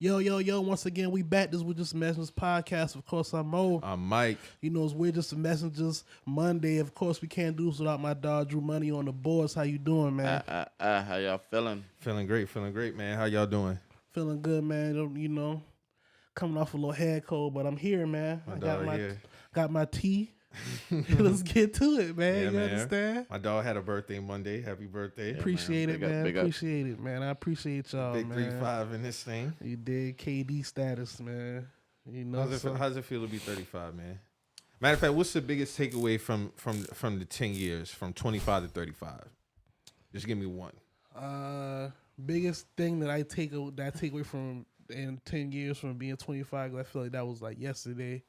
Yo, once again, we back. This was Just Messengers podcast. Of course, I'm Mo. I'm Mike. You know, it's We're Just Messengers Monday. Of course, we can't do this without my dog, Drew Money, on the boards. How you doing, man? How y'all feeling? Feeling great, man. How y'all doing? Feeling good, man. You know, coming off a little head cold, but I'm here, man. Got my tea. Let's get to it, man. Yeah, you man. understand? My dog had a birthday Monday. Happy birthday. Appreciate it, man. Appreciate it, man. I appreciate y'all, Big man. 3-5 in this thing. You did KD status, man. You know, How's it feel to be 35, man? Matter of fact, what's the biggest takeaway from the 10 years, from 25 to 35? Just give me one. Biggest thing that I take away from in 10 years from being 25, 'cause I feel like that was like yesterday.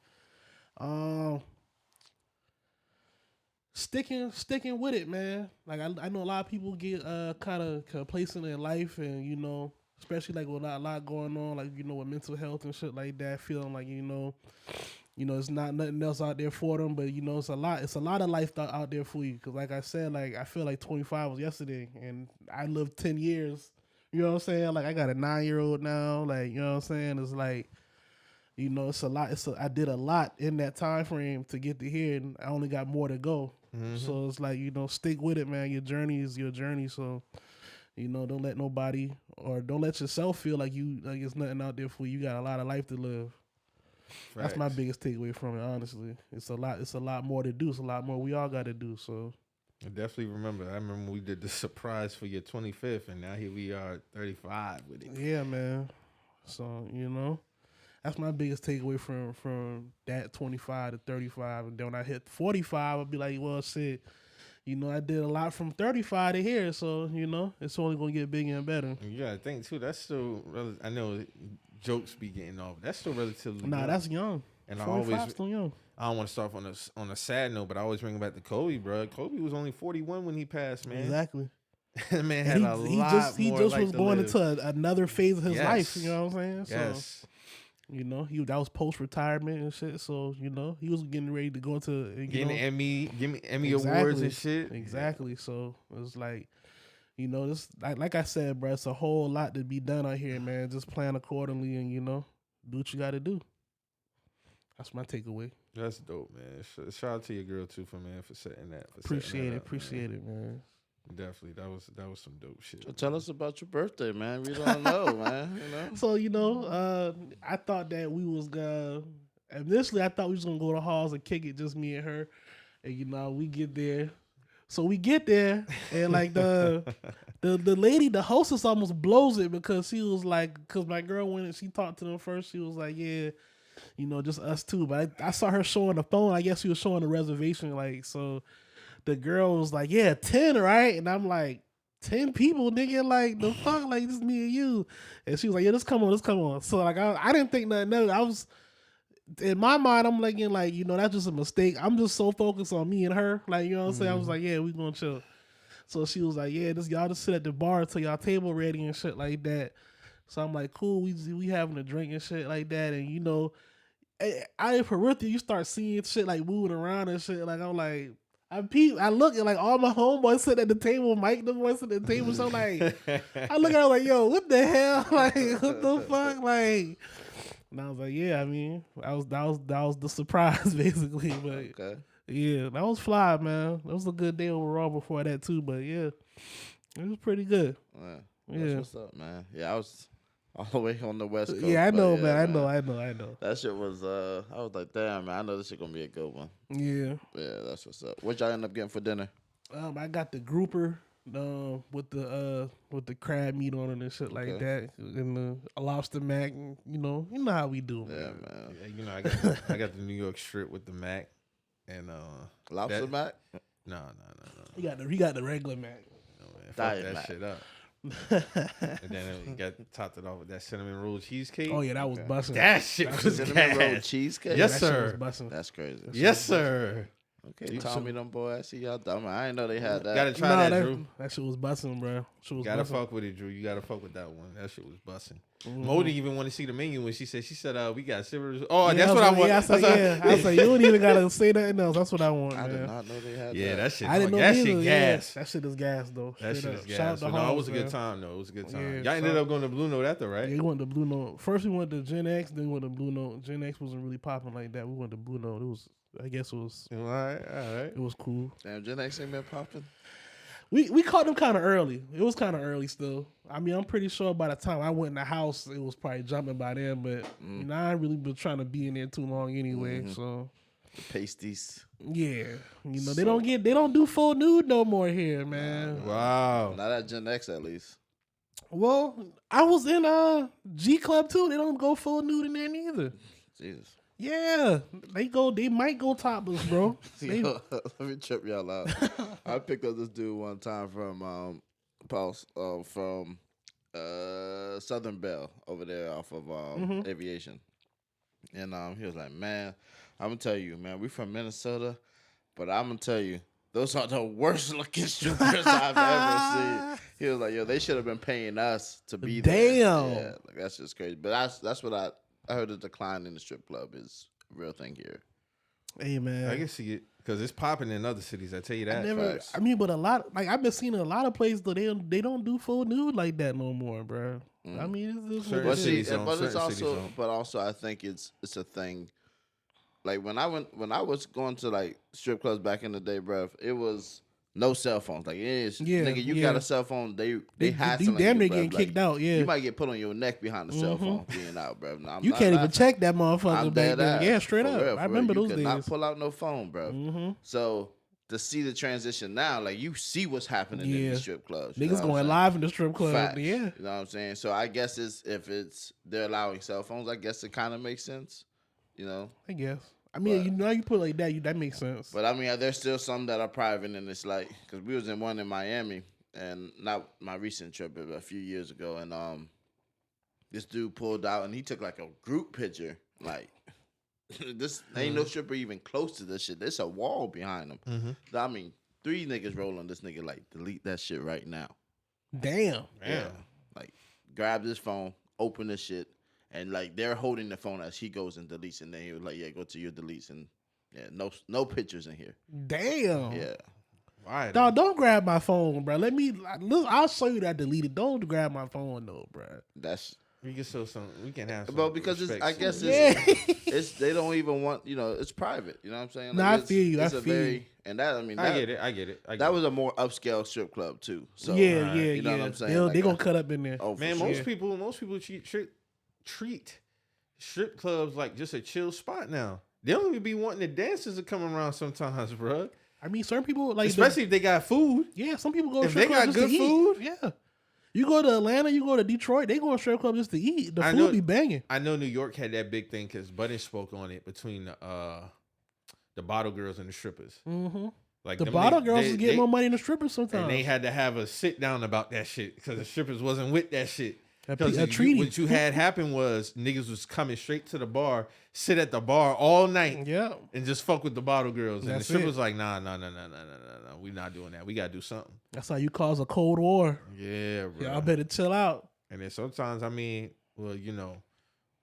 Sticking with it, man. Like I know a lot of people get kind of complacent in life, and you know, especially like with a lot going on, like you know, with mental health and shit like that, feeling like you know, it's not nothing else out there for them, but you know, it's a lot of life out there for you. Cause like I said, like I feel like 25 was yesterday, and I lived 10 years. You know what I'm saying? Like I got a 9-year-old now. Like you know what I'm saying? It's like, you know, it's a lot. I did a lot in that time frame to get to here, and I only got more to go. Mm-hmm. So it's like, you know, stick with it, man. Your journey is your journey. So, you know, don't let nobody or don't let yourself feel like it's nothing out there for you. You got a lot of life to live. Facts. That's my biggest takeaway from it, honestly. It's a lot more to do. It's a lot more we all got to do. So I definitely remember. I remember we did the surprise for your 25th, and now here we are at 35 with it. Yeah, man. So, you know, that's my biggest takeaway from that 25 to 35. And then when I hit 45, I'll be like, well, shit, you know, I did a lot from 35 to here. So, you know, it's only going to get bigger and better. You got to think, too, that's still, I know jokes be getting off. That's still relatively young. That's young. And 45 still young. I don't want to start on a sad note, but I always bring back to Kobe, bro. Kobe was only 41 when he passed, man. Exactly. The man had a lot more. He just was going live. into another phase of his life. You know what I'm saying? Yes. So, you know, that was post retirement and shit. So you know, he was getting ready to go into getting Emmy awards and shit. Exactly. So it was like, you know, this like I said, bro, it's a whole lot to be done out here, man. Just plan accordingly and you know, do what you got to do. That's my takeaway. That's dope, man. Shout out to your girl too for setting that. Appreciate it, man. Definitely, that was some dope shit. So tell us about your birthday, man. We don't know, man. You know. So you know, I thought that we was initially I thought we was gonna go to the halls and kick it, just me and her, and you know we get there. So we get there, and like the lady, the hostess almost blows it because she was like, because my girl went and she talked to them first. She was like, yeah, you know, just us two. But I saw her showing the phone. I guess she was showing the reservation, like so. The girl was like, yeah, 10, right? And I'm like, 10 people, nigga? Like, the fuck? Like, just me and you. And she was like, yeah, let's come on. So, like, I didn't think nothing of it. I was, in my mind, I'm like, you know, that's just a mistake. I'm just so focused on me and her. Like, you know what I'm saying? I was like, yeah, we gonna chill. So she was like, yeah, y'all just sit at the bar until y'all table ready and shit like that. So I'm like, cool, we having a drink and shit like that. And, you know, I for real, you start seeing shit like moving around and shit. Like, I'm like, I look at like all my homeboys sitting at the table, Mike, the boys sitting at the table. So like, I look at her like, yo, what the hell? Like, what the fuck? Like, and I was like, yeah, I mean, that was the surprise basically. But okay. Yeah, that was fly, man. That was a good day overall before that too. But yeah, it was pretty good. Yeah. What's up, man? Yeah, I was all the way on the West Coast. Yeah, I know, man. I know. That shit was, I was like, damn, man, I know this shit gonna be a good one. Yeah. Yeah, that's what's up. What y'all end up getting for dinner? I got the grouper with the crab meat on it and shit like that, and a lobster mac. And, you know how we do. Yeah, man. Yeah, you know, I got the New York strip with the mac and lobster mac. No. He got the regular mac. No, man, fuck that shit up. And then you got topped it off with that cinnamon roll cheesecake. Oh yeah, that was busting. That shit was cinnamon roll cheesecake. Yes, that sir. Was That's crazy. Yes, sir. Okay, Tommy, them boy. I see y'all dumb. I didn't know they had that. Gotta try Nah, that, Drew. that shit was busting, bro. Shit was Gotta busting. fuck with it, Drew. You gotta fuck with that one. That shit was busting. Mhm. Mo didn't even want to see the menu when she said, we got shivers. Oh, Yeah, that's what I want. Yeah, I was like, you don't even gotta say nothing else. That's what I want, I did man. not know they had Yeah, that. that shit. I didn't know that neither. shit Yeah, gas. that shit is gas though. That Straight shit up. is Shout out gas. to So, no, it Halls, was a good man. time though. It was a good time. Yeah, Y'all ended up going to Blue Note after, right? Yeah, we went to Blue Note. First, we went to Gen X, then we went to Blue Note. Gen X wasn't really popping like that. We went to Blue Note. It was, I guess, All right. it was cool. Damn, Gen X ain't been popping. We caught them kind of early. It was kind of early still. I mean, I'm pretty sure by the time I went in the house, it was probably jumping by then. But you know, I ain't really been trying to be in there too long anyway. So The pasties. yeah, you know, they don't do full nude no more here, man. Wow. Not at Gen X, at least. Well, I was in G Club too. They don't go full nude in there neither. Jesus. Yeah, they might go topless, bro. They- Yo, let me trip y'all out. I picked up this dude one time from from Southern Bell over there off of Aviation, and he was like, "Man, I'm gonna tell you, man, we from Minnesota, but I'm gonna tell you, those are the worst looking strippers I've ever seen." He was like, "Yo, they should have been paying us to be there." Damn. Yeah, like that's just crazy. But that's what I heard. The decline in the strip club is a real thing here. Hey man, I can see it because it's popping in other cities. I tell you that. Facts. I mean, but a lot like I've been seeing a lot of places though they don't do full nude like that no more, bro. I mean, it's Certain But cities see, don't, but it's certain cities also, don't. but also, I think it's a thing. Like when I was going to like strip clubs back in the day, bruv, it was no cell phones. Like it is, Yeah, nigga, you yeah. got a cell phone, they They hassling damn near you, bruv. getting kicked out. Yeah, You might get put on your neck behind the cell phone being out, bruv. No, I'm you not can't even laughing. check that motherfucker I'm back dead then. ass. Yeah, straight For up. real, for I real. remember You those could days. not pull out no phone, bruv. So to see the transition now, like you see what's happening in Yeah. the strip clubs. you know Niggas what I'm going saying? live in the strip club. Facts. Yeah, You know what I'm saying? So I guess if they're allowing cell phones, I guess it kind of makes sense. You know? I guess. I mean, But- you know, you put it like that, that makes sense. But I mean, there's still some that are private, and it's like, because we was in one in Miami, and not my recent trip, but a few years ago, and this dude pulled out, and he took like a group picture, like this ain't no stripper even close to this shit. There's a wall behind him. I mean, 3 niggas rolling this nigga like delete that shit right now. Damn. Yeah, like grab this phone, open this shit, and like they're holding the phone as he goes and deletes, and then he was like, "Yeah, go to your deletes," and yeah, no pictures in here. Damn. Yeah. Why? Dog, don't grab my phone, bro. Look, I'll show you that deleted. Don't grab my phone though, bro. That's We can show some. We can have some. Well, because respect I to guess it. it's they don't even want, it's private. You know what I'm saying? Nah, I it's, feel you, It's I a feel very you. and that I mean I that, get it. I get it. I get that it. was a more upscale strip club too. So yeah, you know what I'm saying? They Like gonna cut up in there. Oh, for Man, sure. most people treat strip clubs like just a chill spot now. They don't even be wanting the dancers to come around sometimes, bro. I mean, certain people like Especially if they got food. yeah, some people go to If strip they clubs got just to good eat. food? Yeah, you go to Atlanta, you go to Detroit, they go to strip club just to eat. The I food know- be banging. I know New York had that big thing because Budden spoke on it between the bottle girls and the strippers. Mm-hmm. Like The them bottle niggas- girls they- is getting they- more money than the strippers sometimes. And they had to have a sit down about that shit because the strippers wasn't with that shit. A Because treaty. what you had happen was niggas was coming straight to the bar, sit at the bar all night, Yeah, and just fuck with the bottle girls. And That's the strippers it. like, nah, we not doing that. We gotta do something. that's how you cause a cold war. Yeah, bro. Y'all better chill out. And then sometimes, I mean, well,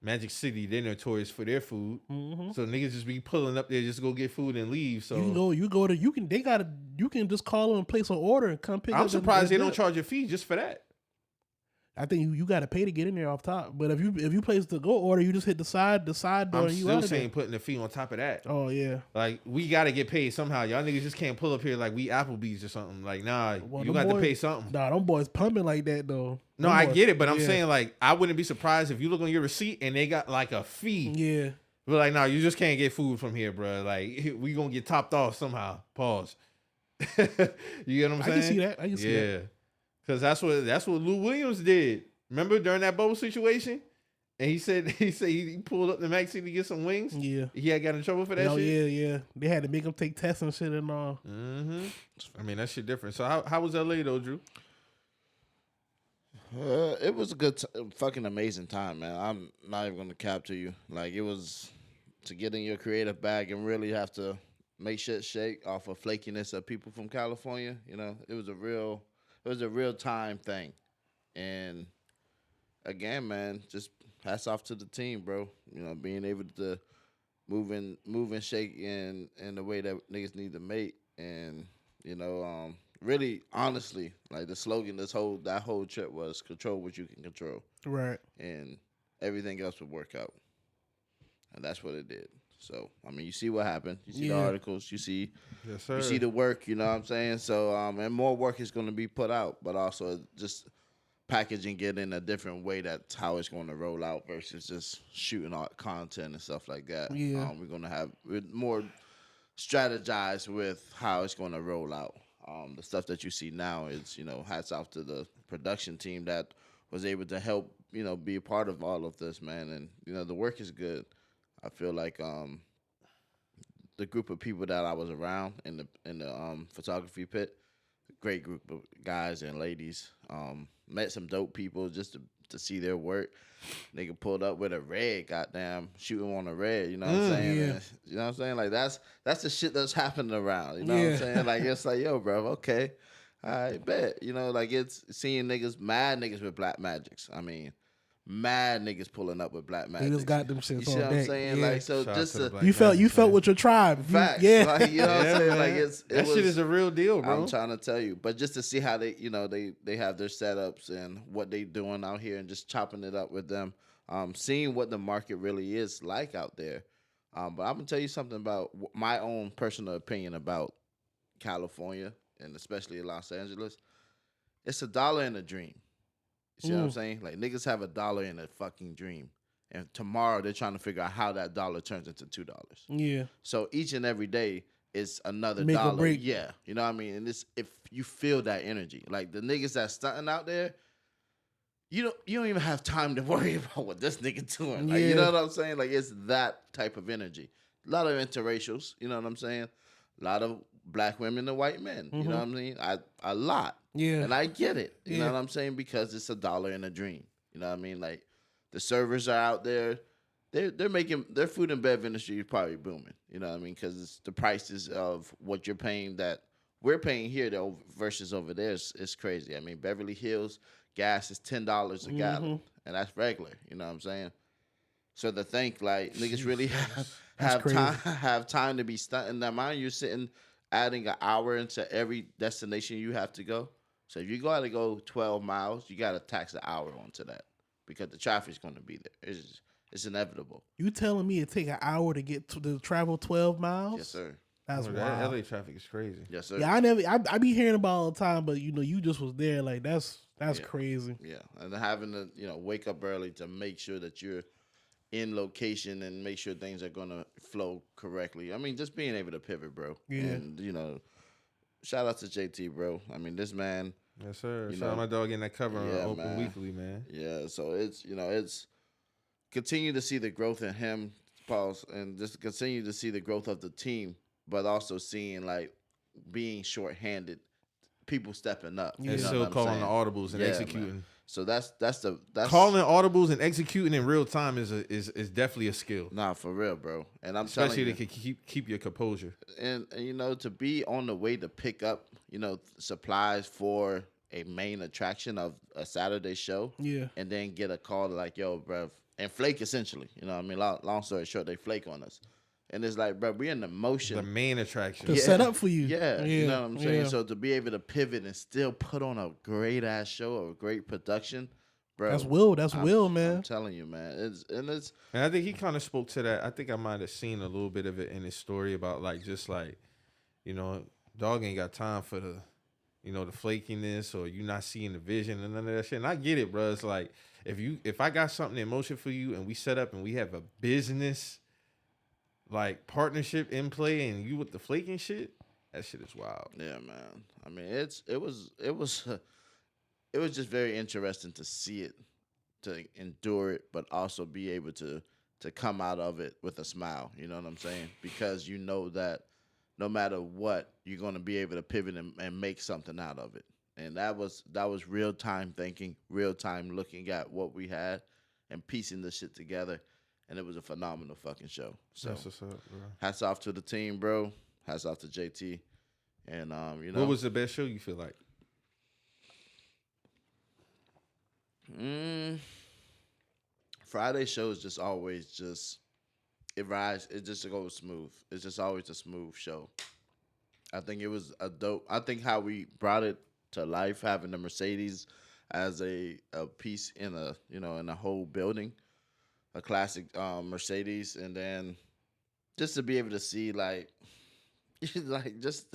Magic City, they're notorious for their food. Mm-hmm. So niggas just be pulling up there just to go get food and leave. So You can just call them and place an order and come pick up. I'm surprised they the- don't charge a fee just for that. I think you got to pay to get in there off top. But if you place the go order, you just hit the side door. I'm and you still out of saying there. putting a fee on top of that. Oh yeah. Like, we got to get paid somehow. Y'all niggas just can't pull up here like we Applebee's or something. Like, nah, Well, you them got to boys- pay something. Nah, them boys pumping like that though. No, Them I boys- get it, but I'm yeah. saying, like, I wouldn't be surprised if you look on your receipt and they got, like, a fee. Yeah. We're like, nah, you just can't get food from here, bro. Like, we going to get topped off somehow. Pause. You get what I'm I saying? can see that. I can see that. Yeah. Because that's what Lou Williams did. Remember during that bubble situation? And he said he pulled up the Mac City to get some wings. Yeah. He had got in trouble for that Oh shit. yeah. They had to make them take tests and shit and all. Mm-hmm. I mean, that shit different. So how was LA though, Drew? It was a good, fucking amazing time, man. I'm not even gonna cap to you. Like it was to get in your creative bag and really have to make shit shake off of flakiness of people from California. You know, it was a real time thing. And again, man, just hats off to the team, bro. You know, being able to move and shake in the way that niggas need to make, and you know, really honestly, like the slogan that whole trip was control what you can control, Right. and everything else would work out, and that's what it did. So I mean, you see what happened. You see the Yeah. articles. Yes, sir. You see the work. You know what I'm saying. So and more work is going to be put out, but also just packaging it in a different way. That's how it's going to roll out versus just shooting out content and stuff like that. Yeah. We're going to have more strategize with how it's going to roll out. The stuff that you see now is, you know, hats off to the production team that was able to help, you know, be a part of all of this, man. And you know, the work is good. I feel like the group of people that I was around in the photography pit, great group of guys and ladies. Met some dope people just to see their work. Nigga pulled up with a red, goddamn, shooting on a red. You know what I'm saying? Yeah. And, you know what I'm saying? Like that's the shit that's happening around. You know what Yeah. I'm saying? Like it's like, yo, bro, okay, I bet. You know, like it's seeing mad niggas with black magics. I mean, mad niggas pulling up with black magics. They just got them You shits see on what I'm deck. saying? Yeah. Like so, Shout out just to the to, Black you felt Magic, man. with your tribe. facts. Yeah. Like, you know what I'm saying? man. Like That shit is a real deal, bro. I'm trying to tell you, but just to see how they, you know, they have their setups and what they doing out here, and just chopping it up with them, seeing what the market really is like out there. But I'm gonna tell you something about my own personal opinion about California and especially Los Angeles. It's $1 in a dream. You see what I'm saying? Like niggas have $1 in a fucking dream, and tomorrow they're trying to figure out how that dollar turns into $2. Yeah. So each and every day is another Make or dollar. break. Yeah, you know what I mean. And this, if you feel that energy, like the niggas that's stunting out there, you don't even have time to worry about what this nigga doing. Like, you Yeah. know what I'm saying? Like it's that type of energy. A lot of interracials. You know what I'm saying? A lot of black women and white men. You know what I mean? A lot. Yeah. And I get it. You know Yeah. what I'm saying? Because it's $1 in a dream. You know what I mean? Like the servers are out there. They're making their food and bev industry is probably booming. You know what I mean? Because it's the prices of what you're paying that we're paying here though versus over there is crazy. I mean, Beverly Hills gas is $10 a gallon, and that's regular. You know what I'm saying? So to think like niggas really have crazy. time to be stunting. Now mind you're sitting adding an hour into every destination you have to go. So if you got to go 12 miles, you got to tax an hour onto that because the traffic's going to be there. It's inevitable. You telling me it take an hour to get to travel 12 miles? Yes, sir. That's Oh, wild. that LA traffic is crazy. Yes, sir. Yeah, I be hearing about it all the time, but you know, you just was there. Like that's crazy. Yeah, and having to wake up early to make sure that you're in location and make sure things are gonna flow correctly. I mean, just being able to pivot, bro. Yeah. And shout out to JT, bro. I mean, this man. Yes, sir. You Shout out know, my dog getting that cover yeah, on Open man. Weekly, man. Yeah, so it's continue to see the growth in him, pause, and just continue to see the growth of the team, but also seeing like being shorthanded, people stepping up. Yeah. And You know still what I'm calling saying? the audibles and Yeah, executing. man. So that's Calling audibles and executing in real time is definitely a skill, Nah, for real, bro. And I'm especially telling to you, keep your composure. and to be on the way to pick up, supplies for a main attraction of a Saturday show, Yeah. and then get a call like, yo, bruv, and flake essentially. You know what I mean? Long story short, they flake on us. And it's like, bro, we in the motion. The main attraction. To set up for you. Yeah, you know what I'm saying? Yeah. So to be able to pivot and still put on a great ass show, a great production, bro. That's Will. That's Will, I'm man. telling you, man. It's And I think he kind of spoke to that. I think I might have seen a little bit of it in his story about dog ain't got time for the flakiness or you not seeing the vision and none of that shit. And I get it, bro. It's like if I got something in motion for you and we set up and we have a business like partnership in play and you with the flaking shit, that shit is wild. Yeah, man. I mean, it was just very interesting to see it, to endure it, but also be able to come out of it with a smile. You know what I'm saying? Because you know that no matter what, you're gonna be able to pivot and make something out of it. And that was real time thinking, real time looking at what we had and piecing the shit together. And it was a phenomenal fucking show. So That's what's up, bro. hats off to the team, bro. Hats off to JT. And What was the best show you feel like? Friday shows just always just it rides. It just goes smooth. It's just always a smooth show. I think it was a dope. I think how we brought it to life, having the Mercedes as a piece in a in a whole building, a classic Mercedes, and then just to be able to see like like just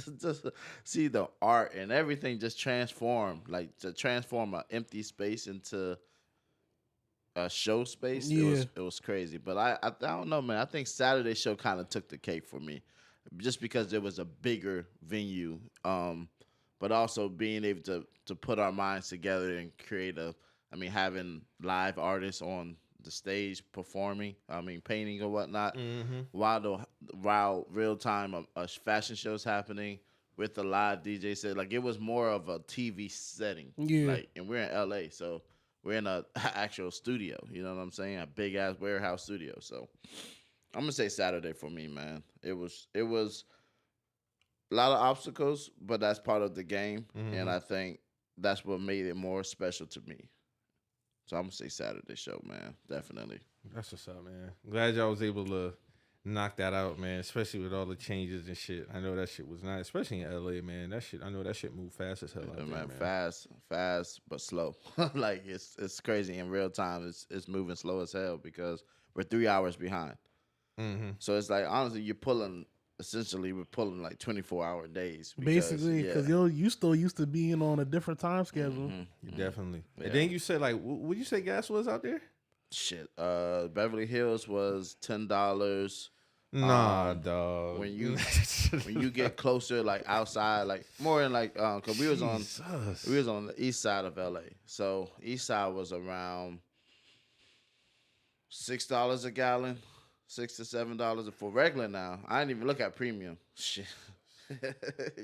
see the art and everything just transform, like to transform an empty space into a show space. Yeah. It was crazy. But I don't know, man. I think Saturday show kind of took the cake for me, just because it was a bigger venue. But also being able to put our minds together and create having live artists on the stage performing, painting or whatnot, while real time a fashion show's happening with the live DJ set. Like, it was more of a TV setting. Yeah. Like, and we're in LA, so we're in a actual studio. You know what I'm saying? A big ass warehouse studio. So I'm gonna say Saturday for me, man. It was a lot of obstacles, but that's part of the game, and I think that's what made it more special to me. So I'm gonna say Saturday show, man. Definitely. That's what's up, man. Glad y'all was able to knock that out, man. Especially with all the changes and shit. I know that shit was not, especially in LA, man. That shit, I know that shit moved fast as hell out there, man. Fast but slow. Like, it's crazy in real time. It's moving slow as hell because we're 3 hours behind. So it's like, honestly, we're pulling like 24-hour days. Basically, because you still used to being on a different time schedule. Definitely. Yeah. And then you said, like, what you say gas was out there? Shit. Beverly Hills was $10. Nah, dog. When you get closer, like outside, like more in like, cause we was on the east side of LA, so east side was around $6 a gallon, $6 to $7 for regular. Now I didn't even look at premium. Shit,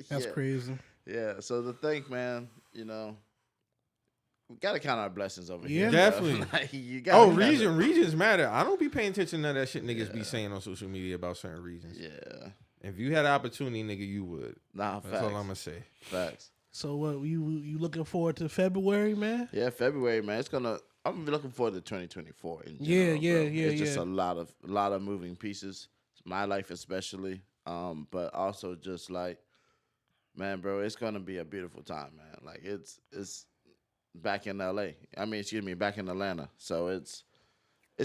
That's crazy. Yeah. So the thing, man, we gotta count our blessings over here. Definitely. Like, you gotta regions matter. I don't be paying attention to that shit niggas be saying on social media about certain regions. Yeah. If you had the opportunity, nigga, you would. Nah, That's all I'm gonna say. Facts. So what you looking forward to February, man? Yeah, February, man. I'm gonna be looking forward to 2024. In Yeah, general, yeah, bro. yeah, It's just yeah. a lot of moving pieces. My life especially, but also just like, man, bro, it's gonna be a beautiful time, man. Like, it's back in LA. Back in Atlanta. So it's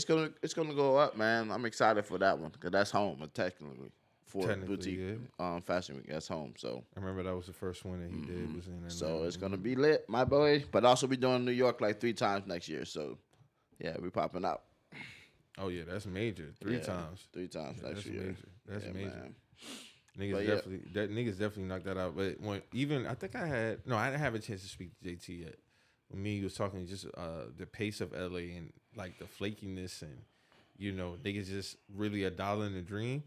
gonna go up, man. I'm excited for that one because that's home, technically. For boutique fashion week, that's home. So I remember that was the first one that he did was in Atlanta. So it's gonna be lit, my boy. But also be doing New York like 3 times next year. So yeah, we popping out. Oh yeah, that's major. 3 times. 3 times next that's year. Major. That's major. Man. Niggas definitely knocked that out. But I didn't have a chance to speak to JT yet. When me was talking, just the pace of LA and like the flakiness and niggas just really a dollar in the dream.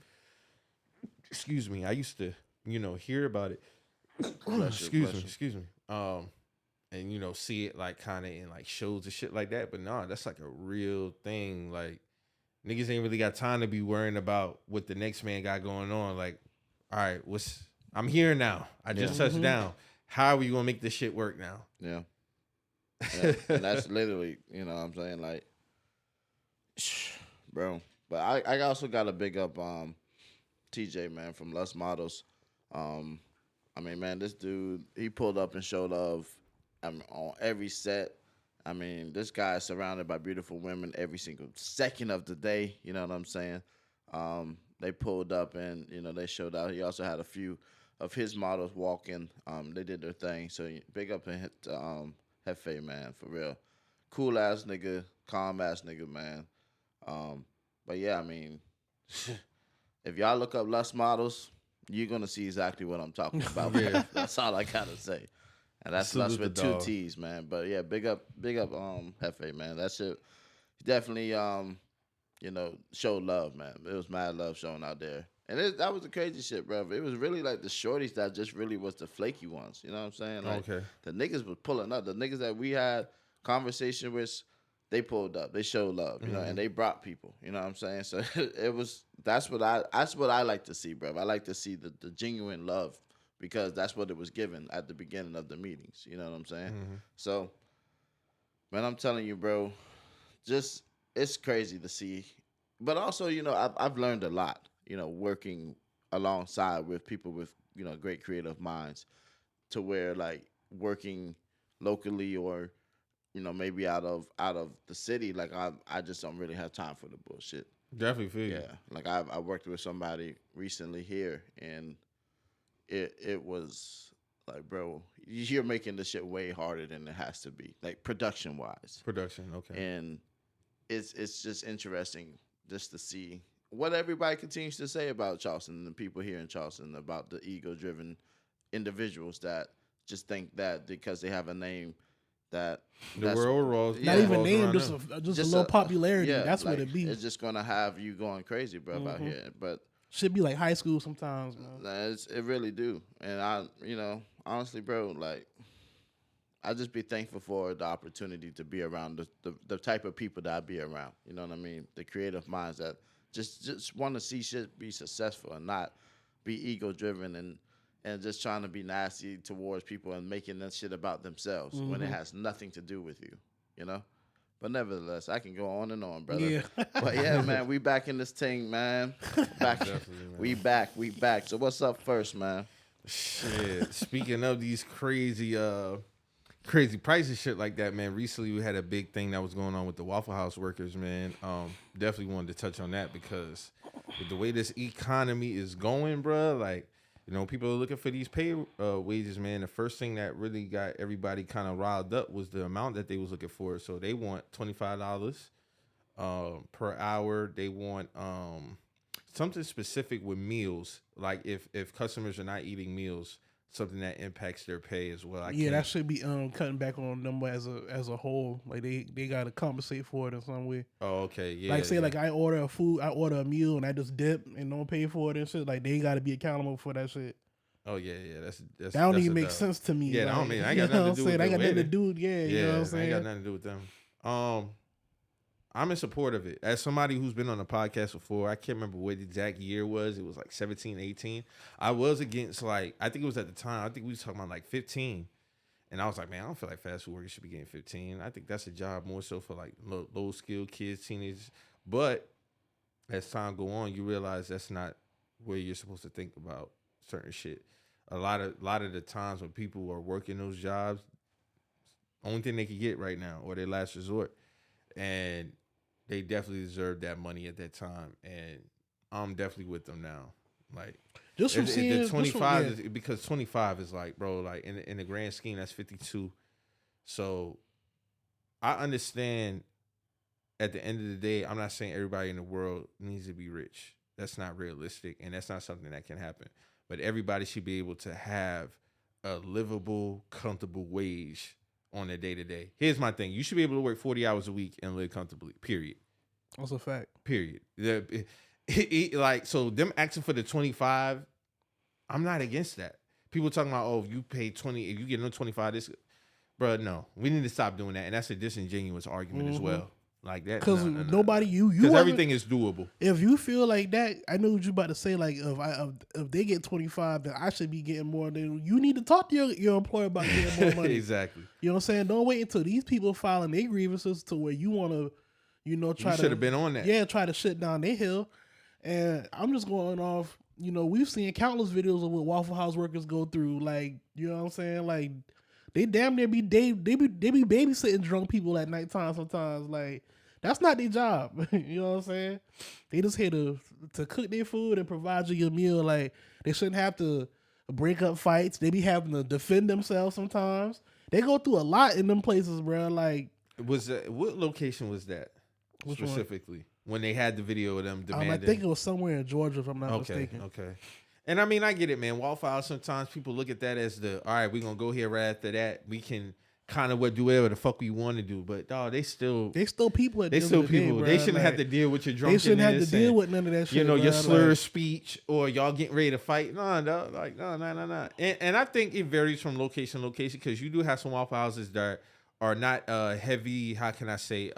Excuse me. I used to hear about it. Excuse me. And see it like kind of in like shows and shit like that. But nah, that's like a real thing. Like, niggas ain't really got time to be worrying about what the next man got going on. Like, all right, I'm here now. I just touched down. How are we gonna make this shit work now? Yeah. And that's literally, what I'm saying, like, bro. But I also got to big up TJ, man, from Lust Models. Man, this dude, he pulled up and showed love on every set. This guy is surrounded by beautiful women every single second of the day. You know what I'm saying? They pulled up and, they showed out. He also had a few of his models walking. They did their thing. So big up and hit Hefe, man, for real. Cool ass nigga, calm ass nigga, man. But yeah, if y'all look up Lust Models, you're gonna see exactly what I'm talking about. Yeah. That's all I gotta say. And that's Salute Lust with the 2 dog. T's, man. But yeah, big up Hefe, man. That shit definitely showed love, man. It was mad love shown out there. And that was the crazy shit, bro. It was really like the shorties that just really was the flaky ones. You know what I'm saying? Like, Okay. the niggas was pulling up. The niggas that we had they pulled up. They showed love, and they brought people. You know what I'm saying? So it was that's what I like to see, bro. I like to see the genuine love because that's what it was given at the beginning of the meetings. You know what I'm saying? So, man, I'm telling you, bro, just it's crazy to see. But also, I've learned a lot, working alongside with people with, great creative minds to where like working locally or, maybe out of the city, like I just don't really have time for the bullshit. Definitely feel you. Yeah. Like I worked with somebody recently here and it was like, bro, you're making this shit way harder than it has to be, like production wise. Production, okay. And it's just interesting just to see what everybody continues to say about Charleston and the people here in Charleston about the ego-driven individuals that just think that because they have a name that the world rolls. Not even name, just a low popularity. Yeah, that's like, what it be. It's just gonna have you going crazy, bro, out here. But should be like high school sometimes, man. It really do. And I, honestly, bro, like I just be thankful for the opportunity to be around the type of people that I be around. You know what I mean? The creative minds that just want to see shit be successful and not be ego driven and just trying to be nasty towards people and making that shit about themselves when it has nothing to do with you, But nevertheless, I can go on and on, brother. Yeah. But yeah, man, we back in this thing, man. Back, man. We back. So what's up first, man? Shit. Speaking of these crazy prices, shit like that, man. Recently, we had a big thing that was going on with the Waffle House workers, man. Definitely wanted to touch on that because with the way this economy is going, bro, like. People are looking for these pay wages, man. The first thing that really got everybody kind of riled up was the amount that they was looking for. So they want $25 per hour. They want something specific with meals, like if customers are not eating meals, something that impacts their pay as well. That should be cutting back on them as a whole. Like they gotta compensate for it in some way. Oh, okay, yeah. Like say like I order a meal and I just dip and don't pay for it and shit. Like they gotta be accountable for that shit. Oh yeah. That's that don't even make sense to me. Yeah, like, I don't mean I got nothing to do with them. I got nothing to do. Yeah, you know what I'm saying. I ain't got nothing to do with them. I'm in support of it. As somebody who's been on the podcast before, I can't remember what the exact year was. It was like 17, 18. I was against I think it was at the time, I think we was talking about like 15. And I was like, man, I don't feel like fast food workers should be getting 15. I think that's a job more so for like low skilled kids, teenagers. But as time go on, you realize that's not where you're supposed to think about certain shit. A lot of the times when people are working those jobs, only thing they can get right now or their last resort. And they definitely deserve that money at that time, and I'm definitely with them now. Like just from seeing the 25 because 25 is like, bro, like in the grand scheme, that's 52. So I understand. At the end of the day, I'm not saying everybody in the world needs to be rich. That's not realistic, and that's not something that can happen. But everybody should be able to have a livable, comfortable wage on a day-to-day. Here's my thing. You should be able to work 40 hours a week and live comfortably, period. That's a fact. Period. So them asking for the 25, I'm not against that. People talking about, oh, if you pay 20, if you get no 25, this, bro, no. We need to stop doing that. And that's a disingenuous argument as well. Like that. Because nobody, because everything is doable. If you feel like that, I know what you're about to say. Like if they get 25, then I should be getting more. Then you need to talk to your employer about getting more money. Exactly. You know what I'm saying? Don't wait until these people filing their grievances to where you want to, try to. You should have been on that. Yeah, try to shut down their hill. And I'm just going off. We've seen countless videos of what Waffle House workers go through. Like, you know what I'm saying? Like, they damn near be they be babysitting drunk people at nighttime sometimes. Like, that's not their job. You know what I'm saying? They just here to cook their food and provide you your meal. Like, they shouldn't have to break up fights. They be having to defend themselves sometimes. They go through a lot in them places, bro. Like, what location was that specifically? When they had the video of them demanding? I think it was somewhere in Georgia, if I'm not mistaken. Okay. And I mean, I get it, man. Waffle House, sometimes people look at that as all right, we're going to go here right after that. We can kind of do whatever the fuck we want to do. But, dog, they still people. At they still people. Day, they shouldn't have to deal with your drunkenness. They shouldn't have to deal with none of that shit. Your slur of speech or y'all getting ready to fight. No. And I think it varies from location to location because you do have some Waffle Houses that are not heavy, how can I say,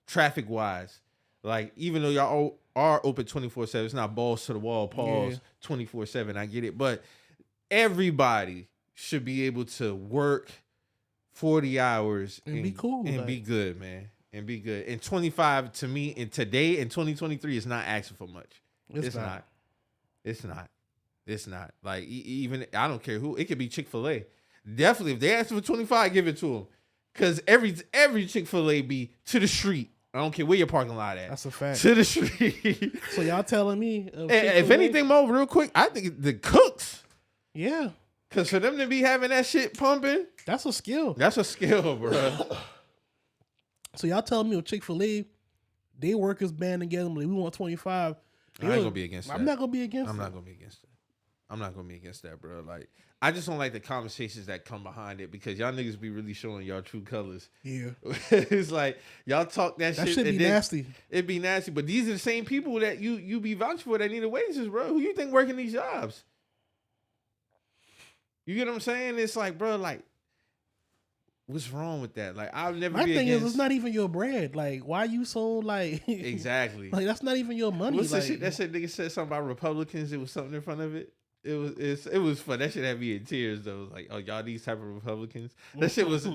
traffic-wise. Like, even though y'all are open 24/7, it's not balls to the wall, pause, Yeah. 24/7. I get it. But everybody should be able to work 40 hours And be cool, and like- be good, man. And be good. And 25 to me, and today in 2023 is not asking for much. It's not. It's not. It's not. Like, even, I don't care who, it could be Chick-fil-A. Definitely, if they ask for 25, give it to them. Because every Chick-fil-A be to the street. I don't care where your parking lot at. That's a fact. To the street. So y'all telling me If anything more, real quick, I think the cooks. yeah, Because for them to be having that shit pumping, that's a skill. that's a skill, bro. So y'all telling me with Chick-fil-A, they workers band together, like, we want 25. I ain't gonna be against that. I'm not gonna be against I'm it. not gonna be against it. I'm not gonna be against that, bro. Like, I just don't like the conversations that come behind it because y'all niggas be really showing y'all true colors. Yeah. It's like y'all talk that That shit. should be and then nasty. It'd be nasty, but these are the same people that you be vouching for that need a wages, bro. Who you think working these jobs? You get what I'm saying? It's like, bro, like, what's wrong with that? Like, I'll never My be thing against. is, it's not even your bread. Like, why you so like Exactly. like that's not even your money. What's like, that shit? That shit nigga said something about Republicans. It was something in front of it. It was fun. That shit had me in tears though. It was like, oh, y'all these type of Republicans. That shit was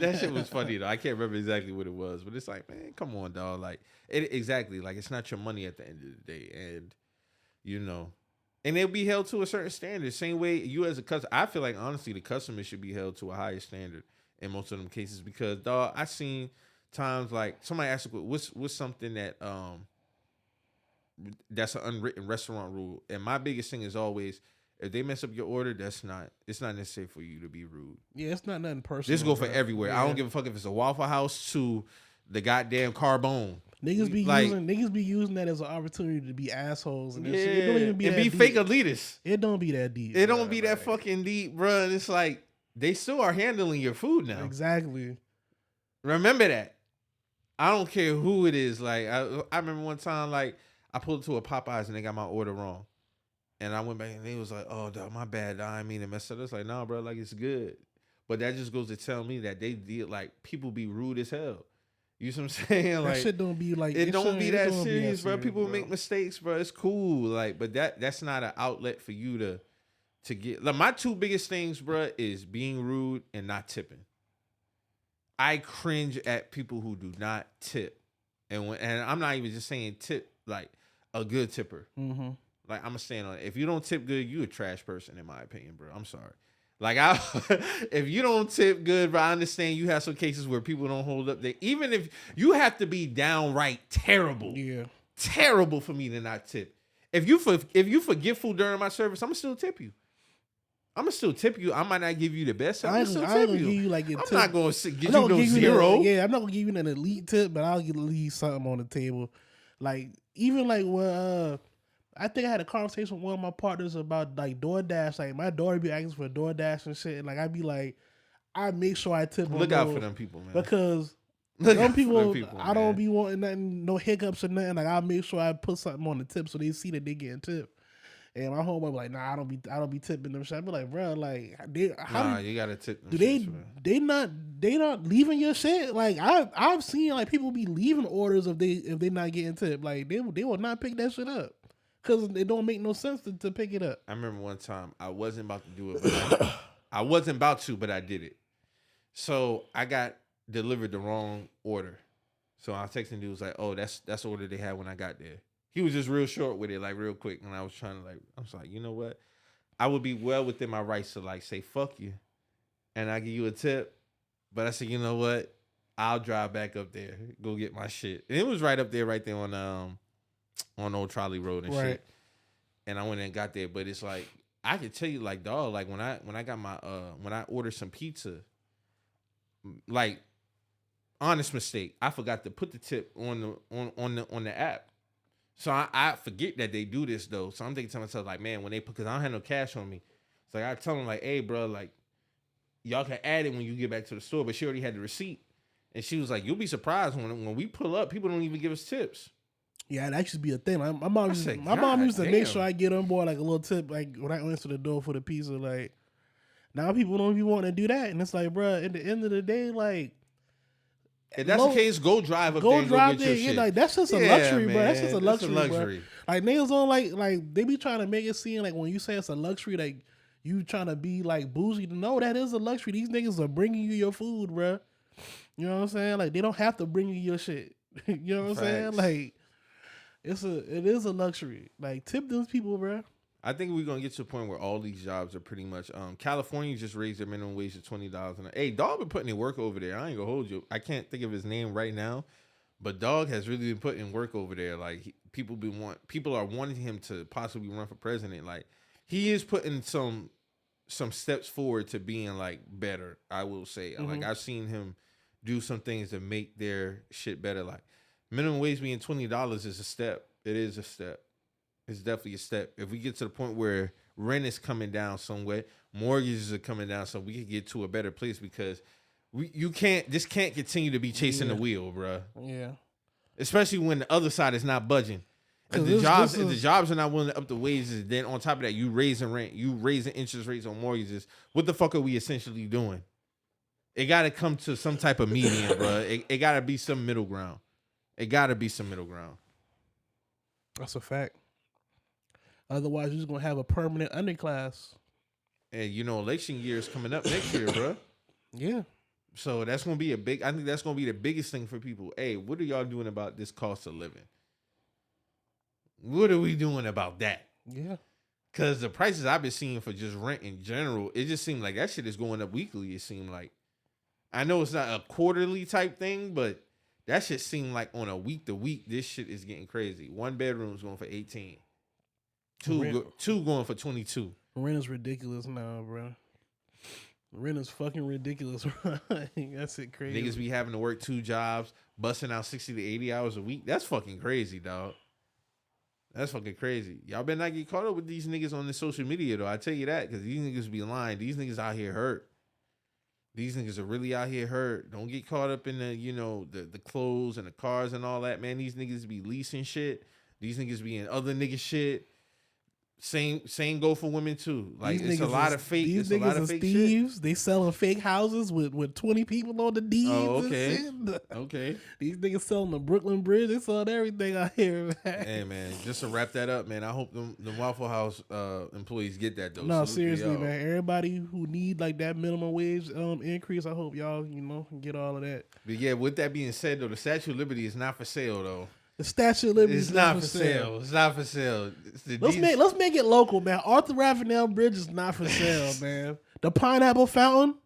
funny though. I can't remember exactly what it was, but it's like, man, come on, dog. Like, exactly. Like, it's not your money at the end of the day, and you know, and they'll be held to a certain standard. Same way you as a customer. I feel like honestly, the customer should be held to a higher standard in most of them cases because, dog, I seen times like somebody asked, what's something that that's an unwritten restaurant rule, and my biggest thing is always, if they mess up your order, it's not necessary for you to be rude. yeah, it's not nothing personal. This go for bro. everywhere. Yeah. I don't give a fuck if it's a Waffle House to the goddamn Carbone. Niggas be like, using that as an opportunity to be assholes and yeah, that shit. It don't even be and that be deep. fake elitists. It don't be that deep. It bro. don't be that Like, fucking deep, bro. And it's like they still are handling your food now. Exactly. Remember that. I don't care who it is. Like, I remember one time, like, I pulled to a Popeyes and they got my order wrong. And I went back and they was like, oh, dog, my bad. I didn't mean to mess up. It's like, nah, bro, like, it's good. But that just goes to tell me that they deal, like, people be rude as hell. You see what I'm saying? That Like, shit don't be like it don't be that don't serious, bro. serious, People make mistakes, bro. It's cool. Like, but that's not an outlet for you to get. Like, my two biggest things, bro, is being rude and not tipping. I cringe at people who do not tip. And I'm not even just saying tip like a good tipper. Mm-hmm. Like, I'm gonna stand on it. If you don't tip good, you a trash person, in my opinion, bro. I'm sorry. Like, if you don't tip good, bro, I understand you have some cases where people don't hold up. Even if you have to be downright terrible, terrible for me to not tip. If you forgetful during my service, I'm gonna still tip you. I might not give you the best. I'm gonna still tip give you. you like I'm not gonna give you no zero. I'm not gonna give you an elite tip, but I'll give at least something on the table. Like, even like when I think I had a conversation with one of my partners about like DoorDash. Like, my daughter be asking for DoorDash and shit, and like I'd be like, I make sure I tip. Look out for them people, man. Because some people, I don't be wanting nothing, no hiccups or nothing. Like, I'll make sure I put something on the tip so they see that they getting tipped. And my homeboy be like, nah, I don't be tipping them shit. I be like, bro, like, you gotta tip them. Do they not leaving your shit? Like, I've seen like people be leaving orders if they not getting tipped. Like, they will not pick that shit up because it don't make no sense to pick it up. I remember one time I wasn't about to do it, but I did it. So I got delivered the wrong order. So I was texting dude, was like, oh, that's the order they had when I got there. He was just real short with it, like real quick. And I was trying to I was like, you know what? I would be well within my rights to like say, fuck you. And I give you a tip. But I said, you know what? I'll drive back up there, go get my shit. And it was right up there on Old Trolley Road and shit. And I went and got there. But it's like, I could tell you, like, dog, like when I got my when I ordered some pizza, like, honest mistake, I forgot to put the tip on the app. So I forget that they do this though. So I'm thinking to myself, like, man, when they because I don't have no cash on me. So I tell them like, hey, bro, like, y'all can add it when you get back to the store. But she already had the receipt. And she was like, you'll be surprised when we pull up, people don't even give us tips. Yeah, that should be a thing. Like, my mom used to make sure I get on board like a little tip, like when I answer the door for the pizza. Like, now people don't even want to do that. And it's like, bro, at the end of the day, like, If that's Low- the case, go drive up Go there and drive go get there. your Yeah, shit. like that's just a Yeah, luxury, bro. That's just a man. luxury, That's a bro. luxury. Like niggas don't like they be trying to make it seem like when you say it's a luxury, like you trying to be like bougie. No, that is a luxury. These niggas are bringing you your food, bro. You know what I'm saying? Like they don't have to bring you your shit. You know what I'm saying? Facts. Like it is a luxury. Like tip those people, bro. I think we're gonna get to a point where all these jobs are pretty much. California just raised their minimum wage to $20 an hour. Hey, dog been putting in work over there. I ain't gonna hold you. I can't think of his name right now, but dog has really been putting work over there. Like people are wanting him to possibly run for president. Like he is putting some steps forward to being like better. I will say. Like I've seen him do some things to make their shit better. Like minimum wage being $20 is a step. It is a step. It's definitely a step. If we get to the point where rent is coming down somewhere, mortgages are coming down, so we can get to a better place because you can't continue to be chasing the wheel, bro. Yeah. Especially when the other side is not budging. If 'Cause the jobs are not willing to up the wages, then on top of that, you raising rent, you raising interest rates on mortgages. What the fuck are we essentially doing? It got to come to some type of median, bro. It got to be some middle ground. It got to be some middle ground. That's a fact. Otherwise, you're just gonna have a permanent underclass. And election year is coming up next year, bro. Yeah. So that's gonna be I think that's gonna be the biggest thing for people. Hey, what are y'all doing about this cost of living? What are we doing about that? Yeah. Cause the prices I've been seeing for just rent in general, it just seemed like that shit is going up weekly. It seemed like, I know it's not a quarterly type thing, but that shit seemed like on a week to week, this shit is getting crazy. 1 bedroom's going for 18. Two going for 22. Rent is ridiculous now, bro. Rent is fucking ridiculous. That's it crazy. Niggas be having to work 2 jobs, busting out 60 to 80 hours a week. That's fucking crazy, dog. That's fucking crazy. Y'all better not get caught up with these niggas on the social media, though. I tell you that, because these niggas be lying. These niggas out here hurt. These niggas are really out here hurt. Don't get caught up in the clothes and the cars and all that, man. These niggas be leasing shit. These niggas be in other niggas shit. Same go for women too. Like it's a lot of fake. These it's a niggas lot of are fake thieves. shit. They selling fake houses with 20 people on the deeds. Oh, and okay. shit. Okay. These niggas selling the Brooklyn Bridge. They selling everything out here, man. Hey man, just to wrap that up, man. I hope the Waffle House employees get that though. No, Salute to seriously, y'all. man. Everybody who need like that minimum wage increase, I hope y'all get all of that. But yeah, with that being said though, the Statue of Liberty is not for sale though. The Statue of Liberty It's is not for sale. It's not for sale. Let's make it local, man. Arthur Ravenel Bridge is not for sale, man. The Pineapple Fountain,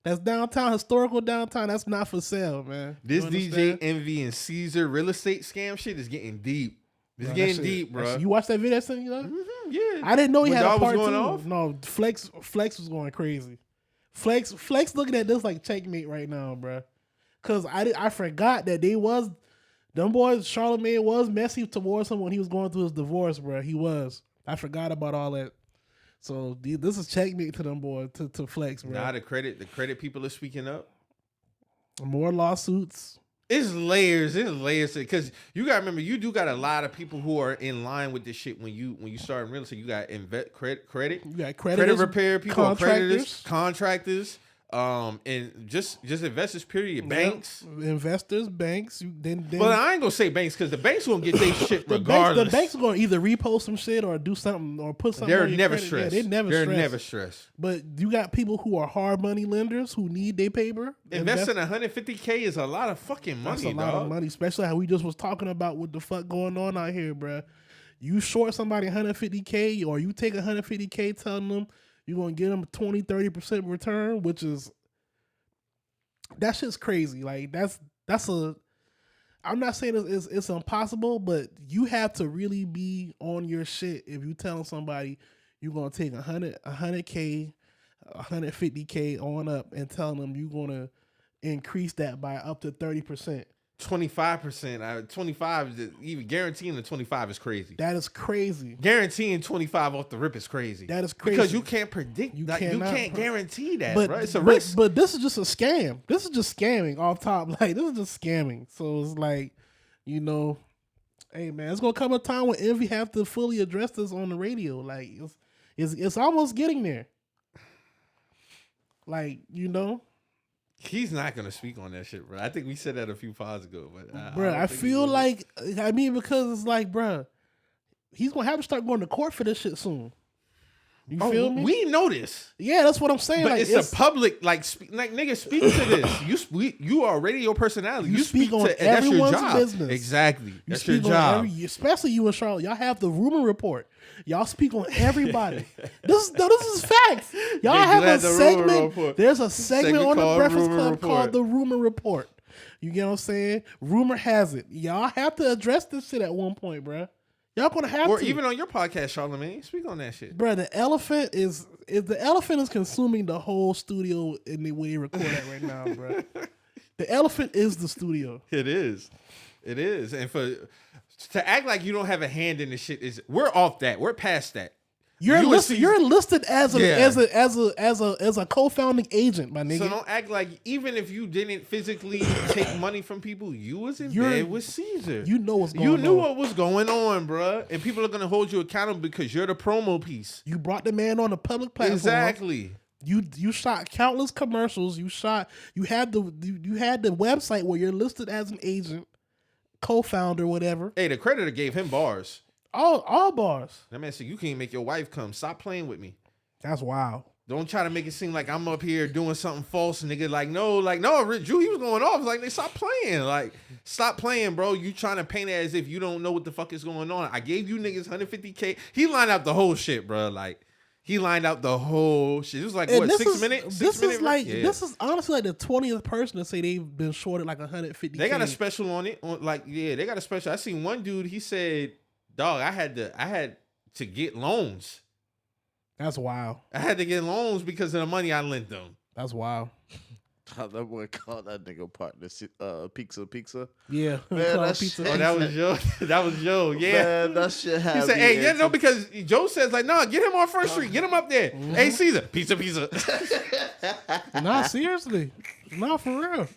that's downtown, historical downtown, that's not for sale, man. This You DJ understand? Envy and Caesar real estate scam shit is getting deep. It's Bro, getting that shit- deep, bro. You watched that video I sent you? Yeah. I didn't know he When had a dog was part going two. off? No, Flex was going crazy. Flex looking at this like checkmate right now, bro. Cause I forgot that them boys, Charlamagne was messy towards him when he was going through his divorce, bro. He was. I forgot about all that. So this is checkmate to them boys, to Flex, bro. Nah, the credit people are speaking up. More lawsuits. It's layers because you gotta remember you do got a lot of people who are in line with this shit when you start in real estate. You got credit, You got credit repair people, contractors. contractors, and just investors. Period. Banks. Investors, banks. Then But I ain't gonna say banks because the banks gonna get their shit the regardless. banks are going to either repost some shit or do something or put something. They're on your never credit. stressed. Yeah, they're never stressed. But you got people who are hard money lenders who need their paper. Investing $150K is a lot of fucking money, That's a lot dog. of money, especially how we just was talking about what the fuck going on out here, bruh. You short somebody $150K or you take $150K telling them you're going to get them a 20-30% return, which is, that shit's crazy. Like that's I'm not saying it's impossible, but you have to really be on your shit if you telling somebody you're gonna take $100K, $150K on up and telling them you're gonna increase that by up to 30%. 25%. 25 is even guaranteeing the 25 is crazy. That is crazy. Guaranteeing 25 off the rip is crazy. That is crazy. Because you can't predict. You You cannot. can't guarantee that, But bro. It's a risk. But this is just a scam. This is just scamming off top. Like this is just scamming. So it's like, hey man, it's gonna come a time when Envy have to fully address this on the radio. Like it's almost getting there. Like He's not gonna speak on that shit, bro. I think we said that a few pods ago, but Bro, don't I think feel he's like, I mean, because it's like, bro, he's gonna have to start going to court for this shit soon. You gonna- feel me? We know this, Yeah, that's what I'm saying. but like, it's a public like nigga. Speak to this. You are a radio personality. You You speak on to that's your everyone's job. business. Exactly. You That's your speak on job. especially you and Charlotte. Y'all have the rumor report. Y'all speak on everybody. this is facts. Y'all Niggas have a had the rumor segment. report. There's a segment Segment on the called Breakfast Rumor Club Report. called the Rumor Report. You get what I'm saying? Rumor has it. Y'all have to address this shit at one point, bruh. Y'all gonna have Or to. even on your podcast, Charlamagne, speak on that shit. Bruh, the elephant is consuming the whole studio in the way they record at right now, bruh. The elephant is the studio. It is. And to act like you don't have a hand in the shit is we're off that. We're past that. You're You listed. see- You're listed as a Yeah. as a co-founding agent, my nigga. So don't act like even if you didn't physically take money from people, you was in You're- bed with Caesar. you know what's going You on. knew what was going on, bruh. And people are gonna hold you accountable because you're the promo piece. You brought the man on a public platform. Exactly. You shot countless commercials. You had the website where you're listed as an agent, co-founder, whatever. Hey, the creditor gave him bars. All bars. That man said, "You can't make your wife come. Stop playing with me. That's wild. Don't try to make it seem like I'm up here doing something false, nigga. Like, no, Drew, he was going off. Like, they stop playing. Like, stop playing, bro. You trying to paint it as if you don't know what the fuck is going on. I gave you niggas 150K. He lined out the whole shit, bro. Like, he lined out the whole shit. It was like, And what, this 6 is- minutes? This 6 is minute like yeah. this is honestly like the 20th person to say they've been shorted like 150. They got a special on it. They got a special. I seen one dude, he said, dog, I had to get loans. That's wild. I had to get loans because of the money I lent them. That's wild. How that boy called that nigga partner pizza. Yeah. Man, Call that pizza. shit- Oh, that was Joe. That was Joe. Yeah. Man, that shit He had said, me "Hey, into- because Joe says like, no, get him on First Street, get him up there. Hey, Caesar, pizza." Nah, seriously. Nah, for real.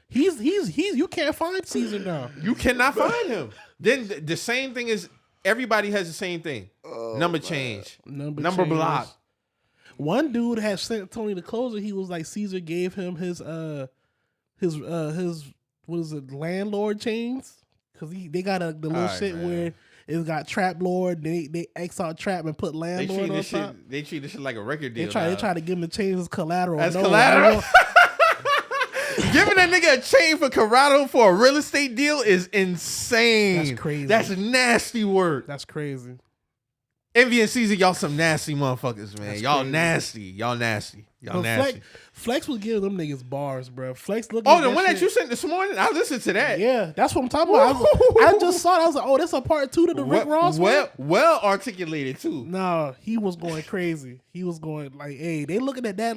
He's you can't find Caesar now. You cannot find him. Then the same thing is everybody has the same thing. Number change, number change. block. One dude had sent Tony the closer. He was like Caesar gave him his what is it, landlord chains? Because they got the little Alright, shit man. where it's got trap lord. They X out trap and put They landlord treat on this top. shit. They treat this shit like a record They deal. try now. to give him the chains as collateral. As No, collateral? I don't- Giving that nigga a chain for Corrado for a real estate deal is insane. That's crazy. That's nasty work. That's crazy. Envy and Caesar, y'all some nasty motherfuckers, man. That's y'all crazy. nasty. Y'all nasty. Y'all But nasty. Flex was giving them niggas bars, bro. Flex looking. Oh, at the one that shit. you sent this morning? I listened to that. Yeah, that's what I'm talking about. I just saw it. I was like, oh, that's a part 2 to the Rick Ross one. well articulated too. No, he was going crazy. He was going like, hey, they looking at that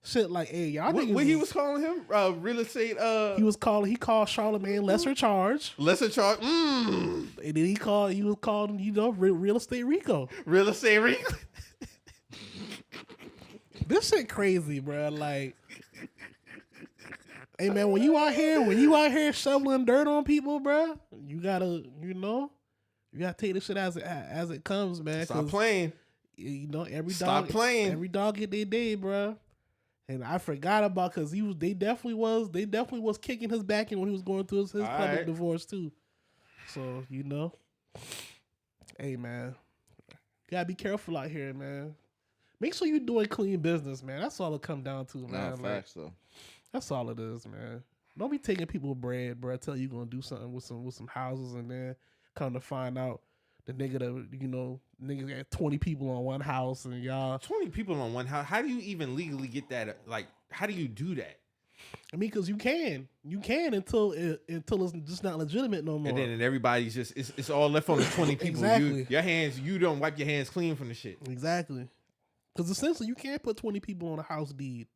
shit like, hey, y'all What, niggas. what he was calling him? Real estate. He called Charlamagne lesser charge, lesser charge. and then he was called real estate Rico. Real estate. This shit crazy, bro. Like, hey man, when you out here shoveling dirt on people, bro, you gotta take this shit as it comes, man. Stop 'cause, playing. every Stop dog playing. Every dog get their day, bro. And I forgot about because they definitely was kicking his back in when he was going through his public right. divorce too. So hey man, gotta be careful out here, man. Make sure you're doing clean business, man. That's all it come down to, man. Nah, Like, facts though. that's all it is, man. Don't be taking people bread, bro. Tell you gonna do something with some houses, and then come to find out the nigga that niggas got 20 people on one house, and y'all. 20 people on one house. How do you even legally get that? Like, how do you do that? I mean, because you can until it's just not legitimate no more. And then everybody's just it's all left on the 20 people. Exactly. You don't wipe your hands clean from the shit. Exactly. Because essentially, you can't put 20 people on a house deed.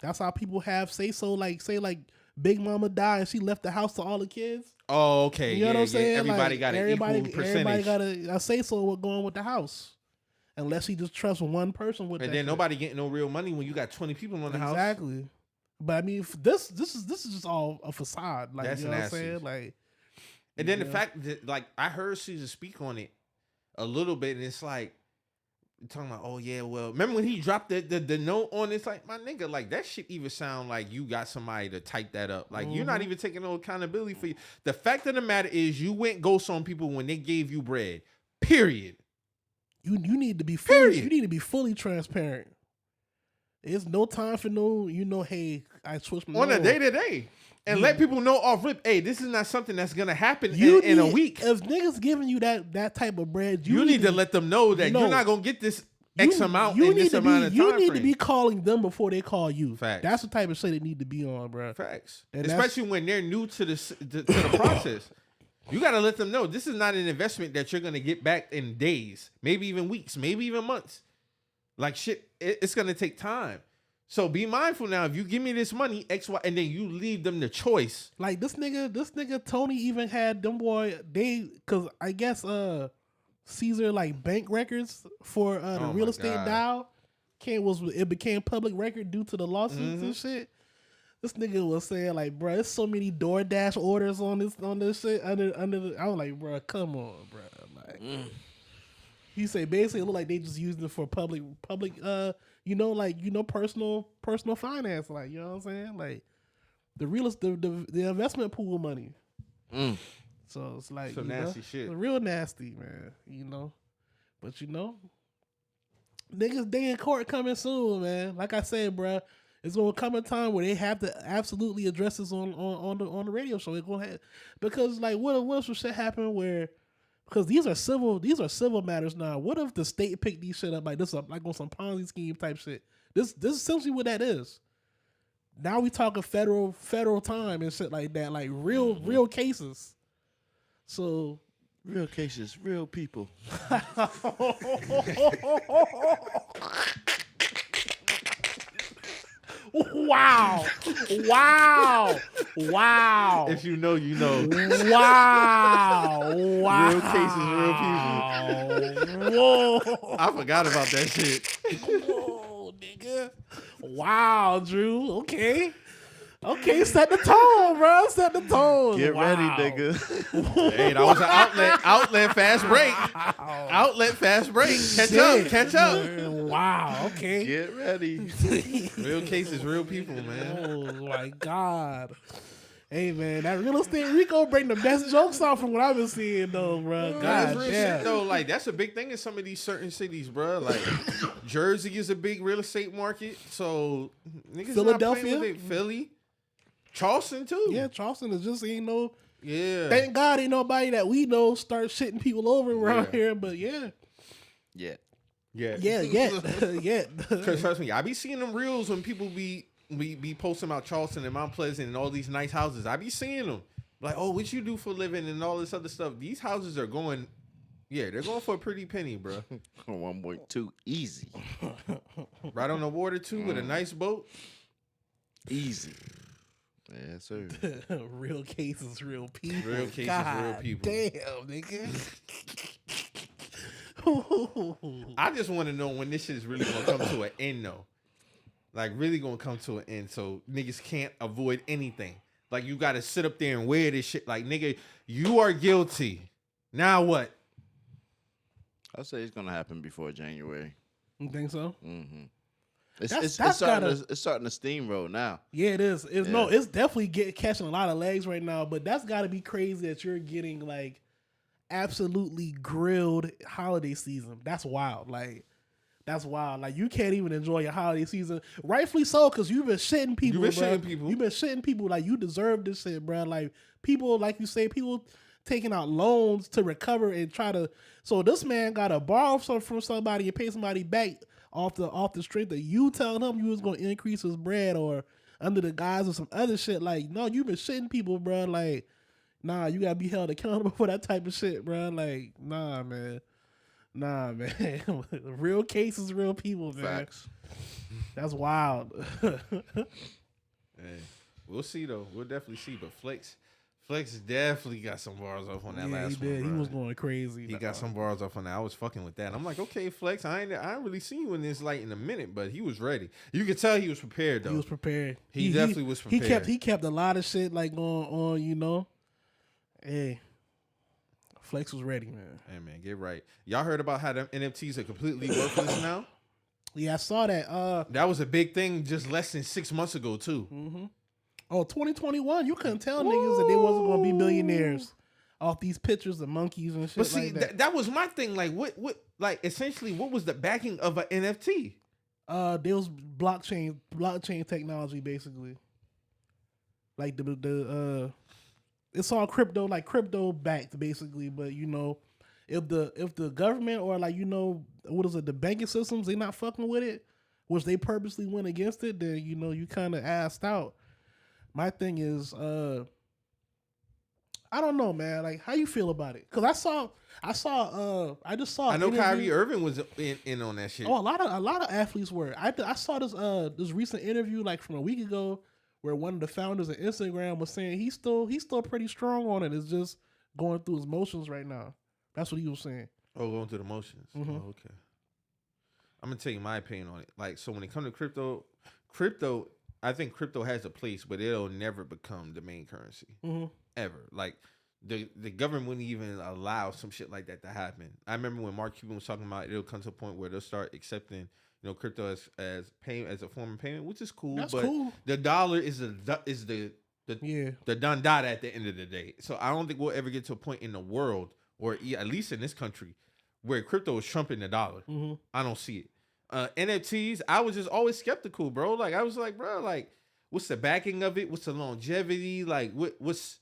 That's how people have say Big Mama died and she left the house to all the kids. Oh, okay. You know what I'm saying? Everybody Like, got an equal percentage. Everybody got a say so what going with the house, unless he just trusts one person with. And that then shit. nobody getting no real money when you got 20 people on the house. Exactly. But I mean, this is just all a facade. Like, That's you know nasty. what I'm saying? Like, And then the Yeah. fact that, like, I heard Caesar speak on it a little bit, and it's like, talking about, oh yeah, well, remember when he dropped the note on this? Like, my nigga, like that shit even sound like you got somebody to type that up. Like, you're not even taking no accountability for you. The fact of the matter is, you went ghost on people when they gave you bread. Period. You need to be fully, you need to be fully transparent. There's no time for no, hey, I switched my on a day to day. And let people know off rip, hey, this is not something that's gonna happen in a week. If niggas giving you that type of bread, you need to let them know that you're not gonna get this X amount in this amount of time. You need to be calling them before they call you. Facts. That's the type of shit they need to be on, bro. Facts. And especially when they're new to the process. You gotta let them know this is not an investment that you're gonna get back in days, maybe even weeks, maybe even months. Like shit, it's gonna take time. So be mindful now. If you give me this money, X, Y, and then you leave them the choice. Like this nigga Tony even had them cause I guess Caesar like bank records for the real estate dial it became public record due to the lawsuits and shit. This nigga was saying like, bro, there's so many DoorDash orders on this shit I was like, bro, come on, bro. Like he said basically it looked like they just used it for public personal finance, like, you know what I'm saying? Like the investment pool money. So it's like some nasty shit. Real nasty, man. But niggas day in court coming soon, man. Like I said, bro, it's gonna come a time where they have to absolutely address this on the radio show. It's gonna because like what if some shit happen where because these are civil matters now. What if the state picked these shit up like this, like on some Ponzi scheme type shit? This is essentially what that is. Now we talking federal time and shit like that, like real cases. So real cases, real people. Wow. If you know, you know. Wow. Real cases, real people. Whoa. I forgot about that shit. Whoa, nigga. Wow, Drew. Okay, set the tone, bro. Set the tone. Get ready, nigga. Hey, that was an outlet fast break. Outlet fast break. Catch up. Wow, okay. Get ready. Real cases, real people, man. Oh my God. Hey man, that real estate Rico bring the best jokes out from what I've been seeing though, bro. God That's real damn. shit though. Like that's a big thing in some of these certain cities, bro. Like Jersey is a big real estate market, so niggas Philadelphia, not playing with it. Philly, Charleston too. Yeah, Charleston is just ain't no. Yeah. Thank God ain't nobody that we know start shitting people over around here, but yeah. Yeah. Because trust me, I be seeing them reels when people be posting about Charleston and Mount Pleasant and all these nice houses. I be seeing them like, oh, what you do for a living and all this other stuff. These houses are going, they're going for a pretty penny, bro. 1.2 easy. Right on the water too with a nice boat. Easy. Yes, sir. Real cases, real people. Real cases, God real people. Damn, nigga. I just want to know when this shit is really gonna come to an end, though. Like really gonna come to an end, so niggas can't avoid anything. Like you gotta sit up there and wear this shit. Like nigga, you are guilty. Now what? I'll say it's gonna happen before January. You think so? Mm-hmm. It's starting to steamroll now. Yeah, it is. It's definitely catching a lot of legs right now. But that's got to be crazy that you're getting like absolutely grilled holiday season. That's wild. Like that's wild. Like you can't even enjoy your holiday season. Rightfully so, because you've been shitting people. You've been shitting people. Like you deserve this shit, bro. Like people, like you say, people taking out loans to recover and try to. So this man got to borrow from somebody and pay somebody back off the strength that you telling him you was gonna increase his bread or under the guise of some other shit. Like, no, you been shitting people, bro. Like, nah, you gotta be held accountable for that type of shit, bro. Like, nah, man. Real cases, real people, man. Facts. That's wild. Hey, we'll see though. We'll definitely see. But Flex definitely got some bars off on that last he did. one. Bro. He was going crazy. He got some bars off on that. I was fucking with that. I'm like, okay, Flex. I ain't really seen you in this light in a minute, but he was ready. You could tell he was prepared though. He was prepared. He definitely was prepared. He kept a lot of shit like on. Hey, Flex was ready, man. Hey man, get right. Y'all heard about how them NFTs are completely worthless now? Yeah, I saw that. That was a big thing just less than 6 months ago too. Mm-hmm. Oh, 2021, you couldn't tell niggas that they wasn't gonna be millionaires off these pictures of monkeys and shit. But see, like that. that was my thing. Like, what, essentially, what was the backing of an NFT? There was blockchain technology, basically. Like it's all crypto, like crypto backed, basically. But you know, if the government or like what is it, the banking systems, they not fucking with it, which they purposely went against it, then you kind of assed out. My thing is, I don't know, man. Like, how you feel about it? Because I just saw. I know Kyrie Irving was in on that shit. Oh, a lot of athletes were. I saw this recent interview like from a week ago where one of the founders of Instagram was saying he's still pretty strong on it. It's just going through his motions right now. That's what he was saying. Oh, going through the motions. Mm-hmm. Oh, okay. I'm gonna tell you my opinion on it. Like, so when it comes to crypto, I think crypto has a place, but it'll never become the main currency ever. Like, the government wouldn't even allow some shit like that to happen. I remember when Mark Cuban was talking about it'll come to a point where they'll start accepting crypto as payment, as a form of payment, which is cool. That's but cool. The dollar is the done dot at the end of the day. So I don't think we'll ever get to a point in the world, or at least in this country, where crypto is trumping the dollar. Mm-hmm. I don't see it. NFTs, I was just always skeptical, bro. Like, I was like, bro, like, what's the backing of it? What's the longevity? Like, what's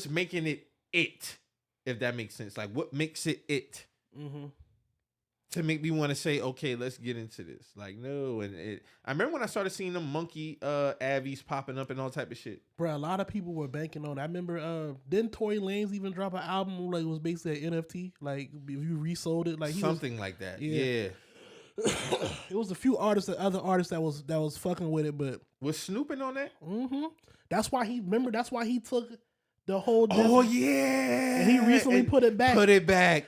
making it, if that makes sense? Like, what makes it? Mm-hmm. To make me want to say, okay, let's get into this. Like, no. I remember when I started seeing them monkey Avies popping up and all type of shit. Bro, a lot of people were banking on it. I remember, didn't Tory Lanez even drop an album like it was basically an NFT? Like, if you resold it, like something like that. Yeah. It was a few artists, other artists that was fucking with it, but was Snoop in on that? Mm-hmm. That's why he took the whole. Oh yeah, and he recently put it back.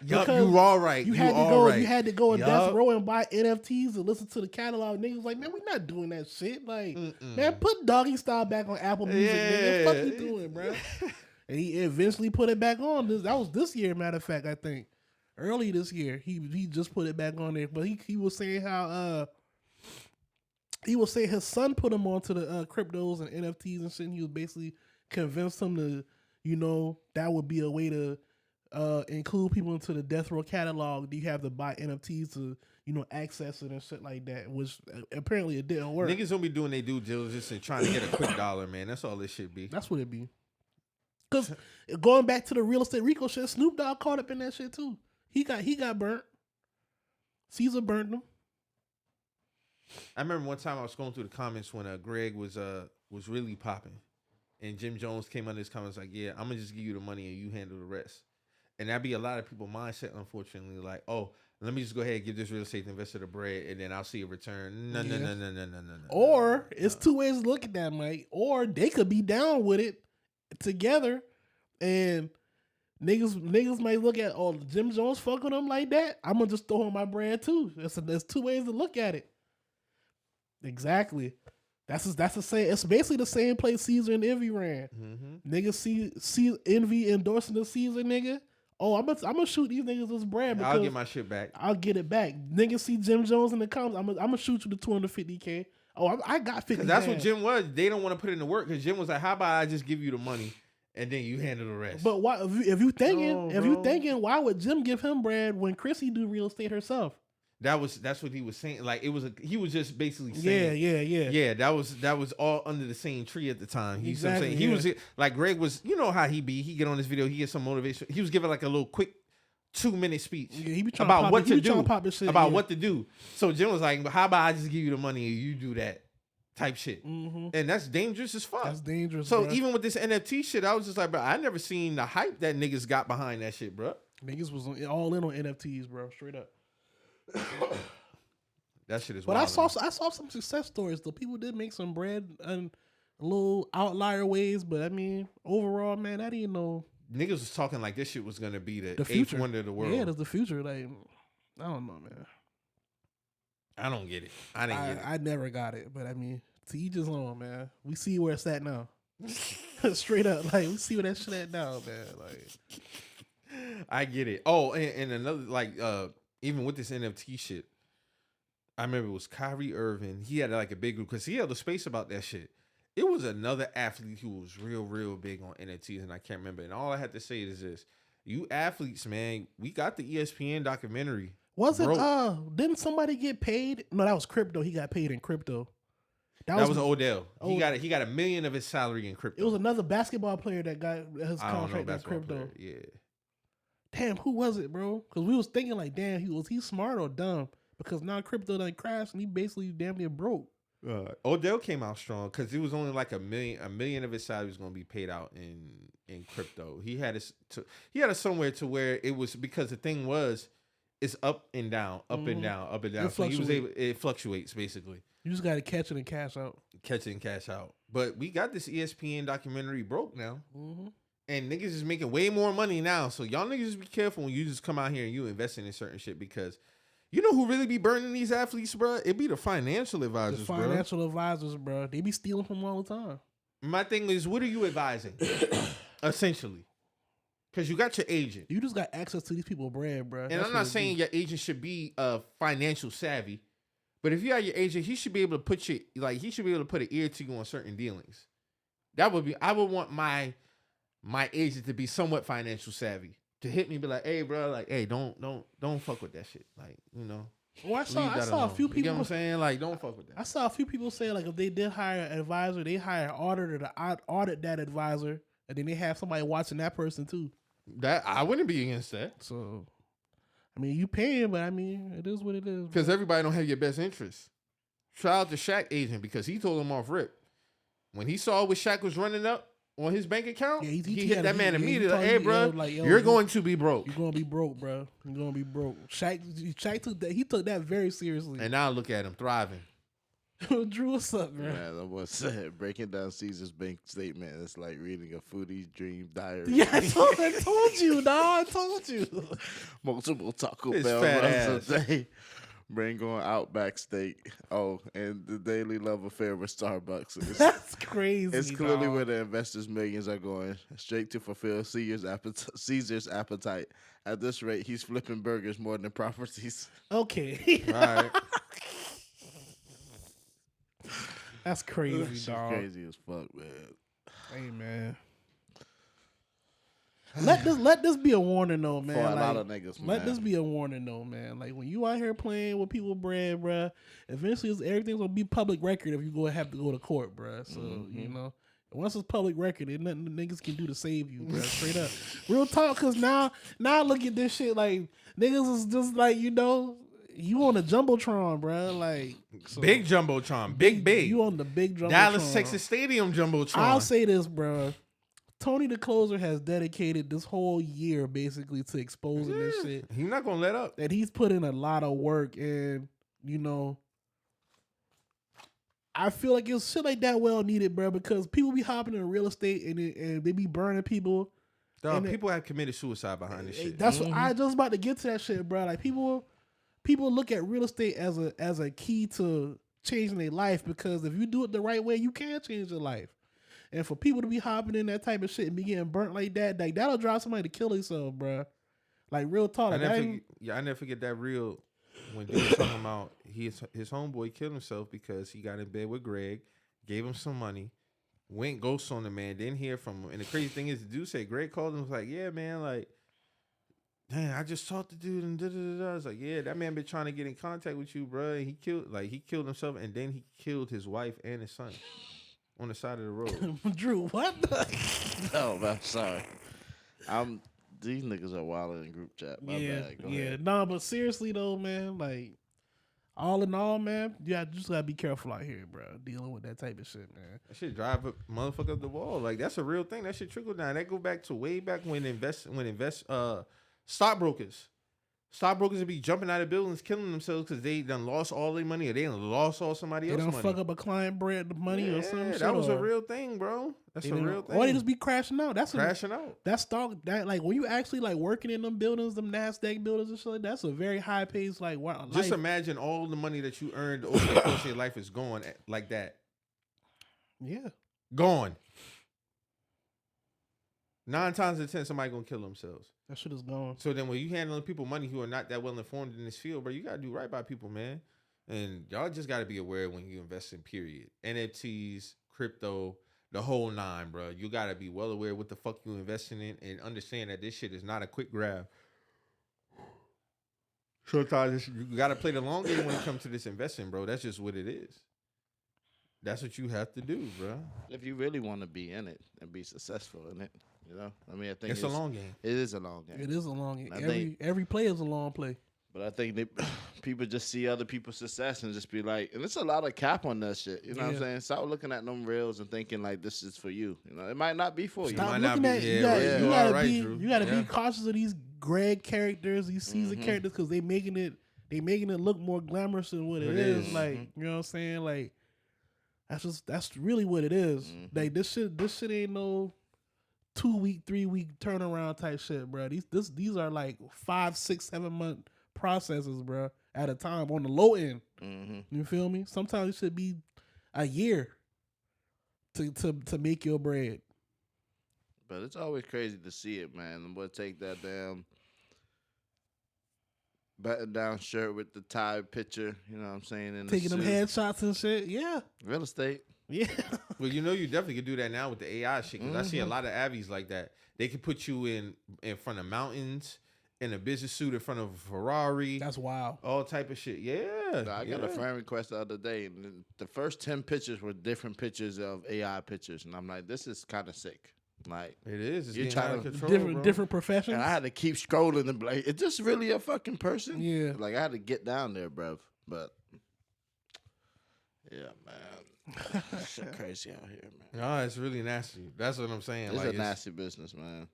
Yup, you all right. You had to go in Death Row and buy NFTs and listen to the catalog. Niggas like, man, we're not doing that shit. Like, man, put Doggy Style back on Apple Music. Nigga. What the fuck you doing, bro? And he eventually put it back on. That was this year, matter of fact, I think. Early this year, he just put it back on there. But he was saying how his son put him onto the cryptos and NFTs and shit. And he was basically convinced him to, that would be a way to include people into the Death Row catalog. You have to buy NFTs to, access it and shit like that, which apparently it didn't work. Niggas don't be doing their due diligence and trying to get a quick dollar, man. That's all this shit be. That's what it be. Because going back to the real estate Rico shit, Snoop Dogg caught up in that shit too. He got burnt. Caesar burnt him. I remember one time I was scrolling through the comments when Greg was really popping, and Jim Jones came under his comments like, "Yeah, I'm gonna just give you the money and you handle the rest." And that'd be a lot of people mindset, unfortunately, like, "Oh, let me just go ahead and give this real estate investor the bread, and then I'll see a return." No. Or it's two ways to look at that, Mike. Or they could be down with it together, and niggas might look at, oh, Jim Jones fucking them like that. I'm gonna just throw him my bread too. There's two ways to look at it. Exactly. That's the same. It's basically the same place Caesar and Envy ran. Mm-hmm. Niggas see Envy endorsing the Caesar nigga. Oh, I'm gonna shoot these niggas this bread. I'll get my shit back. I'll get it back. Niggas see Jim Jones in the comments. I'm gonna shoot you the $250K. Oh, I got 50. That's what Jim was. They don't want to put in the work because Jim was like, "How about I just give you the money and then you handle the rest?" But why? If you thinking, why would Jim give him bread when Chrissy do real estate herself? That's what he was saying. Like, he was just basically saying, yeah. That was all under the same tree at the time. He exactly, he was like, Greg was, how he get on this video, he get some motivation. He was giving like a little quick 2-minute speech about what to do, about what to do. So Jim was like, "How about I just give you the money and you do that type shit?" Mm-hmm. And that's dangerous as fuck. That's dangerous. So bro. Even with this NFT shit, I was just like, bro, I never seen the hype that niggas got behind that shit, bro. Niggas was all in on NFTs, bro. Straight up. That shit is. But wild, I saw some success stories though. People did make some bread in little outlier ways, but I mean, overall, man, I didn't know. Niggas was talking like this shit was gonna be the future. eighth wonder of the world. Yeah, that's the future. Like, I don't know, man. I don't get it. I didn't get it. I never got it, but I mean, to each his own, man. We see where it's at now. Straight up, like we see where that shit at now, man. Like, I get it. Oh, and another like even with this NFT shit, I remember it was Kyrie Irving. He had like a big group because he held a space about that shit. It was another athlete who was real big on NFTs, and I can't remember. And all I had to say is this: you athletes, man, we got the ESPN documentary. Was it? Bro. Didn't somebody get paid? No, that was crypto. He got paid in crypto. That was Odell. He got $1 million of his salary in crypto. It was another basketball player that got his contract in crypto. Player. Yeah. Damn, who was it, bro? Because we was thinking like, damn, he smart or dumb? Because now crypto done crashed and he basically damn near broke. Odell came out strong because it was only like $1 million of his salary was going to be paid out in crypto. He had it somewhere to where it was, because the thing was, it's up and down, up and down, up and down. So it fluctuates basically. You just got to catch it and cash out. Catch it and cash out. But we got this ESPN documentary broke now. Mm-hmm. And niggas is making way more money now. So y'all niggas just be careful when you just come out here and you investing in certain shit, because you know who really be burning these athletes, bro? It be the financial advisors, bro. Advisors, bro. They be stealing from them all the time. My thing is, what are you advising? Essentially. Because you got your agent. You just got access to these people bread, bro. And I'm not saying your agent should be financial savvy, but if you have your agent, he should be able to put an ear to you on certain dealings. I would want my agent to be somewhat financial savvy, to hit me and be like, hey, bro, like, hey, don't fuck with that shit. Like, you know. Well, I saw a few people. You know what I'm saying? Like, don't fuck with that. I saw a few people say, like, if they did hire an advisor, they hire an auditor to audit that advisor, and then they have somebody watching that person too. That I wouldn't be against that. So, I mean, you paying, but I mean, it is what it is. Because everybody don't have your best interest. Shout out to Shaq agent, because he told him off rip. When he saw what Shaq was running up on his bank account, he hit that man immediately. Like, hey, bro, you're going to be broke. You're going to be broke, bro. You're going to be broke. Shaq took that. He took that very seriously. And now look at him thriving. Drew, what's up, man? Man, I was saying, breaking down Caesar's bank statement, it's like reading a foodie's dream diary. Yeah, I told you, dog. I told you. Multiple Taco Bell runs a day. Bring on Outback steak. Oh, and the daily love affair with Starbucks. That's crazy. It's clearly where the investors' millions are going, straight to fulfill Caesar's appetite. At this rate, he's flipping burgers more than properties. Okay. All right. That's crazy, dog. Crazy as fuck, man. Hey, man. Let this be a warning, though, man. For a lot of niggas, man. Let this be a warning, though, man. Like, when you out here playing with people bread, bruh, eventually everything's gonna be public record if you have to go to court, bruh. So, you know, once it's public record, there's nothing the niggas can do to save you, bruh. Straight up. Real talk, because now look at this shit. Like, niggas is just like, you know, you on a Jumbotron, bruh. Like, so, big Jumbotron. Big. You on the big Jumbotron. Dallas, Texas Stadium Jumbotron. I'll say this, bruh. Tony the Closer has dedicated this whole year basically to exposing this shit. He's not gonna let up. And he's put in a lot of work, and you know, I feel like it's shit like that well needed, bro. Because people be hopping in real estate and they be burning people. Dog, people have committed suicide behind this shit. That's what I just about to get to that shit, bro. Like people look at real estate as a key to changing their life, because if you do it the right way, you can change your life. And for people to be hopping in that type of shit and be getting burnt like that, like that'll drive somebody to kill themselves, bro. Like real talk. I never forget that real when dude was talking about his homeboy killed himself because he got in bed with Greg, gave him some money, went ghost on the man, didn't hear from him. And the crazy thing is, the dude said Greg called him, was like, yeah, man, like, dang, I just talked to dude and da-da-da-da. I was like, yeah, that man been trying to get in contact with you, bro. And he killed himself, and then he killed his wife and his son on the side of the road. Drew, what? Oh, I'm sorry. These niggas are wild in group chat. My bad. Go ahead. No, but seriously though, man, like all in all, man, you just gotta be careful out here, bro. Dealing with that type of shit, man. That shit drive a motherfucker up the wall. Like, that's a real thing. That shit trickle down. That go back to way back when stockbrokers would be jumping out of buildings, killing themselves because they done lost all their money, or they done lost all somebody else's money. They don't fuck up a client bread money or something. That was a real thing, bro. That's a real thing. Or they just be crashing out. That's crashing out. That's stock. That like when you actually like working in them buildings, them NASDAQ buildings and shit like that, that's a very high pace like. Just imagine all the money that you earned over the course of your life is gone like that. Yeah, gone. 9 times out of 10, somebody gonna kill themselves. That shit is gone. So then when you handling people money who are not that well informed in this field, bro, you gotta do right by people, man. And y'all just gotta be aware when you invest in period. NFTs, crypto, the whole 9, bro. You gotta be well aware what the fuck you investing in and understand that this shit is not a quick grab. Sometimes you gotta play the long game when it comes to this investing, bro. That's just what it is. That's what you have to do, bro. If you really want to be in it and be successful in it, you know. I mean, I think It's a long game. It is a long game. It is a long game. I Every play is a long play. But I think people just see other people's success and just be like, and it's a lot of cap on that shit. You know what I'm saying? Stop looking at them reels and thinking like this is for you. You know, it might not be for you. Stop might not looking be- at yeah, you. Gotta, right. you You gotta are right, be. Drew. You gotta Yeah. be cautious of these Greg characters, these seasoned characters, because they making it look more glamorous than what it is. Like, you know what I'm saying? Like, that's really what it is. Like this shit ain't no 2 week, 3 week turnaround type shit, bro. These are like 5, 6, 7 month processes, bro, at a time on the low end. You feel me? Sometimes it should be a year to make your bread. But it's always crazy to see it, man. But take that damn button down shirt with the tie picture, you know what I'm saying? And Taking them headshots and shit. Yeah. real estate. Yeah. Well, you know, you definitely could do that now with the AI shit. Because I see a lot of Abbies like that. They can put you in front of mountains, in a business suit in front of a Ferrari. That's wild. All type of shit. Yeah. I got a friend request the other day. And the first 10 pictures were different pictures of AI pictures. And I'm like, this is kind of sick. Like, It is. It's You're getting out of trying to- control, bro. Different professions. and I had to keep scrolling and be like, is this really a fucking person? Yeah. Like, I had to get down there, bruv. But, yeah, man. Shit crazy out here, man. No, it's really nasty. That's what I'm saying. It's like, a nasty business, man.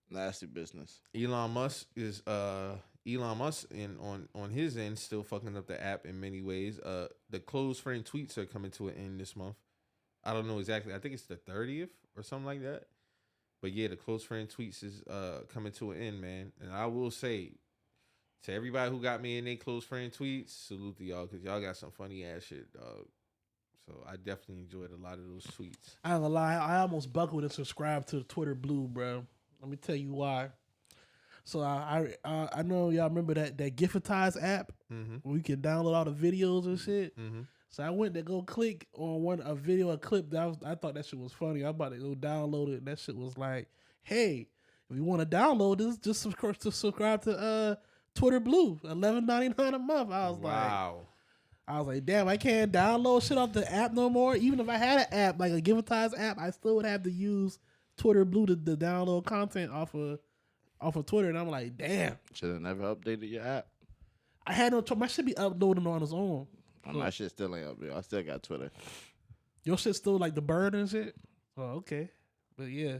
Nasty business. Elon Musk is on his end still fucking up the app in many ways. The closed friend tweets are coming to an end this month. I don't know exactly. I think it's the 30th or something like that. But yeah, the close friend tweets is coming to an end, man. And I will say to everybody who got me in their close friend tweets, salute to y'all because y'all got some funny ass shit, dog. So I definitely enjoyed a lot of those tweets. I ain't gonna lie, I almost buckled and subscribed to the Twitter Blue, bro. Let me tell you why. So I know y'all remember that Gifitize app where you can download all the videos and shit. So I went to go click on a clip that I thought that shit was funny. I'm about to go download it. And that shit was like, hey, if you want to download this, just subscribe to Twitter Blue, $11.99 a month. I was like, damn, I can't download shit off the app no more. Even if I had an app, like a Givetize app, I still would have to use Twitter Blue to download content off of Twitter. And I'm like, damn. Should have never updated your app. I had no choice. My shit be uploading on its own. My shit still ain't up there. I still got Twitter. Your shit still like the burn and shit? Oh, okay. But yeah.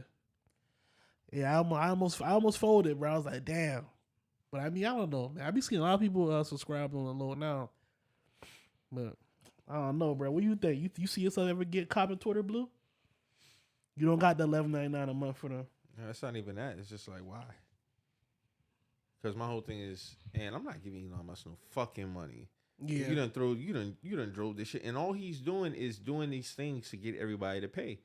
Yeah, I almost folded, bro. I was like, damn. But I mean, I don't know, man. I be seeing a lot of people subscribe on the low now. But I don't know, bro. What do you think? You see yourself ever get copping Twitter Blue? You don't got the $11.99 a month for them. No, it's not even that. It's just like, why? Because my whole thing is, and I'm not giving Elon Musk no fucking money. Yeah. You done drove this shit. And all he's doing is doing these things to get everybody to pay.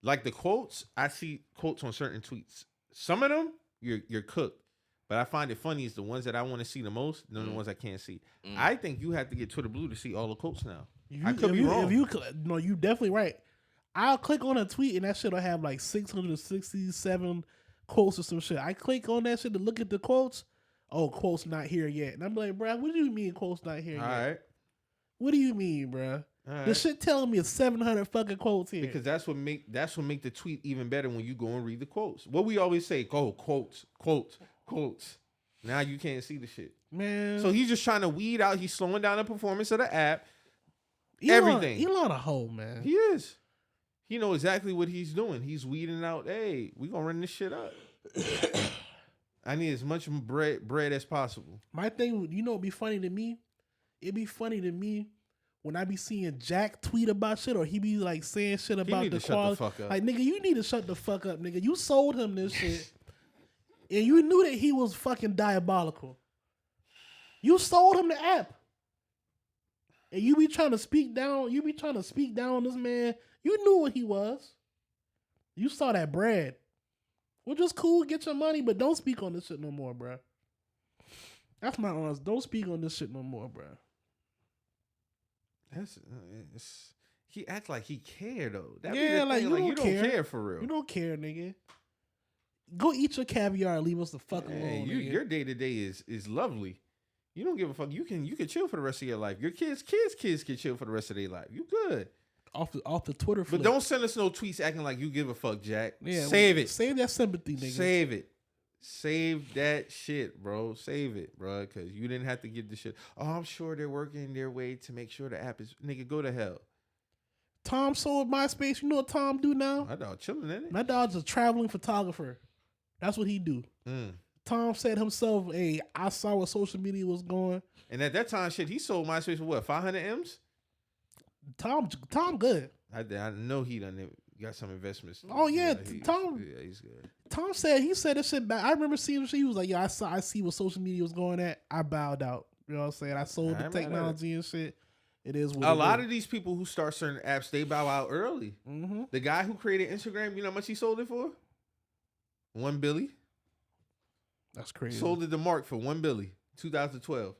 Like the quotes, I see quotes on certain tweets. Some of them, you're cooked. But I find it funny is the ones that I want to see the most, the ones I can't see. I think you have to get Twitter Blue to see all the quotes now. I could be wrong. No, you definitely right. I'll click on a tweet and that shit will have like 667 quotes or some shit. I click on that shit to look at the quotes. Oh, quotes not here yet. And I'm like, bro, what do you mean quotes not here yet? All right. What do you mean, bro? All The right. shit telling me it's 700 fucking quotes here. Because that's what make the tweet even better when you go and read the quotes. What we always say, go quotes. Now you can't see the shit. Man. So he's just trying to weed out. He's slowing down the performance of the app. Elon, everything. Elon a hoe, man. He is. He know exactly what he's doing. He's weeding out. Hey, we gonna run this shit up. I need as much bread as possible. My thing, you know, it'd be funny to me. It'd be funny to me when I be seeing Jack tweet about shit or he be like saying shit about need the to shut the quality. fuck up. Like, nigga, you need to shut the fuck up, nigga. You sold him this shit. And you knew that he was fucking diabolical. You sold him the app. And you be trying to speak down on this man. You knew what he was. You saw that bread. Which is cool, get your money, but don't speak on this shit no more, bro. That's my honest. Don't speak on this shit no more, bro. He act like he care though. Yeah, like you don't care for real. You don't care, nigga. Go eat your caviar and leave us the fuck alone. Nigga. Your day to day is lovely. You don't give a fuck. You can chill for the rest of your life. Your kids can chill for the rest of their life. You good. Off the Twitter flip. But don't send us no tweets acting like you give a fuck, Jack. Yeah, save it. Save that sympathy, nigga. Save it. Save that shit, bro. Save it, bro. Because you didn't have to give the shit. Oh, I'm sure they're working their way to make sure the app is... Nigga, go to hell. Tom sold MySpace. You know what Tom do now? My dog chilling, ain't it? My dog's a traveling photographer. That's what he do. Tom said himself, hey, I saw where social media was going. And at that time, shit, he sold MySpace for what, 500 M's? Tom good. I know he done got some investments. Oh yeah, Tom. Yeah, he's good. Tom said this shit back. I remember seeing she was like, "Yo, I see what social media was going at. I bowed out." You know what I'm saying? I sold the technology and shit. It is what a lot of these people who start certain apps, they bow out early. Mm-hmm. The guy who created Instagram, you know how much he sold it for? $1 billion. That's crazy. Sold it to Mark for $1 billion, 2012.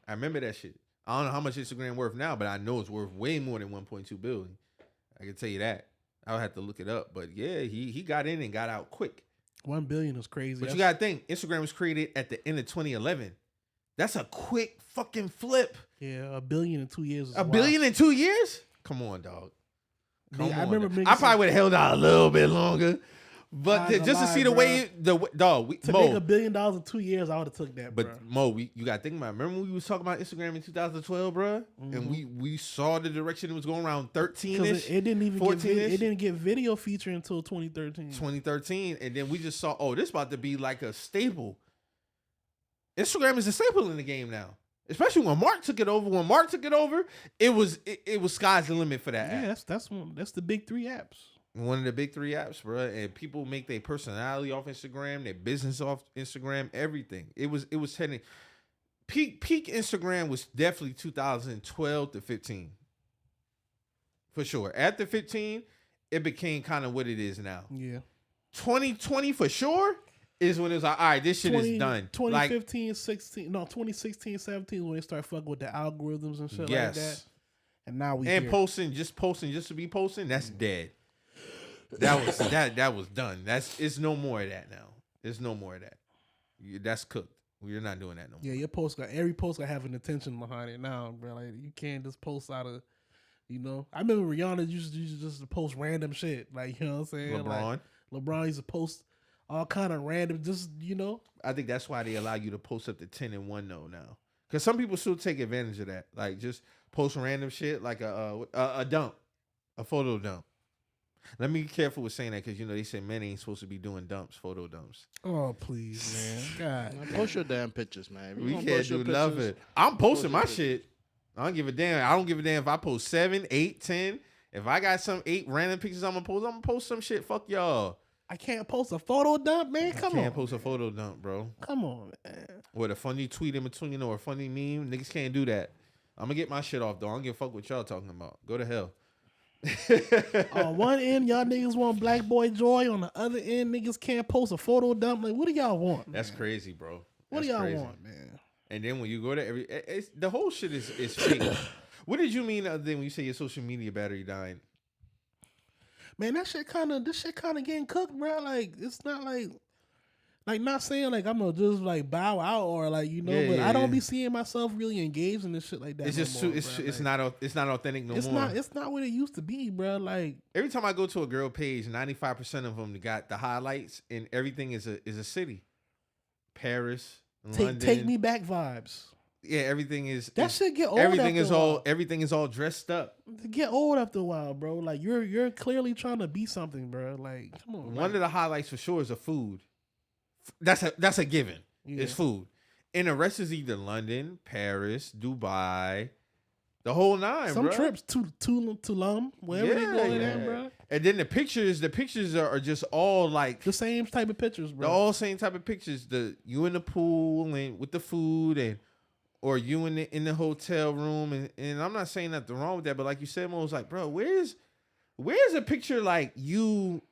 I remember that shit. I don't know how much Instagram worth now, but I know it's worth way more than 1.2 billion. I can tell you that. I would have to look it up, but yeah, he got in and got out quick. 1 billion is crazy. But you gotta think, Instagram was created at the end of 2011. That's a quick fucking flip. Yeah, $1 billion in 2 years. $1 billion in 2 years? Come on, dog. I remember. I probably would have held out a little bit longer. But just to see the way to make $1 billion in 2 years, I would have took that. But bro. Mo, you got to think about it. Remember when we was talking about Instagram in 2012, bro, and we saw the direction it was going around 13ish. It didn't even 14ish. it didn't get video feature until 2013. 2013, and then we just saw, oh, this about to be like a staple. Instagram is a staple in the game now, especially when Mark took it over. When Mark took it over, it was sky's the limit for that app. Yeah, that's the big three apps. One of the big three apps, bro, and people make their personality off Instagram, their business off Instagram, everything. It was heading peak Instagram was definitely 2012 to 15, for sure. After 15, it became kind of what it is now. Yeah, 2020 for sure is when it was like, all right, this shit is done. 2015, 16, no, 2016, 17 when they start fucking with the algorithms and shit like that. And now posting just to be posting, that's dead. That was done. It's no more of that now. There's no more of that. That's cooked. We're not doing that no more. Yeah, every post got have an intention behind it now, bro. Like you can't just post out of, you know. I remember Rihanna used to just post random shit, like, you know what I'm saying. LeBron used to post all kind of random, just, you know. I think that's why they allow you to post up to 10 and 1 though now, because some people still take advantage of that, like just post random shit, like a dump, a photo dump. Let me be careful with saying that, because, you know, they say men ain't supposed to be doing photo dumps. Oh, please, man. God. Post your damn pictures, man. We can't do nothing. I'm posting my shit. I don't give a damn. I don't give a damn if I post 7, 8, 10. If I got some 8 random pictures I'm going to post some shit. Fuck y'all. I can't post a photo dump, man. Come on. I can't post a photo dump, bro. Come on, man. With a funny tweet in between or a funny meme. Niggas can't do that. I'm going to get my shit off, though. I don't give a fuck what y'all talking about. Go to hell. On one end, y'all niggas want Black Boy Joy. On the other end, niggas can't post a photo dump. Like, what do y'all want, man? That's crazy, bro. What do y'all want, man? And then when you go to the whole shit is fake. What did you mean other than when you say your social media battery dying? Man, this shit kind of getting cooked, bro. Like, it's not like not saying like I'm gonna just like bow out or like, you know, but I don't be seeing myself really engaged in this shit like that. It's just it's not authentic no more. It's not what it used to be, bro. Like every time I go to a girl page, 95% of them got the highlights and everything is a city. Paris, London. Take me back vibes. Yeah, everything is that shit get old. Everything is all dressed up. To get old after a while, bro. Like you're clearly trying to be something, bro. Like come on. One of the highlights for sure is a food. That's a given. Yeah. It's food. And the rest is either London, Paris, Dubai, the whole nine. Some trips to Tulum, wherever they go in, bro. And then the pictures are just all like the same type of pictures, bro. The all same type of pictures. You in the pool and with the food or you in the hotel room and I'm not saying nothing wrong with that, but like you said, Mo, was like, bro, where's a picture like you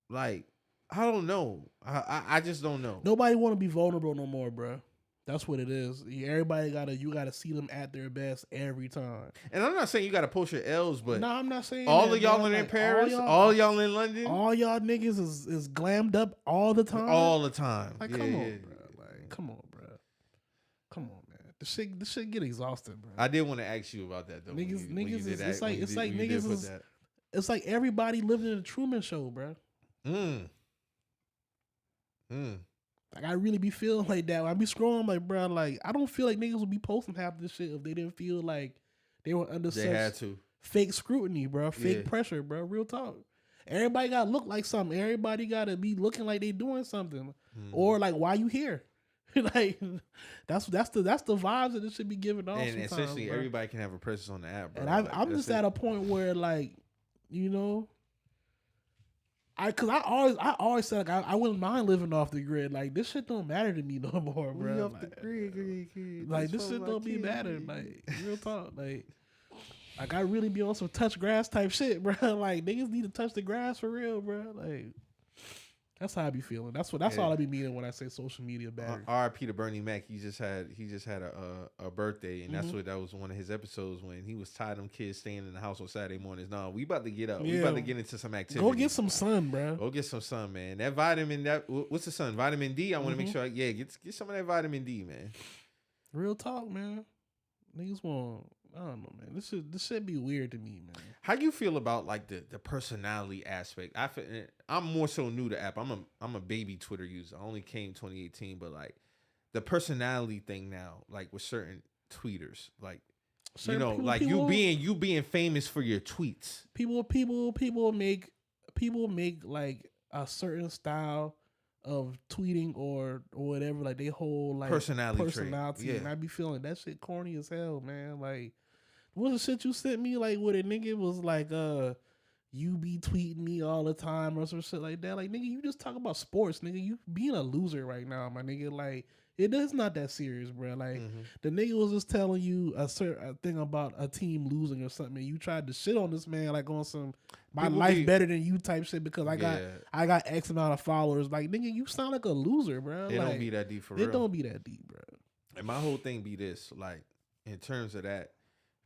like, I don't know. I just don't know. Nobody want to be vulnerable no more, bro. That's what it is. Everybody you gotta see them at their best every time. And I'm not saying you gotta post your L's, but No, I'm not saying all that, of y'all bro. in Like, Paris, all y'all in London, all y'all niggas is glammed up all the time. all the time. Like, Yeah, come on, yeah. bro. Like, come on, bro. Come on, man. The shit get exhausting, bro. I did want to ask you about that though. Niggas is it's like niggas is it's like everybody living in a Truman Show, bro. Like, I really be feeling like that. When I be scrolling, like, bro, like, I don't feel like niggas would be posting half this shit if they didn't feel like they were under had such to. fake scrutiny, bro. Fake pressure, bro. Real talk. Everybody gotta look like something. Everybody gotta be looking like they doing something. Or like, why you here? Like, that's the vibes that it should be giving off. And essentially, bro. everybody can have a presence on the app, bro. And Like, I'm just at a point where, like, you know, I always said, like, I wouldn't mind living off the grid. Like, this shit don't matter to me no more, bro. We off like, the grid. like, this shit don't be matter. Like, real talk. Like I really be on some touch grass type shit, bro. Like, niggas need to touch the grass for real, bro. Like, that's how I be feeling. That's all I be meaning when I say social media battery. R.I.P. to Bernie Mac. He just had a birthday, and that was one of his episodes when he was tired of them kids staying in the house on Saturday mornings. No, we about to get up. We about to get into some activity. Go get some sun, bro. Go get some sun, man. That vitamin, what's the sun? Vitamin D. I want to make sure. Get some of that vitamin D, man. Real talk, man. Niggas want. I don't know, man. This should be weird to me, man. How you feel about like the personality aspect? I'm more so new to app. I'm a baby Twitter user. I only came 2018, but like the personality thing now, like with certain tweeters, like certain people, you being famous for your tweets. People make like a certain style of tweeting or whatever, like they whole like personality. Yeah. And I be feeling that shit corny as hell, man. Like, what's the shit you sent me, like, where the nigga was like, you be tweeting me all the time or some shit like that. Like, nigga, you just talk about sports, nigga. You being a loser right now, my nigga. Like, it is not that serious, bro. Like, the nigga was just telling you a thing about a team losing or something, and you tried to shit on this man, like, on some my life better than you type shit because I got X amount of followers. Like, nigga, you sound like a loser, bro. It like, don't be that deep for real. It don't be that deep, bro. And my whole thing be this, like, in terms of that,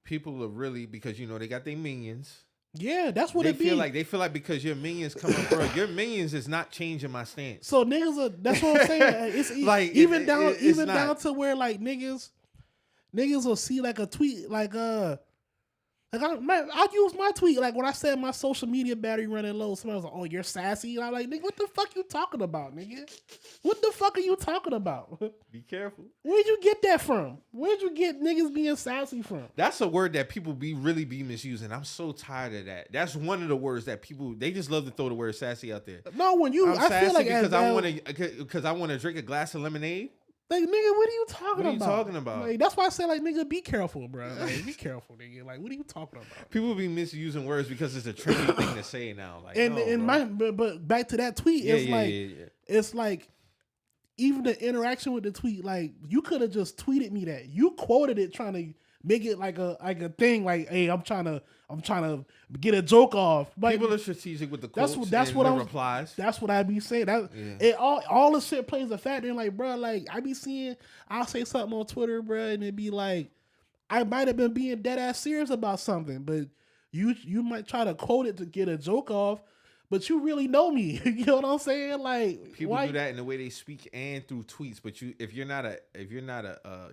people are really, because, you know, they got their minions. Yeah, that's what it be. They feel like because your minions come up, bro, your minions is not changing my stance. So niggas that's what I'm saying. It's like even down to where like niggas will see like a tweet like I'll use my tweet like when I said my social media battery running low. Somebody was like, "Oh, you're sassy," and I'm like, "Nigga, what the fuck you talking about, nigga? What the fuck are you talking about?" Be careful. Where'd you get that from? Where'd you get niggas being sassy from? That's a word that people really be misusing. I'm so tired of that. That's one of the words that they just love to throw the word sassy out there. No, I feel like because I want to drink a glass of lemonade. Like, nigga, what are you talking about? What are you talking about? Like, that's why I say, like, nigga, be careful, bro. Like, be careful, nigga. Like, what are you talking about? People be misusing words because it's a trendy thing to say now. Like, but back to that tweet, it's like, even the interaction with the tweet, like, you could have just tweeted me that. You quoted it trying to make it like a thing, like, hey, I'm trying to get a joke off. Like, people are strategic with the quotes replies. That's what I be saying. All the shit plays a factor. And like, bro, like I be seeing, I'll say something on Twitter, bro, and it be like, I might have been being dead ass serious about something, but you might try to quote it to get a joke off. But you really know me. You know what I'm saying? Like, people do that in the way they speak and through tweets. But if you're not a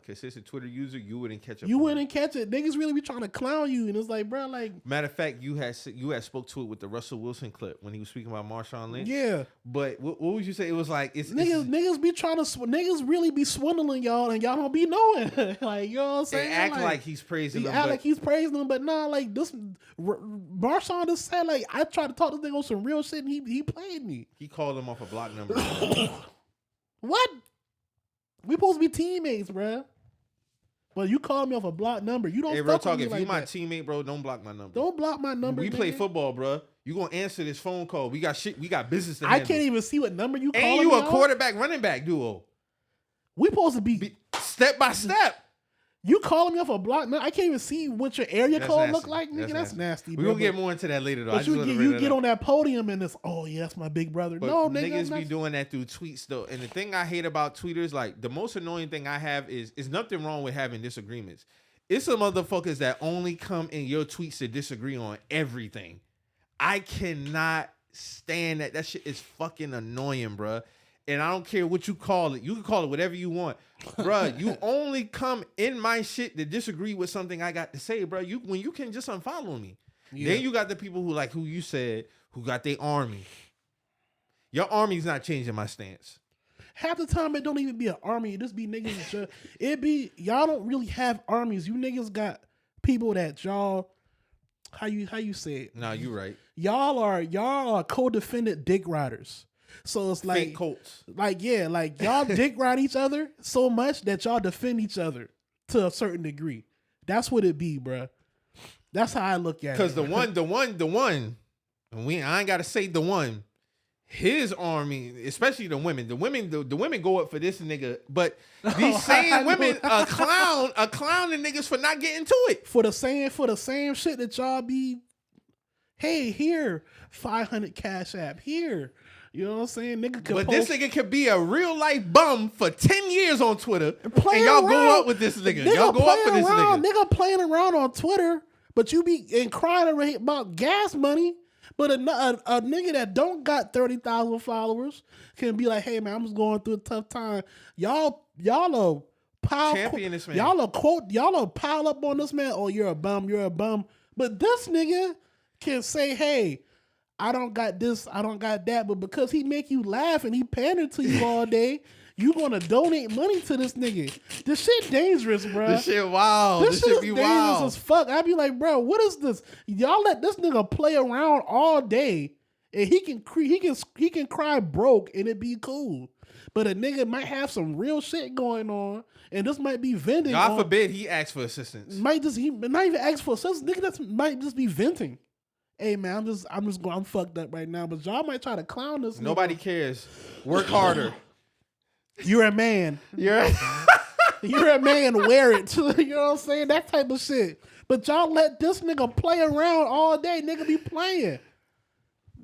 consistent Twitter user, you wouldn't catch up. You wouldn't catch it. Niggas really be trying to clown you, and it's like, bro, like. Matter of fact, you had spoke to it with the Russell Wilson clip when he was speaking about Marshawn Lynch. Yeah. But what would you say? It was like niggas be trying to niggas really be swindling y'all, and y'all don't be knowing. Like, you know what I'm saying? They act like he's praising them. Act like he's praising them, but nah, like this. Marshawn just said, like, I tried to talk to this nigga on some real shit, and he played me. He called him off a block number. What? We supposed to be teammates, bro. Well, you called me off a block number. You don't. Hey, real talk. If you my teammate, bro, don't block my number. Don't block my number. We play football, bro. You gonna answer this phone call? We got shit. We got business to handle. I can't even see what number you. And you a quarterback running back duo. We supposed to be step by step. You calling me off a block? No, I can't even see what your area That's code nasty. look like, nigga. That's nasty. We bro. gonna get more into that later though. I But just you wanna get, bring you that get up. on that podium and it's, oh yeah, that's my big brother. But No, nigga, niggas be that's- doing that through tweets though. And the thing I hate about tweeters, like the most annoying thing I have is nothing wrong with having disagreements. It's some motherfuckers that only come in your tweets to disagree on everything. I cannot stand that. That shit is fucking annoying, bruh. And I don't care what you call it. You can call it whatever you want. Bruh, you only come in my shit to disagree with something I got to say, bruh. When you can just unfollow me. Yeah. Then you got the people who you said, who got their army. Your army's not changing my stance. Half the time it don't even be an army. It just be niggas. It be y'all don't really have armies. You niggas got people that y'all. How you say it? Nah, you right. Y'all are co-defendant dick riders. So it's like Fake Colts. like y'all dick ride each other so much that y'all defend each other to a certain degree. That's what it be, bruh. That's how I look at it. Because the one, and I ain't gotta say the one. His army, especially the women, the women go up for this nigga, but these same women, a clown the niggas for not getting to it. for the same shit that y'all be, hey, here, 500 Cash App, here. You know what I'm saying? Nigga could But post, this nigga could be a real life bum for 10 years on Twitter, playing and y'all around. go up with this nigga. Y'all go up for playing this around, nigga. Nigga playing around on Twitter, but you be and crying about gas money. But a nigga that don't got 30,000 followers can be like, hey man, I'm just going through a tough time. Y'all are Champion this man. Y'all are pile up on this man. Oh, you're a bum. But this nigga can say, hey, I don't got this, I don't got that. But because he make you laugh and he pander to you all day, you gonna donate money to this nigga. This shit dangerous, bro. This shit wild. This shit shit is be dangerous wild. as fuck. I be like, bro, what is this? Y'all let this nigga play around all day, and he can cry broke, and it be cool. But a nigga might have some real shit going on, and this might be venting. God forbid he asks for assistance. He not even ask for assistance. Nigga, that might just be venting. Hey man, I'm fucked up right now. But y'all might try to clown this. Nobody nigga. cares. Work harder. You're a man. You're You're a man, wear it. You know what I'm saying? That type of shit. But y'all let this nigga play around all day. Nigga be playing.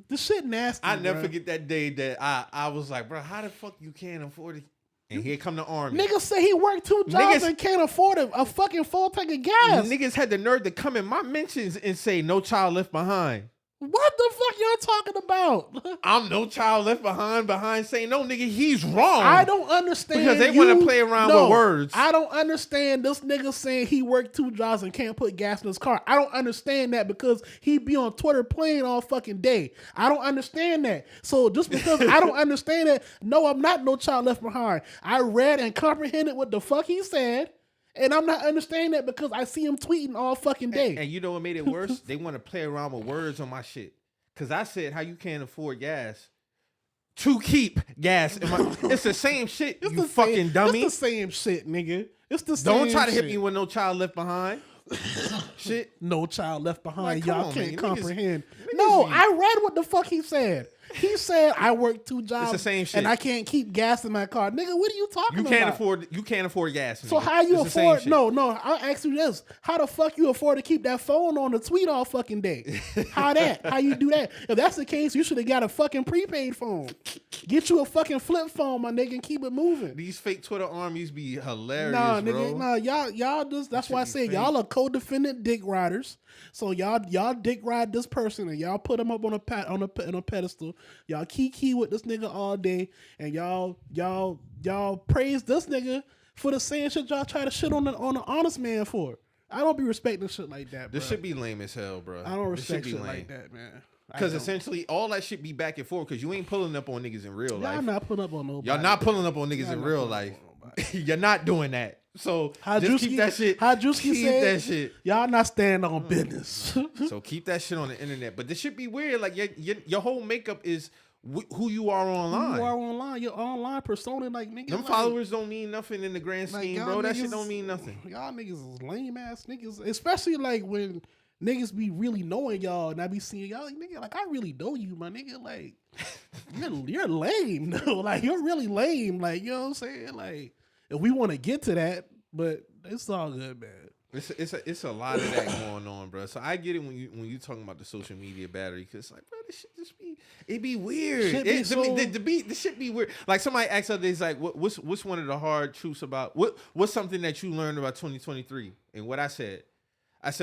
This shit nasty. I never bruh. forget that day that I was like, bro, how the fuck you can't afford it? And here come the army. Nigga say he worked 2 jobs Niggas- and can't afford a fucking full tank of gas. Niggas had the nerve to come in my mentions and say no child left behind. What the fuck y'all talking about? I'm no child left behind saying no, nigga, he's wrong. I don't understand. Because they wanna play around with words. I don't understand this nigga saying he worked 2 jobs and can't put gas in his car. I don't understand that because he be on Twitter playing all fucking day. I don't understand that. So just because I don't understand it, no, I'm not no child left behind. I read and comprehended what the fuck he said, and I'm not understanding that because I see him tweeting all fucking day. And you know what made it worse? They want to play around with words on my shit. Because I said how you can't afford gas to keep gas. It's the same shit, It's you the fucking same, dummy. It's the same shit, nigga. It's the same Don't try to shit. hit me with no child left behind. Shit. No child left behind. Like, come Y'all on, can't man. comprehend. Niggas No, be- I read what the fuck he said. He said I work 2 jobs the same shit. and I can't keep gas in my car. Nigga, what are you talking You about? can't afford gas. So nigga. how you It's the same afford? shit. No, I'll ask you this: how the fuck you afford to keep that phone on the tweet all fucking day? How that? How you do that? If that's the case, you should have got a fucking prepaid phone. Get you a fucking flip phone, my nigga, and keep it moving. These fake Twitter armies be hilarious, Nah, bro. nigga, nah, y'all just that's That why I shit say be y'all are co-defendant dick riders. So y'all dick ride this person and y'all put him up on a pedestal. Y'all kiki with this nigga all day and y'all praise this nigga for the same shit y'all try to shit on the honest man for. I don't be respecting shit like that, bro. This should be lame as hell, bro. I don't This respect should shit be like that, man. Because essentially all that shit be back and forth because you ain't pulling up on niggas in real y'all life. not putting up on nobody. Y'all not pulling up on niggas Y'all in not real pulling up life. on nobody. You're not doing that. So just Drewski- keep that shit. How Drewski keep said, that shit. y'all not standing on business. So keep that shit on the internet. But this should be weird. Like your whole makeup is who you are online. You are online. Your online persona, like nigga. Them like, followers don't mean nothing in the grand like, scheme, y'all bro. That shit niggas- don't mean nothing. Y'all niggas is lame ass niggas, especially like when niggas be really knowing y'all, and I be seeing y'all like nigga, like I really know you, my nigga. Like you're lame, though. Like you're really lame. Like you know what I'm saying. Like if we want to get to that, but It's all good, man. It's a lot of that going on, bro. So I get it when you talking about the social media battery, because like, bro, this shit just be weird. The shit be weird. Like somebody asked other days, like, what's one of the hard truths about what's something that you learned about 2023? And what I said,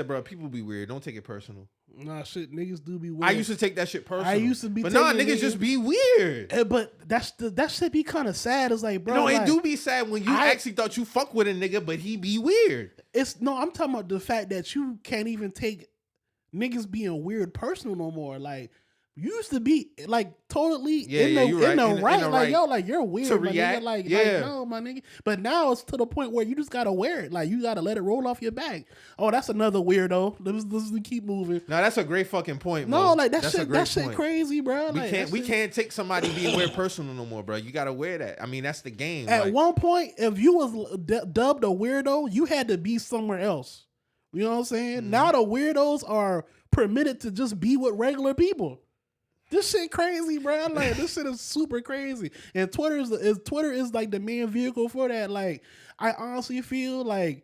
bro, people be weird. Don't take it personal. Nah, shit, niggas do be weird. I used to take that shit personal. I used to be, but nah, niggas just be weird. But that shit be kind of sad. It's like, bro, no, like, it do be sad when you actually thought you fuck with a nigga, but he be weird. I'm talking about the fact that you can't even take niggas being weird personal no more. Like, you used to be like totally in the right. Like, yo, like you're weird, to my react. nigga. Like, yeah. no, my nigga. But now it's to the point where you just gotta wear it. Like, you gotta let it roll off your back. Oh, that's another weirdo. Let's keep moving. No, that's a great fucking point. No, Mo. like that's that shit crazy, bro. We can't take somebody being weird personal no more, bro. You gotta wear that. I mean, that's the game. At one point, if you was dubbed a weirdo, you had to be somewhere else. You know what I'm saying? Mm-hmm. Now the weirdos are permitted to just be with regular people. This shit crazy, bro. Like, this shit is super crazy. And Twitter is like the main vehicle for that. Like, I honestly feel like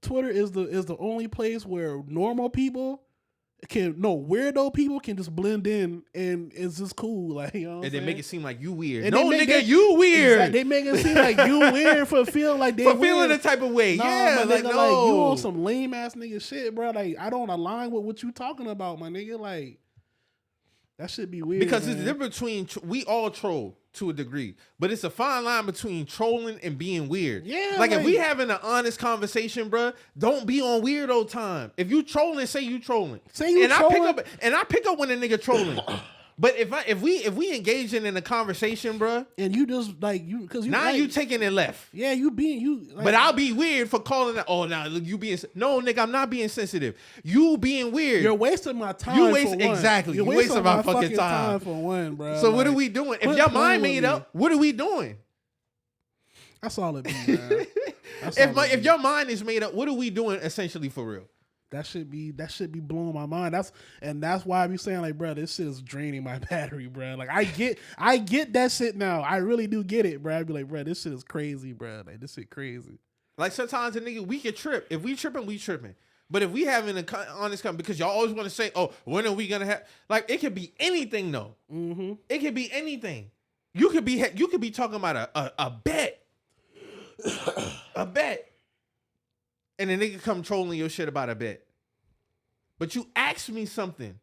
Twitter is the only place where normal people weirdo people can just blend in, and it's just cool. Like, you know what I'm saying? Make it seem like you weird. And no, nigga, you weird. Exactly. They make it seem like you weird for feeling like they for feeling the type of way. Nah, yeah, like, no. Like, you on some lame ass nigga shit, bro. Like, I don't align with what you talking about, my nigga. Like, that should be weird. Because man. it's different between we all troll to a degree, but it's a fine line between trolling and being weird. Yeah, like if we having an honest conversation, bro, don't be on weirdo time. If you trolling, say you trolling. I pick up when a nigga trolling. But if we engage in a conversation, bro, and you just like you because you now like, you taking it left. Yeah, you being you. Like, but I'll be weird for calling it. Oh, now look, you being no, nigga. I'm not being sensitive. You being weird. You're wasting my time. You exactly. You're wasting my fucking time for one, bro. So what are we doing? If your mind made up, what are we doing? That's all it be, man. If your mind is made up, what are we doing essentially for real? That should be blowing my mind. That's why I be saying, like, bro, this shit is draining my battery, bro. Like, I get that shit now. I really do get it, bro. I be like, bro, this shit is crazy, bro. Like, this shit crazy. Like, sometimes a nigga, we can trip. If we tripping, we tripping. But if we having an honest conversation, because y'all always want to say, oh, when are we gonna have? Like, it could be anything though. Mm-hmm. It could be anything. You could be talking about a bet, a bet. And a nigga come trolling your shit about a bet. But you asked me something.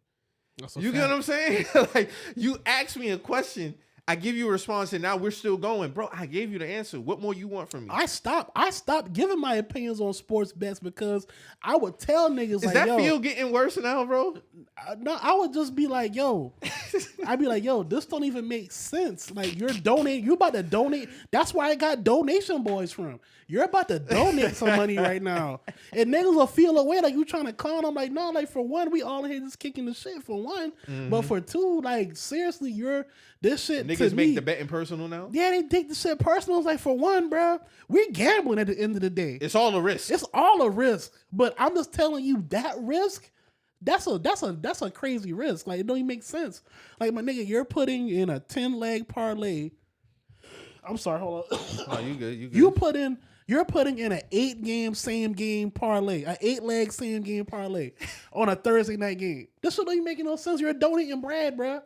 You get what I'm saying? Like, you asked me a question. I give you a response, and now we're still going. Bro, I gave you the answer. What more you want from me? I stopped giving my opinions on sports bets because I would tell niggas, Is that field getting worse now, bro? No, I would just be like, yo. I'd be like, yo, this don't even make sense. Like, you about to donate. That's where I got Donation Boys from. You're about to donate some money right now. And niggas will feel away like you trying to clown them. Like, no, like, for one, we all in here just kicking the shit for one. Mm-hmm. But for two, like, seriously, this shit. Niggas make the betting personal now? Yeah, they take the shit personal. It's like, for one, bro, we're gambling at the end of the day. It's all a risk. It's all a risk. But I'm just telling you, that risk, that's a crazy risk. Like, it don't even make sense. Like, my nigga, you're putting in a 10-leg parlay. I'm sorry, hold on. Oh, you good. You're putting in an 8-game same game parlay, an 8-leg same game parlay on a Thursday night game. This shit don't even make no sense. You're donating bread, bro.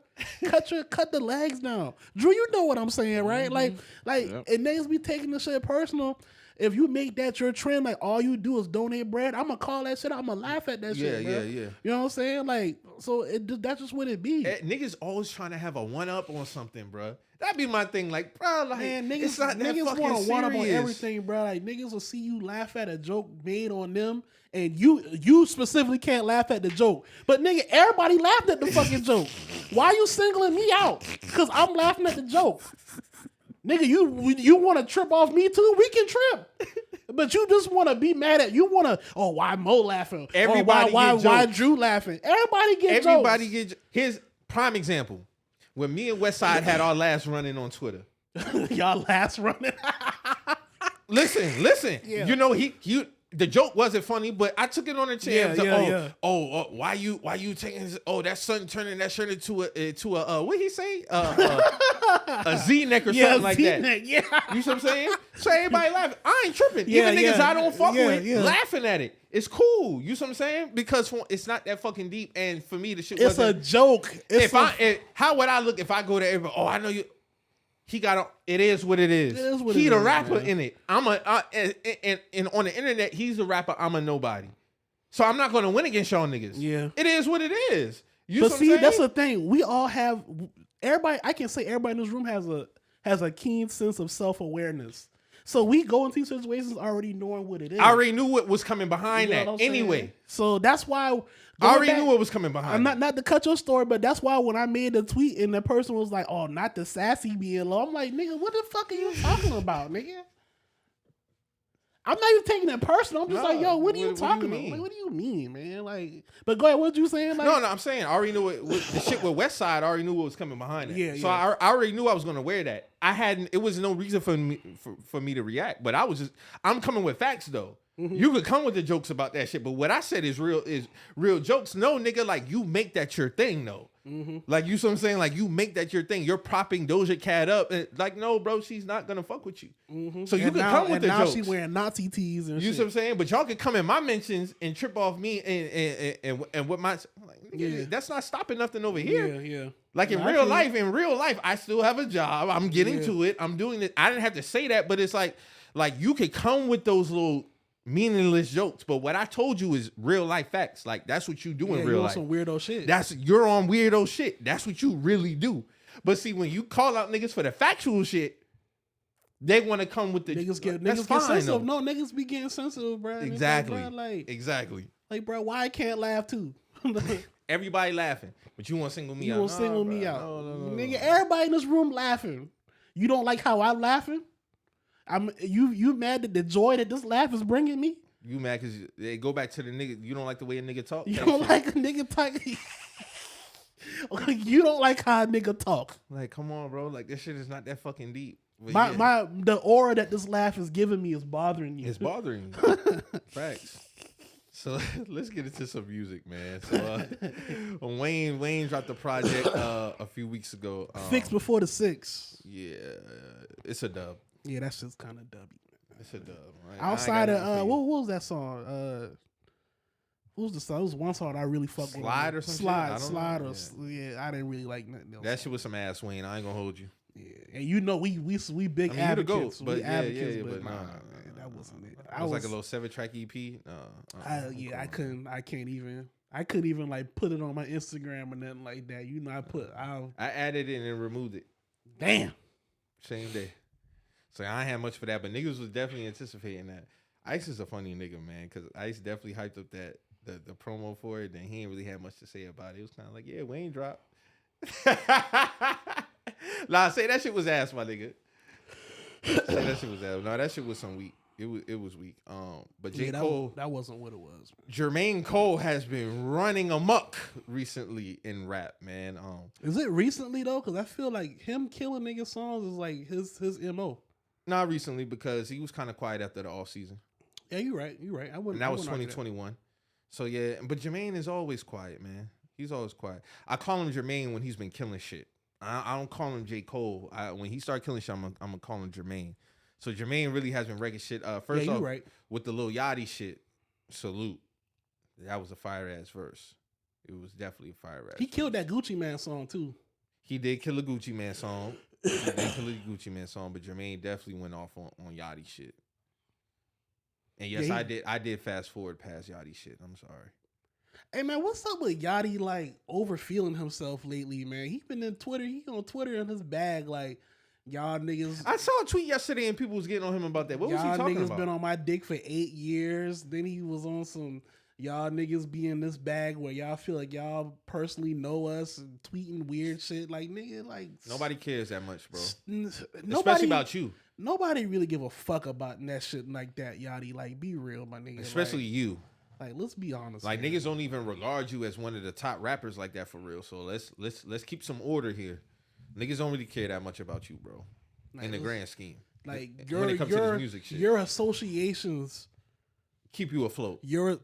Cut the legs down. Drew, you know what I'm saying, right? Mm-hmm. Like, and niggas be taking this shit personal. If you make that your trend, like, all you do is donate bread, I'm gonna call that shit. I'm gonna laugh at that shit, bro. Yeah. You know what I'm saying? Like, so that's just what it be. Niggas always trying to have a one-up on something, bro. That'd be my thing. Like, bro, like, man, niggas want to one-up on everything, bro. Like, niggas will see you laugh at a joke made on them, and you specifically can't laugh at the joke. But, nigga, everybody laughed at the fucking joke. Why you singling me out? Because I'm laughing at the joke. Nigga, you want to trip off me too? We can trip. But you just want to be mad at, you want to, oh, why Mo laughing? Everybody why Drew laughing? Everybody get Here's prime example. When me and Westside had our last run-in on Twitter. Y'all last run-in? Listen. Yeah. You know, he the joke wasn't funny, but I took it on the chin. Why you taking his, that son turning that shirt into a what he say? A Z-neck or something like that. Yeah. You see what I'm saying? So everybody laughing. I ain't tripping. Even niggas I don't fuck with laughing at it. It's cool. You see what I'm saying? Because it's not that fucking deep. And for me, the shit it's a joke. How would I look if I go to everybody? Oh, I know you. He got it is what it is. He the rapper in it. And on the internet, he's the rapper. I'm a nobody. So I'm not gonna win against y'all niggas. Yeah. It is what it is. But see, that's the thing. We all have everybody. I can say everybody in this room has a keen sense of self-awareness. So we go into these situations already knowing what it is. I already knew what was coming behind that anyway. So that's why I already knew what was coming behind. I'm not to cut your story, but that's why when I made the tweet and the person was like, "Oh, not the sassy being low," I'm like, "Nigga, what the fuck are you talking about, nigga?" I'm not even taking it personal. I'm just like, "Yo, what are you talking about? Like, what do you mean, man?" Like, but go ahead. What you saying? Like, no, I'm saying I already knew the shit with West Side. I already knew what was coming behind it. Yeah. So I already knew I was gonna wear that. It was no reason for me to react. But I'm coming with facts though. Mm-hmm. You could come with the jokes about that shit, but what I said is real jokes. No, nigga, like you make that your thing though. Mm-hmm. Like you see what I'm saying? Like you make that your thing. You're propping Doja Cat up. And like, no, bro, she's not gonna fuck with you. Mm-hmm. So you can come with the jokes. Now she wearing Nazi tees and you see what I'm saying? But y'all can come in my mentions and trip off me and what my like, nigga, that's not stopping nothing over here. Yeah. Like in real life, I still have a job. I'm getting to it. I'm doing it. I didn't have to say that, but it's like you could come with those little meaningless jokes, but what I told you is real life facts. Like that's what you do in real life. Some weirdo shit. You're on weirdo shit. That's what you really do. But see, when you call out niggas for the factual shit, they want to come with the niggas get sensitive. No, niggas be getting sensitive, bro. Exactly. Exactly. Like, bro, why I can't laugh too? Everybody laughing, but you want to single me out. You want to single me out. No. Nigga, everybody in this room laughing. You don't like how I'm laughing? You mad at the joy that this laugh is bringing me? You mad because they go back to the nigga. You don't like the way a nigga talk? You don't like a nigga talk? You don't like how a nigga talk? Like, come on, bro. Like, this shit is not that fucking deep. The aura that this laugh is giving me is bothering you. It's bothering you. Facts. So let's get into some music, man. So Wayne dropped the project a few weeks ago. 6 before the 6. Yeah, it's a dub. Yeah, that's just kind of dubby. It's a dub. Right? Outside of what was that song? What was the song? It was one song I really fucked with. Slide or something. Slide or yeah. I didn't really like nothing else. That shit was some ass, Wayne. I ain't gonna hold you. Yeah, and you know we big advocates. But advocates, but nah, man, that wasn't it. It was like a little 7-track EP. I couldn't even like put it on my Instagram or nothing like that. You know, I added it and removed it. Damn. Same day. So I ain't had much for that, but niggas was definitely anticipating that. Ice is a funny nigga, man, because Ice definitely hyped up that the promo for it, and he ain't really had much to say about it. It was kind of like, yeah, Wayne dropped. Nah, say that shit was ass, my nigga. Say that shit was ass. No, that shit was some weak. It was weak. But J. Cole, that wasn't what it was. Jermaine Cole has been running amok recently in rap, man. Is it recently though? Because I feel like him killing niggas songs is like his MO. Not recently, because he was kind of quiet after the off season. Yeah, you're right. And that was 2021. So yeah, but Jermaine is always quiet, man. He's always quiet. I call him Jermaine when he's been killing shit. I don't call him J. Cole. When he started killing shit, I'm gonna call him Jermaine. So Jermaine really has been wrecking shit. First off, with the Lil Yachty shit, salute. That was a fire ass verse. It was definitely a fire ass. He killed that Gucci Man song too. He did kill a Gucci Man song. But Jermaine definitely went off on Yachty shit. And yes, I did fast forward past Yachty shit. I'm sorry. Hey man, what's up with Yachty like over feeling himself lately, man? He been in Twitter. He on Twitter in his bag like, y'all niggas. I saw a tweet yesterday and people was getting on him about that. What was he talking about? Y'all niggas been on my dick for 8 years. Then he was on some y'all niggas be in this bag where y'all feel like y'all personally know us and tweeting weird shit. Like, nigga, like. Nobody cares that much, bro. Especially about you. Nobody really give a fuck about that shit like that, Yachty. Like, be real, my nigga. Especially you. Like, let's be honest. Like, man. Niggas don't even regard you as one of the top rappers like that for real. So let's keep some order here. Niggas don't really care that much about you, bro. Like, in the grand scheme. Like, when it comes to this music shit. Your associations keep you afloat. Your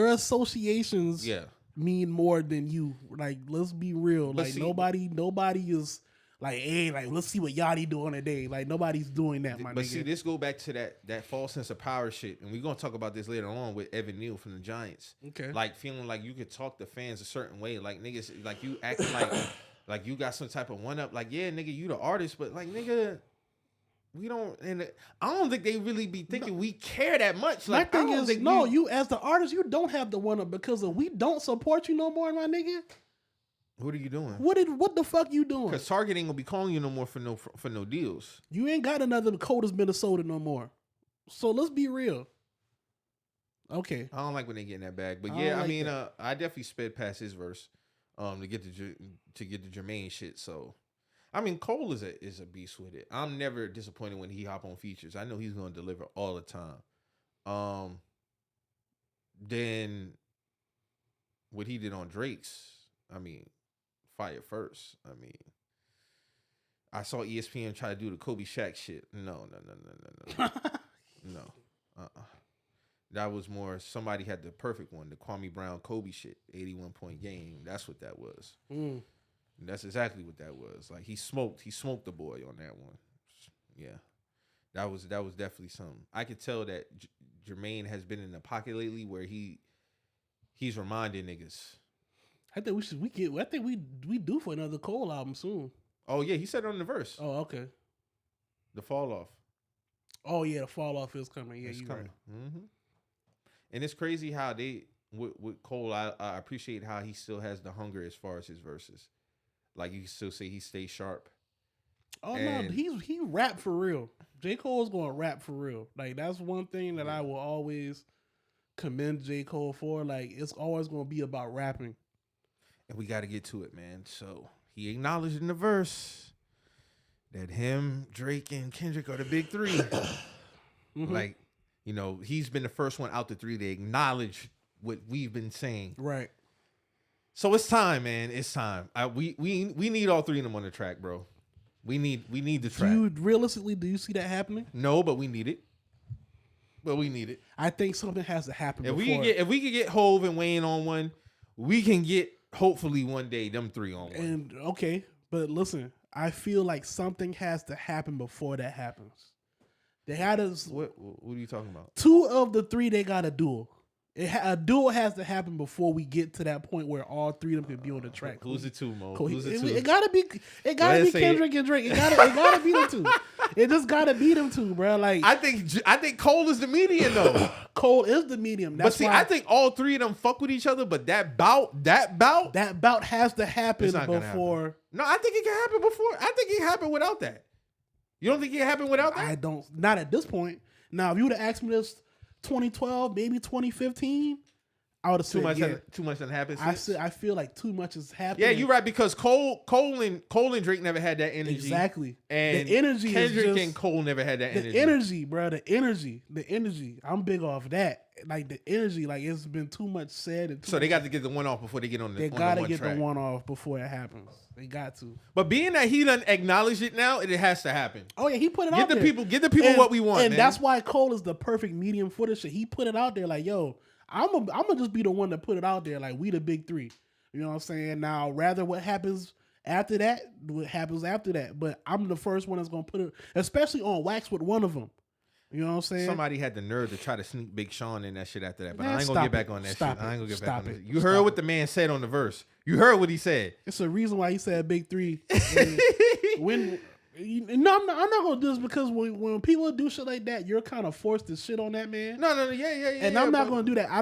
associations Yeah. mean more than you. Like, let's be real. But Like, see- nobody is like, hey, like, let's see what Yachty doing today. Like, nobody's doing that, my But nigga. see, this go back to that false sense of power shit, and we're gonna talk about this later on with Evan Neal from the Giants. Okay. Like feeling like you could talk to fans a certain way, like niggas, like you acting like you got some type of one up. Like, yeah, nigga, you the artist, but like, nigga, we don't. And I don't think they really be thinking we care that much. My Like, I thing don't is, think no, you as the artist, you don't have the one up because if we don't support you no more, my nigga. What are you doing? What the fuck you doing? Because Target ain't gonna be calling you no more for no deals. You ain't got another cold as Minnesota no more. So let's be real. Okay. I don't like when they get in that bag, but I yeah, don't I like mean, that. I definitely sped past his verse, to get the Jermaine shit. So, I mean, Cole is a beast with it. I'm never disappointed when he hop on features. I know he's gonna deliver all the time. Then what he did on Drake's, I mean, fire first. I mean, I saw ESPN try to do the Kobe Shaq shit. No. That was more, somebody had the perfect one, the Kwame Brown Kobe shit, 81-point game. That's what that was. Mm. That's exactly what that was. Like, he smoked the boy on that one. Yeah. That was definitely something. I could tell that Jermaine has been in the pocket lately where he's reminding niggas. I think we due for another Cole album soon. Oh yeah, he said it on the verse. Oh, okay. The fall off. Oh yeah, the fall off is coming. Yeah, It's you coming. right. Mm-hmm. And it's crazy how they with Cole. I appreciate how he still has the hunger as far as his verses. Like, you can still say he stays sharp. Oh And- no, he rap for real. J. Cole's gonna rap for real. Like, that's one thing that I will always commend J. Cole for. Like, it's always gonna be about rapping. And we got to get to it, man. So he acknowledged in the verse that him, Drake, and Kendrick are the big three. Mhm. Like, you know, he's been the first one out the three to acknowledge what we've been saying. Right. So it's time, man. It's time. We need all three of them on the track, bro. We need the track. Realistically, do you see that happening? No, but we need it. But we need it. I think something has to happen If before. we could get Hove and Wayne on one, we can get hopefully one day them three on one. And okay, but listen, I feel like something has to happen before that happens. They had us What are you talking about? 2 of the 3. They got a duel. A duel has to happen before we get to that point where all 3 of them can be on the track. Who's the two, Mo? Cole, Who's the two? it gotta be ahead, say Kendrick and Drake. It gotta be them two. It just gotta be them two, bro. Like, I think Cole is the median though. Cole is the medium. But That's see, why I think all three of them fuck with each other. But that bout, that bout has to happen It's not gonna before. no, I think it can happen before. I think it can happen without that. You don't think it can happen without that? I don't. Not at this point. Now, if you would have asked me this 2012, maybe 2015, I would have said Too much done happened. I feel like too much is happening. Yeah, you're right, because Cole and Drake never had that energy. Exactly. And the energy Kendrick is just, and Cole never had that energy. The energy, bro. The energy. I'm big off that. Like, the energy, like, it's been too much said. And So they got to get the one off before they get on the They on gotta the one get track. the one off before it happens. They got to. But being that he done acknowledged it now, it has to happen. Oh yeah, he put it Get out the there. people what we want, and man. that's why Cole is the perfect medium for this shit. He put it out there like, yo, I'm gonna just be the one to put it out there like, we the big 3. You know what I'm saying? Now, rather what happens after that, what happens after that. But I'm the first one that's gonna put it, especially on wax with one of them. You know what I'm saying? Somebody had the nerve to try to sneak Big Sean in that shit after that, but Man, I ain't gonna stop get back it. on that Stop shit. I ain't gonna it. get back Stop on that. it. You Stop heard what it. the man said on the verse. You heard what he said. It's a reason why he said big 3. when no, I'm not gonna do this because when people do shit like that, you're kind of forced to shit on that man. No, yeah. And I'm not gonna do that. I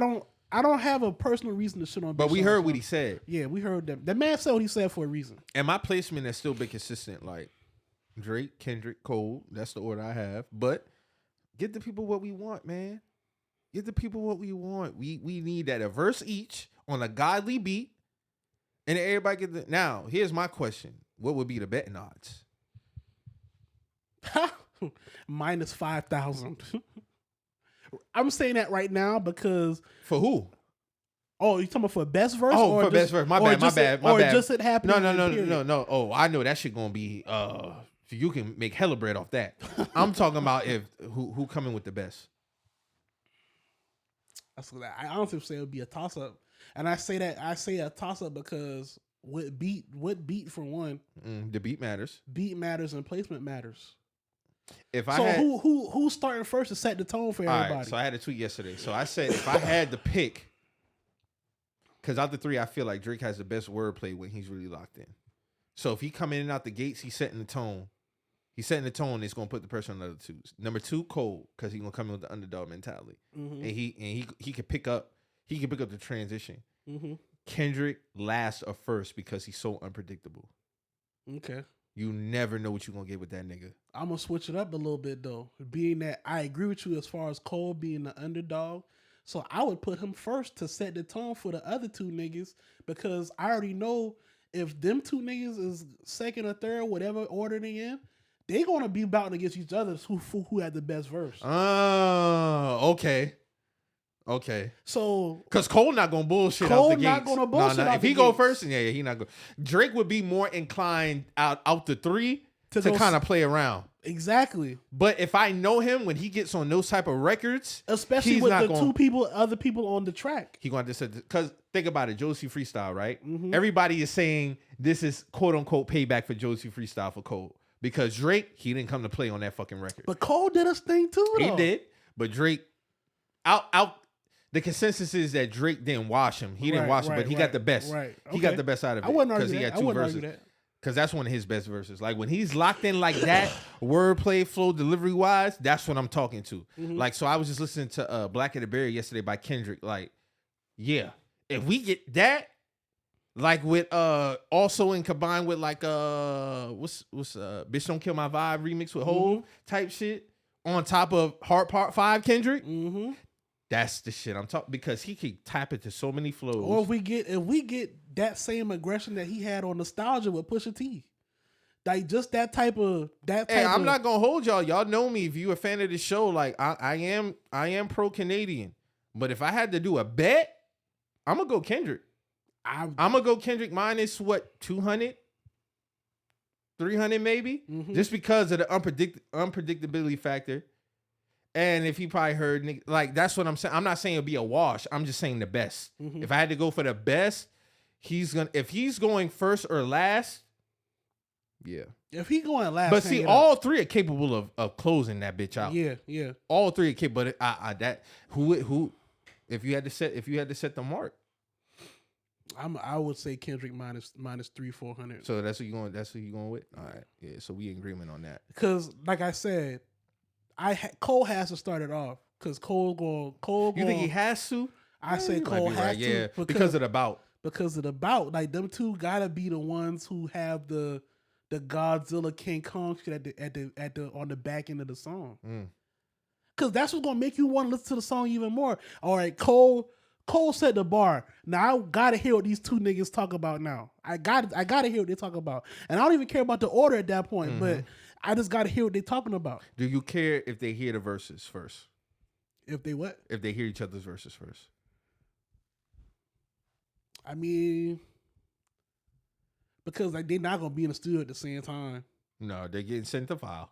don't have a personal reason to shit on. But Big we Sean. heard what he said. Yeah, we heard that. The man said what he said for a reason. And my placement has still been consistent. Like Drake, Kendrick, Cole. That's the order I have. But get the people what we want, man. Get the people what we want. We need that, a verse each on a godly beat. And everybody get the. Now, here's my question. What would be the betting odds? Minus 5,000. I'm saying that right now because. For who? Oh, you talking about for best verse? Oh, or for best verse. My or bad. just it happening. No. Oh, I know that shit gonna be. You can make hella bread off that. I'm talking about if who coming with the best. I honestly say it would be a toss up, and I say a toss up because what beat for one, The beat matters. beat matters and placement matters. If I So had, who's starting first to set the tone for all everybody? right, so I had a tweet yesterday. So I said if I had to pick, because out the three, I feel like Drake has the best wordplay when he's really locked in. So if he come in and out the gates, he's setting the tone. He's setting the tone. It's gonna put the pressure on the other twos. Number two, Cole, because he's gonna come in with the underdog mentality, and he can pick up. He can pick up the transition. Kendrick last or first because he's so unpredictable. Okay. You never know what you're gonna get with that nigga. I'm gonna switch it up a little bit though, being that I agree with you as far as Cole being the underdog. So I would put him first to set the tone for the other two niggas because I already know if them two niggas is second or third, whatever order they in, they gonna be bouting against each other who had the best verse. Oh, okay. So Because Cole not gonna bullshit Cole out the gates. not gonna bullshit out If the he go gates. first, yeah, he not go. Drake would be more inclined out the three to go kind of play around. exactly, But if I know him when he gets on those type of records, especially he's with not the gonna, other people on the track. he going to say because think about it, Josie Freestyle, right? Mm-hmm. Everybody is saying this is quote unquote payback for Josie Freestyle for Cole because Drake he didn't come to play on that fucking record. But Cole did his thing too. He Though. did, but Drake out. The consensus is that Drake didn't wash him. He didn't wash him, but he got the best. Right. He got the best out of it. I wouldn't argue he that. had I two wouldn't verses. argue that. Because that's one of his best verses. Like when he's locked in like that, wordplay, flow, delivery wise, that's what I'm talking to. Like, so I was just listening to Black of the Berry yesterday by Kendrick. Like, yeah, if we get that, like with also in combined with like what's Bitch Don't Kill My Vibe remix with Hov type shit on top of Heart Part 5 Kendrick. That's the shit I'm talking because he can tap into so many flows. Or if we get that same aggression that he had on Nostalgia with Pusha T, like just that type of Hey, I'm not gonna hold y'all. Y'all know me. If you a fan of the show, like I am pro Canadian. But if I had to do a bet, I'm gonna go Kendrick. I'm gonna go Kendrick minus what 200, 300 maybe, just because of the unpredictability factor. And if he probably heard, like, that's what I'm saying. I'm not saying it'll be a wash. I'm just saying the best. If I had to go for the best, if he's going first or last, yeah. If he going last, but see, all three are capable of closing that bitch out. Yeah. All three are capable. But who, if you had to set the mark. I would say Kendrick minus 300-400. So that's what you going. That's what you going with. All right. Yeah. So we in agreement on that. Because like I said. Cole has to start it off because Cole. You think he has to? I say Cole has to. Yeah, because of the bout. Because of the bout, like them two gotta be the ones who have the Godzilla King Kong shit at the on the back end of the song. Because that's what's gonna make you want to listen to the song even more. All right, Cole set the bar. Now I gotta hear what these two niggas talk about. Now I gotta hear what they talk about, and I don't even care about the order at that point, but. I just got to hear what they're talking about. Do you care if they hear the verses first? If they what? If they hear each other's verses first. I mean, because like they're not going to be in the studio at the same time. No, they're getting sent the file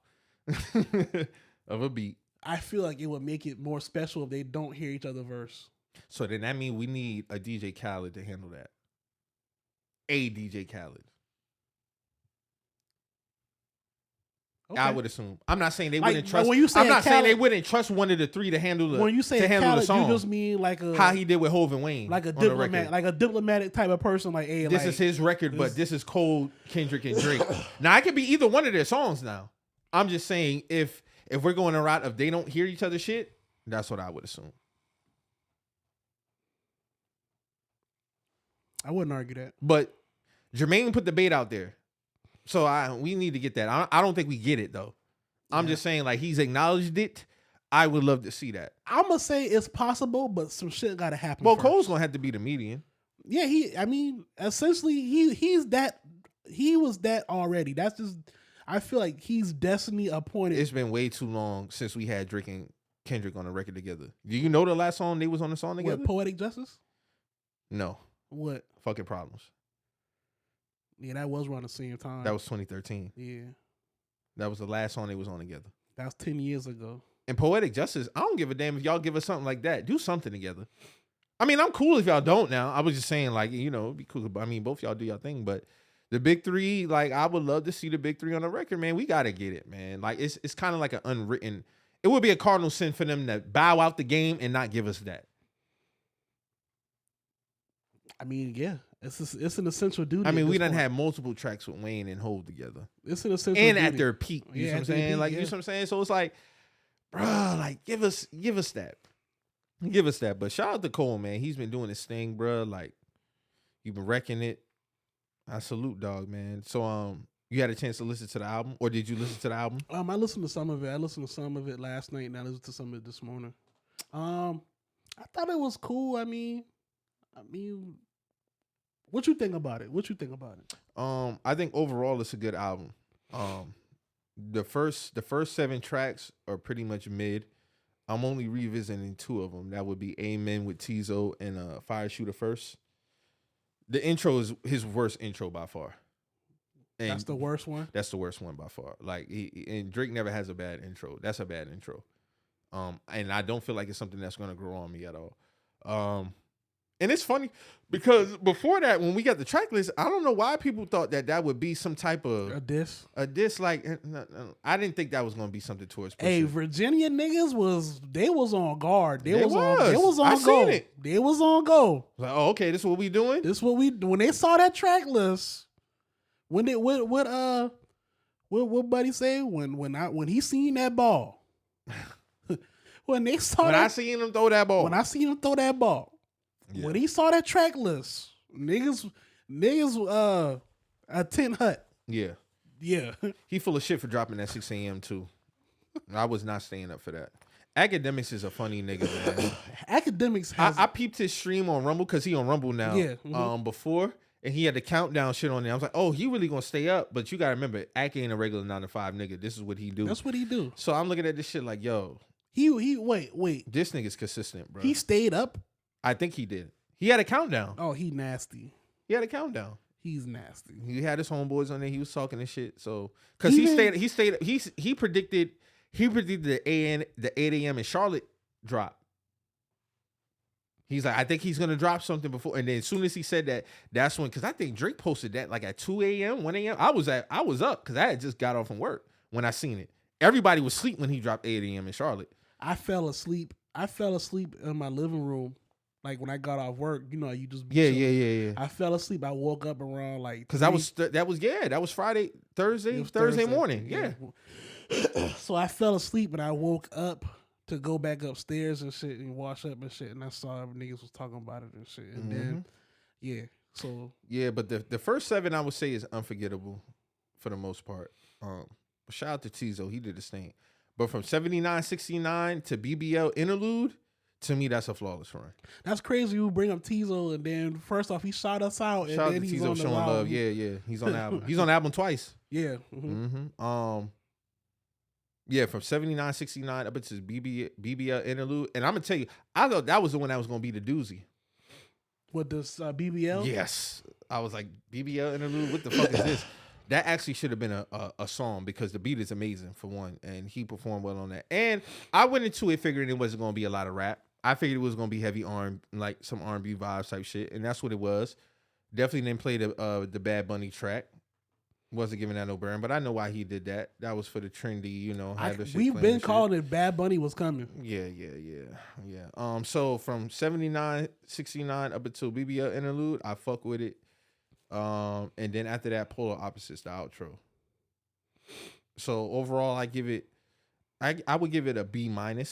of a beat. I feel like it would make it more special if they don't hear each other's verse. So then that means we need a DJ Khaled to handle that. A DJ Khaled. Okay. I would assume. I'm not saying they wouldn't trust. I'm not saying they wouldn't trust one of the three to handle the. When you say Khaled, the song, you just mean like how he did with Hov and Wayne, like a diplomatic type of person. Like, hey, this is his record, but this is Cole, Kendrick, and Drake. Now it could be either one of their songs. Now I'm just saying if we're going a route of they don't hear each other's shit, that's what I would assume. I wouldn't argue that, but Jermaine put the bait out there. So we need to get that. I don't think we get it though. I'm just saying like he's acknowledged it. I would love to see that. I'm gonna say it's possible, but some shit got to happen. Well, Cole's gonna have to be the median. Yeah, essentially he was that already. That's just I feel like he's destiny appointed. It's been way too long since we had Drake and Kendrick on a record together. Do you know the last song they was on the song together? What, Poetic Justice? No. What? Fucking Problems. Yeah, that was around the same time. That was 2013. Yeah. That was the last song they was on together. That was 10 years ago. And Poetic Justice, I don't give a damn if y'all give us something like that. Do something together. I mean, I'm cool if y'all don't now. I was just saying, like, you know, it'd be cool. I mean, both y'all do y'all thing, but the big three, like, I would love to see the big three on the record, man. We gotta get it, man. Like, it's kind of like an unwritten. It would be a cardinal sin for them to bow out the game and not give us that. I mean, yeah, it's an essential duty. I mean, we done had multiple tracks with Wayne and Hov together. It's an essential and duty. at their peak. You know what I'm saying? Like, you know what I'm saying? So it's like, bro, like, give us that. Give us that. But shout out to Cole, man. He's been doing his thing, bro. Like, you've been wrecking it. I salute, dog, man. So, you had a chance to listen to the album, or did you listen to the album? I listened to some of it. I listened to some of it last night, and I listened to some of it this morning. I thought it was cool. I mean, what you think about it? I think overall it's a good album. The first 7 tracks are pretty much mid. I'm only revisiting 2 of them. That would be Amen with Tizo and Fire Shooter First. The intro is his worst intro by far. And that's the worst one? That's the worst one by far. Like, and Drake never has a bad intro. That's a bad intro. And I don't feel like it's something that's going to grow on me at all. And it's funny because before that, when we got the track list, I don't know why people thought that would be some type of a diss. Like, I didn't think that was going to be something towards Pusha. Hey, Virginia niggas was on guard. They was on I go. Seen it. They was on go. Like, oh, okay, this is what we doing. When they saw that track list. What buddy say when he seen that ball. When I seen him throw that ball. Yeah. When he saw that track list, niggas a tent hut. Yeah. Yeah. He full of shit for dropping that 6 a.m. too. I was not staying up for that. Academics is a funny nigga, man. Academics has I peeped his stream on Rumble because he on Rumble now. Yeah. Mm-hmm. Before, and he had the countdown shit on there. I was like, oh, he really gonna stay up. But you gotta remember, Ak ain't a regular 9 to 5 nigga. This is what he do. That's what he do. So I'm looking at this shit like, yo. He wait. This nigga's consistent, bro. He stayed up? I think he did. He had a countdown. Oh, he nasty. He had a countdown. He's nasty. He had his homeboys on there. He was talking and shit. So, cause he predicted the 8 a.m. in Charlotte drop. He's like, I think he's gonna drop something before. And then as soon as he said that, that's when, cause I think Drake posted that like at 2 a.m., 1 a.m. I was up because I had just got off from work when I seen it. Everybody was asleep when he dropped 8 a.m. in Charlotte. I fell asleep in my living room. Like when I got off work, you know, you just yeah. I fell asleep. I woke up around like because that was Friday, Thursday morning. Yeah. So I fell asleep and I woke up to go back upstairs and shit and wash up and shit, and I saw niggas was talking about it and shit, and then so but the first 7 I would say is unforgettable for the most part. Shout out to Tizo, he did his thing, but from 79-69 to BBL Interlude. To me, that's a flawless run. That's crazy. You bring up Tizo, and then first off, he shot us out. Shout and then out to he's Tizo on the showing album. love. Yeah. He's on the album. He's on the album twice. Yeah. Mm-hmm. From 79-69 up into BBL Interlude. And I'm going to tell you, I thought that was the one that was going to be the doozy. What, this BBL? Yes. I was like, BBL Interlude? What the fuck is this? That actually should have been a song because the beat is amazing, for one, and he performed well on that. And I went into it figuring it wasn't going to be a lot of rap. I figured it was going to be heavy like some R&B vibes type shit, and that's what it was. Definitely didn't play the Bad Bunny track. Wasn't giving that no burn, but I know why he did that. That was for the trendy, you know. We've been calling it Bad Bunny was coming. Yeah. So from 79-69 up until BBL Interlude, I fuck with it. And then after that, Polar Opposites, the outro. So overall, I would give it a B-,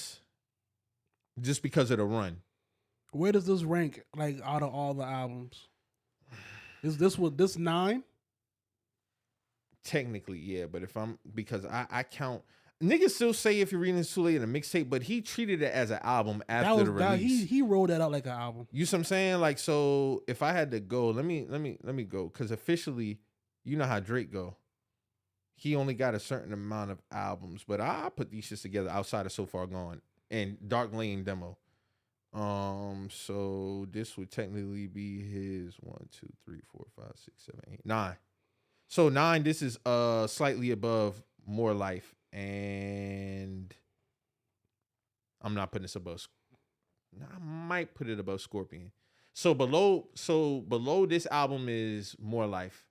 just because of the run. Where does this rank, like, out of all the albums? Is this 9? Technically, yeah, but because I count, niggas still say If You're Reading This Too Late in a mixtape, but he treated it as an album after the release. He rolled that out like an album. You see what I'm saying? Like, so if I had to go, let me go, because officially, you know how Drake go. He only got a certain amount of albums, but I put these shits together outside of So Far Gone and Dark Lane demo. So this would technically be his 1, 2, 3, 4, 5, 6, 7, 8, 9. So 9, this is slightly above More Life and I'm not putting this above. I might put it above Scorpion. So below this album is More Life,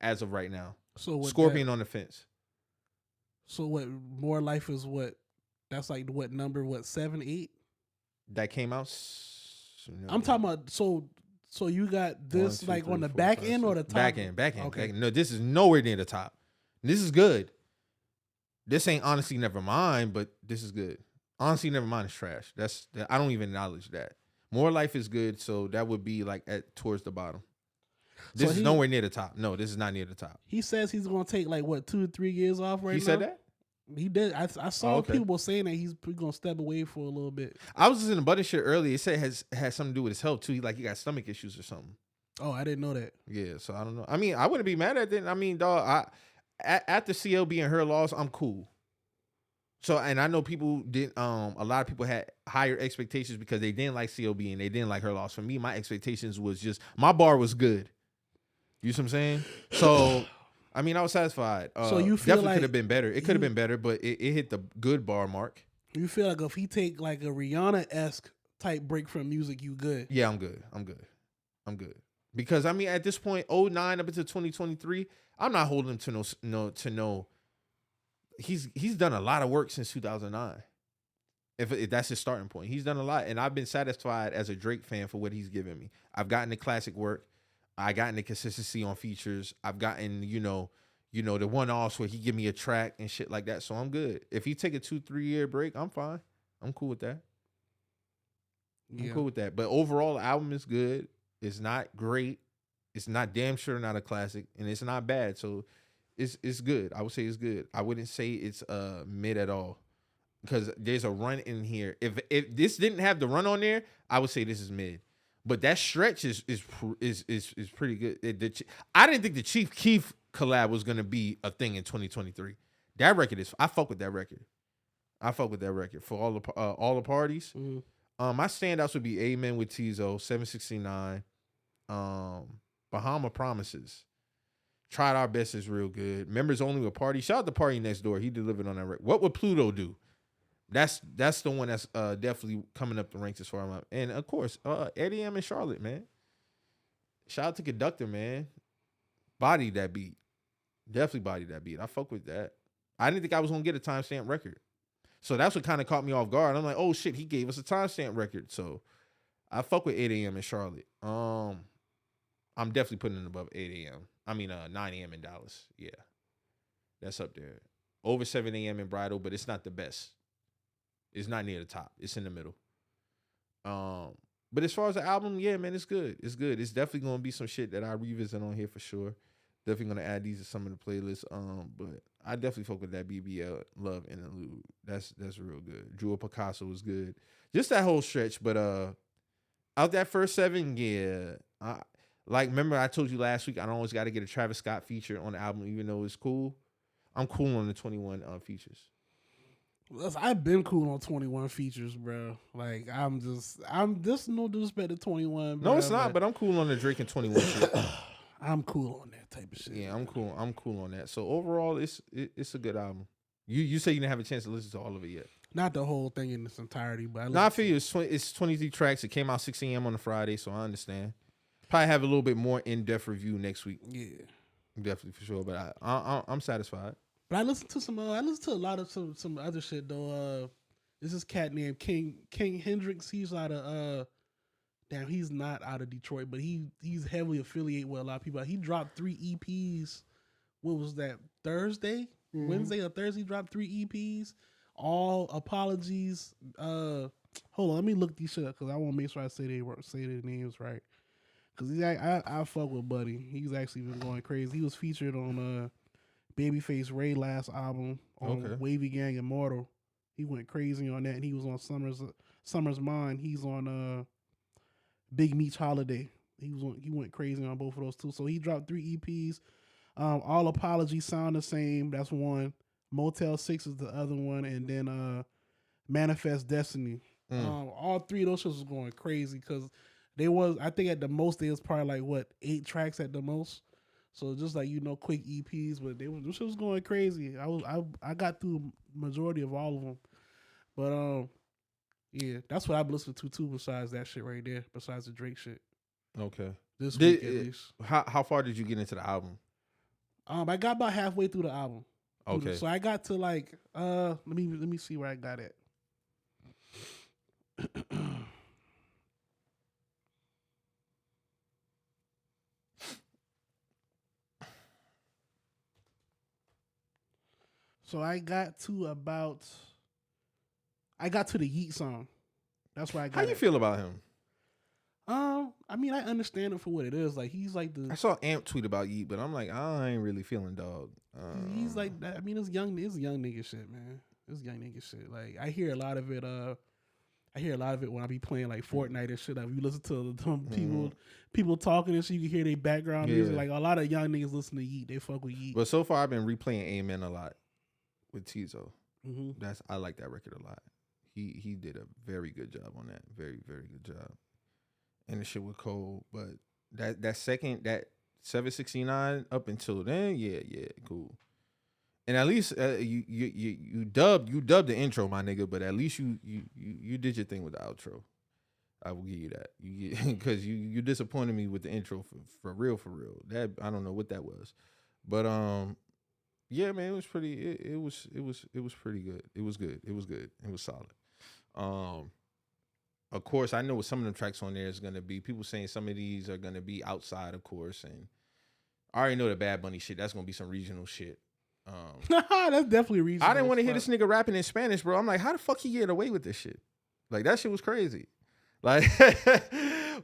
as of right now. So what Scorpion on the fence. So what? More Life is what? That's like what number? What 7, 8? That came out. I'm talking about. So you got this 1, 2, like 3, on the 4, back 5, end or 6. the top? Back end. Okay. Back end. No, this is nowhere near the top. This is good. This ain't Honestly Nevermind, but this is good. Honestly Nevermind is trash. I don't even acknowledge that. More Life is good, so that would be like towards the bottom. This is nowhere near the top. No, this is not near the top. He says he's gonna take like what 2 or 3 years off right now. He said that? He did. I saw people saying that he's gonna step away for a little bit. I was listening to Butter shit earlier. It said it has something to do with his health too. He got stomach issues or something. Oh, I didn't know that. Yeah, so I don't know. I mean, I wouldn't be mad at it. I mean, dog, after CLB and her loss, I'm cool. So, and I know people didn't. A lot of people had higher expectations because they didn't like CLB and they didn't like her loss. For me, my expectations was just my bar was good. You see what I'm saying? So, I mean, I was satisfied. So you feel definitely like could have been better. It could have been better, but it hit the good bar mark. You feel like if he take like a Rihanna-esque type break from music, you good? Yeah, I'm good. Because I mean, at this point, 09 up until 2023, I'm not holding him to no. He's done a lot of work since 2009. If that's his starting point, he's done a lot, and I've been satisfied as a Drake fan for what he's given me. I've gotten the classic work, I gotten the consistency on features, I've gotten the one-offs where he give me a track and shit like that. So I'm good. If he take a 2-3 year break, I'm fine. I'm cool with that. I'm cool with that. But overall, the album is good. It's not great. It's not damn sure not a classic, and it's not bad. So it's good. I would say it's good. I wouldn't say it's mid at all, because there's a run in here. If this didn't have the run on there, I would say this is mid. But that stretch is pretty good. I didn't think the Chief Keef collab was gonna be a thing in 2023. That record is. I fuck with that record. For all the parties. Mm-hmm. My standouts would be Amen with Tizo, 769, Bahama Promises. Tried Our Best is real good. Members Only with Party. Shout out to Party Next Door. He delivered on that record. What Would Pluto Do? That's the one that's definitely coming up the ranks as far as and of course Eddie M and Charlotte, man. Shout out to Conductor, man. Body that beat. Definitely body that beat. I fuck with that. I didn't think I was gonna get a timestamp record. So that's what kind of caught me off guard. I'm like, oh shit, he gave us a timestamp record. So I fuck with 8 a.m. in Charlotte. I'm definitely putting it above 8 a.m. 9 a.m. in Dallas. Yeah. That's up there. Over 7 a.m. in Bridal, but it's not the best. It's not near the top. It's in the middle. But as far as the album, yeah, man, it's good. It's good. It's definitely gonna be some shit that I revisit on here for sure. Definitely gonna add these to some of the playlists. But I definitely fuck with that BBL Love Interlude. That's real good. Jewel Picasso was good. Just that whole stretch, but out that first 7, yeah. Remember I told you last week I don't always got to get a Travis Scott feature on the album, even though it's cool. I'm cool on the 21 features. I've been cool on 21 features, bro. Like I'm just no disrespect to 21. No, bro, it's not. But I'm cool on the Drake and 21 shit. I'm cool on that type of shit. Yeah, I'm cool. I'm cool on that. So overall, it's a good album. You say you didn't have a chance to listen to all of it yet. Not the whole thing in its entirety, but I feel you. It's 23 tracks. It came out 6 a.m. on a Friday, so I understand. Probably have a little bit more in-depth review next week. Yeah, definitely for sure. But I'm satisfied. But I listened to a lot of some other shit though. This is cat named King Hendrix. He's out of he's not out of Detroit, but he's heavily affiliated with a lot of people. He dropped 3 EPs. What was that? Thursday, Wednesday or Thursday? He dropped 3 EPs. All apologies. Hold on, let me look these shit up because I want to make sure I say their names right. Because I fuck with Buddy. He's actually been going crazy. He was featured on Babyface Ray last album on Wavy Gang Immortal. He went crazy on that, and he was on Summer's Mind. He's on Big Meech Holiday. He went crazy on both of those too. So he dropped 3 EPs. All Apologies Sound the Same. That's one. Motel 6 is the other one, and then Manifest Destiny. All 3 of those shows was going crazy because I think at the most they was probably like 8 tracks at the most. So just like quick EPs, but those shit was going crazy. I got through majority of all of them, but Yeah, that's what I've listened to too. Besides that shit right there, besides the Drake shit, Okay. this week at least. How far did you get into the album? I got about halfway through the album. Okay. So I got to like let me see where I got at. So I got to the Yeet song. That's why I got. How you feel about him? I mean, I understand it for what it is. Like he's like I saw Amp tweet about Yeet, but I'm like, I ain't really feeling dog. He's like that. I mean, it's young nigga shit, man. It's young nigga shit. Like I hear a lot of it. When I be playing like Fortnite and shit. Like you listen to people talking and shit, you can hear their background music. Like a lot of young niggas listen to Yeet. They fuck with Yeet. But so far, I've been replaying Amen a lot with Tizo. Mm-hmm. I like that record a lot. He did a very good job on that. Very, very good job. And the shit was cold. But that 769 up until then, yeah, cool. And at least you dubbed the intro, my nigga. But at least you did your thing with the outro. I will give you that. Because you disappointed me with the intro for real. That I don't know what that was, but yeah, man, it was pretty. It was pretty good. It was good. It was solid. Of course, I know what some of them tracks on there is gonna be. People saying some of these are gonna be outside, of course, and I already know the Bad Bunny shit. That's gonna be some regional shit. That's definitely regional. I didn't want to hear this nigga rapping in Spanish, bro. I'm like, how the fuck he get away with this shit? Like that shit was crazy. Like,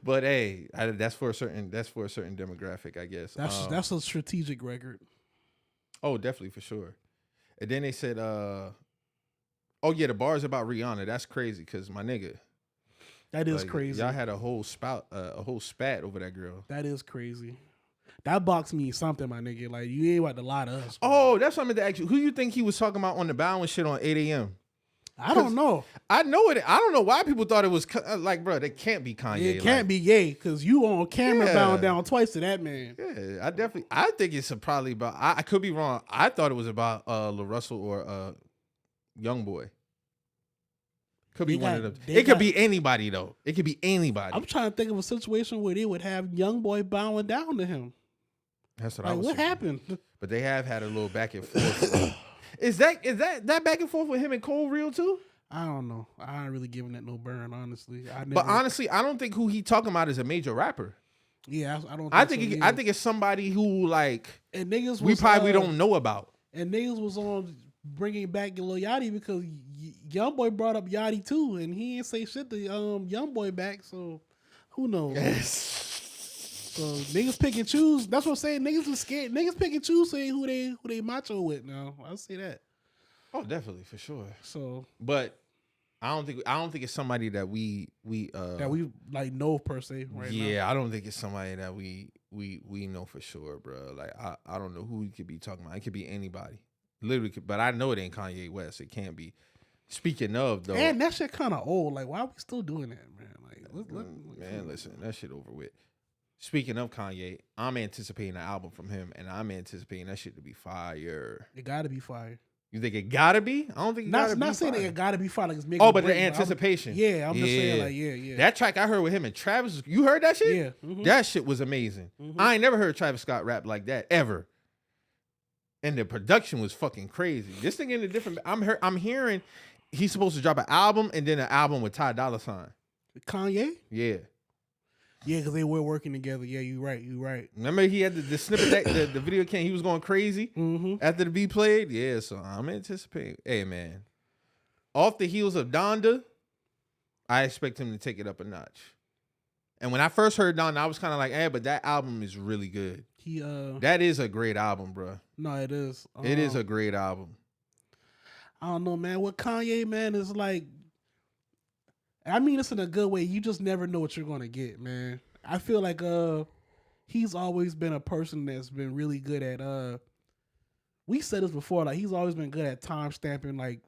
but hey, that's for a certain demographic, I guess. That's a strategic record. Oh, definitely for sure. And then they said, oh yeah, the bars about Rihanna. That's crazy, cause my nigga. That is crazy. Y'all had a whole spat over that girl. That is crazy. That box means something, my nigga. Like you ain't about to lie to us. Bro. Oh, that's what I meant to ask you. Who you think he was talking about on the Bow and shit on 8 a.m.? I don't know. I know it. I don't know why people thought it was like, bro. That can't be Kanye. It can't be Ye, because you on camera bowing down twice to that man. Yeah, I think it's probably about. I could be wrong. I thought it was about La Russell or YoungBoy. Could be one of them. It could be anybody though. It could be anybody. I'm trying to think of a situation where they would have YoungBoy bowing down to him. That's what like, I was. What thinking. happened? But they have had a little back and forth. Is that back and forth with him and Cole real too? I don't know. I ain't really giving that no burn, honestly. But honestly, I don't think who he talking about is a major rapper. Yeah, I don't. I think it's somebody who like and niggas we probably don't know about. And niggas was on bringing back Lil Yachty because YoungBoy brought up Yachty too, and he didn't say shit to YoungBoy back. So who knows? Yes. So niggas pick and choose. That's what I'm saying. Niggas was scared. Niggas pick and choose saying who they macho with. Now I'll say that. Oh, definitely for sure. So, but I don't think it's somebody that we like know per se right now. Yeah, I don't think it's somebody that we know for sure, bro. Like I don't know who he could be talking about. It could be anybody, literally. But I know it ain't Kanye West. It can't be. Speaking of though, and that shit kind of old. Like, why are we still doing that, man? Like, man, listen, that shit over with. Speaking of Kanye, I'm anticipating an album from him, and I'm anticipating that shit to be fire. It gotta be fire. You think it gotta be? I don't think it gotta be. Not saying it gotta be fire. Like it's making. Oh, but the anticipation. I'm just saying, like, yeah. That track I heard with him and Travis, you heard that shit? Yeah. Mm-hmm. That shit was amazing. Mm-hmm. I ain't never heard Travis Scott rap like that ever. And the production was fucking crazy. This thing in a different. I'm hearing he's supposed to drop an album and then an album with Ty Dolla $ign. Kanye? Yeah. Yeah, because they were working together. Yeah, you right. Remember he had the snippet that the video came, he was going crazy after the beat played? Yeah, so I'm anticipating. Hey, man. Off the heels of Donda, I expect him to take it up a notch. And when I first heard Donda, I was kind of like, but that album is really good. That is a great album, bro. No, it is. It is a great album. I don't know, man. With Kanye, man, is like, I mean, it's in a good way. You just never know what you're gonna get, man. I feel like he's always been a person that's been really good at we said this before, like he's always been good at time stamping like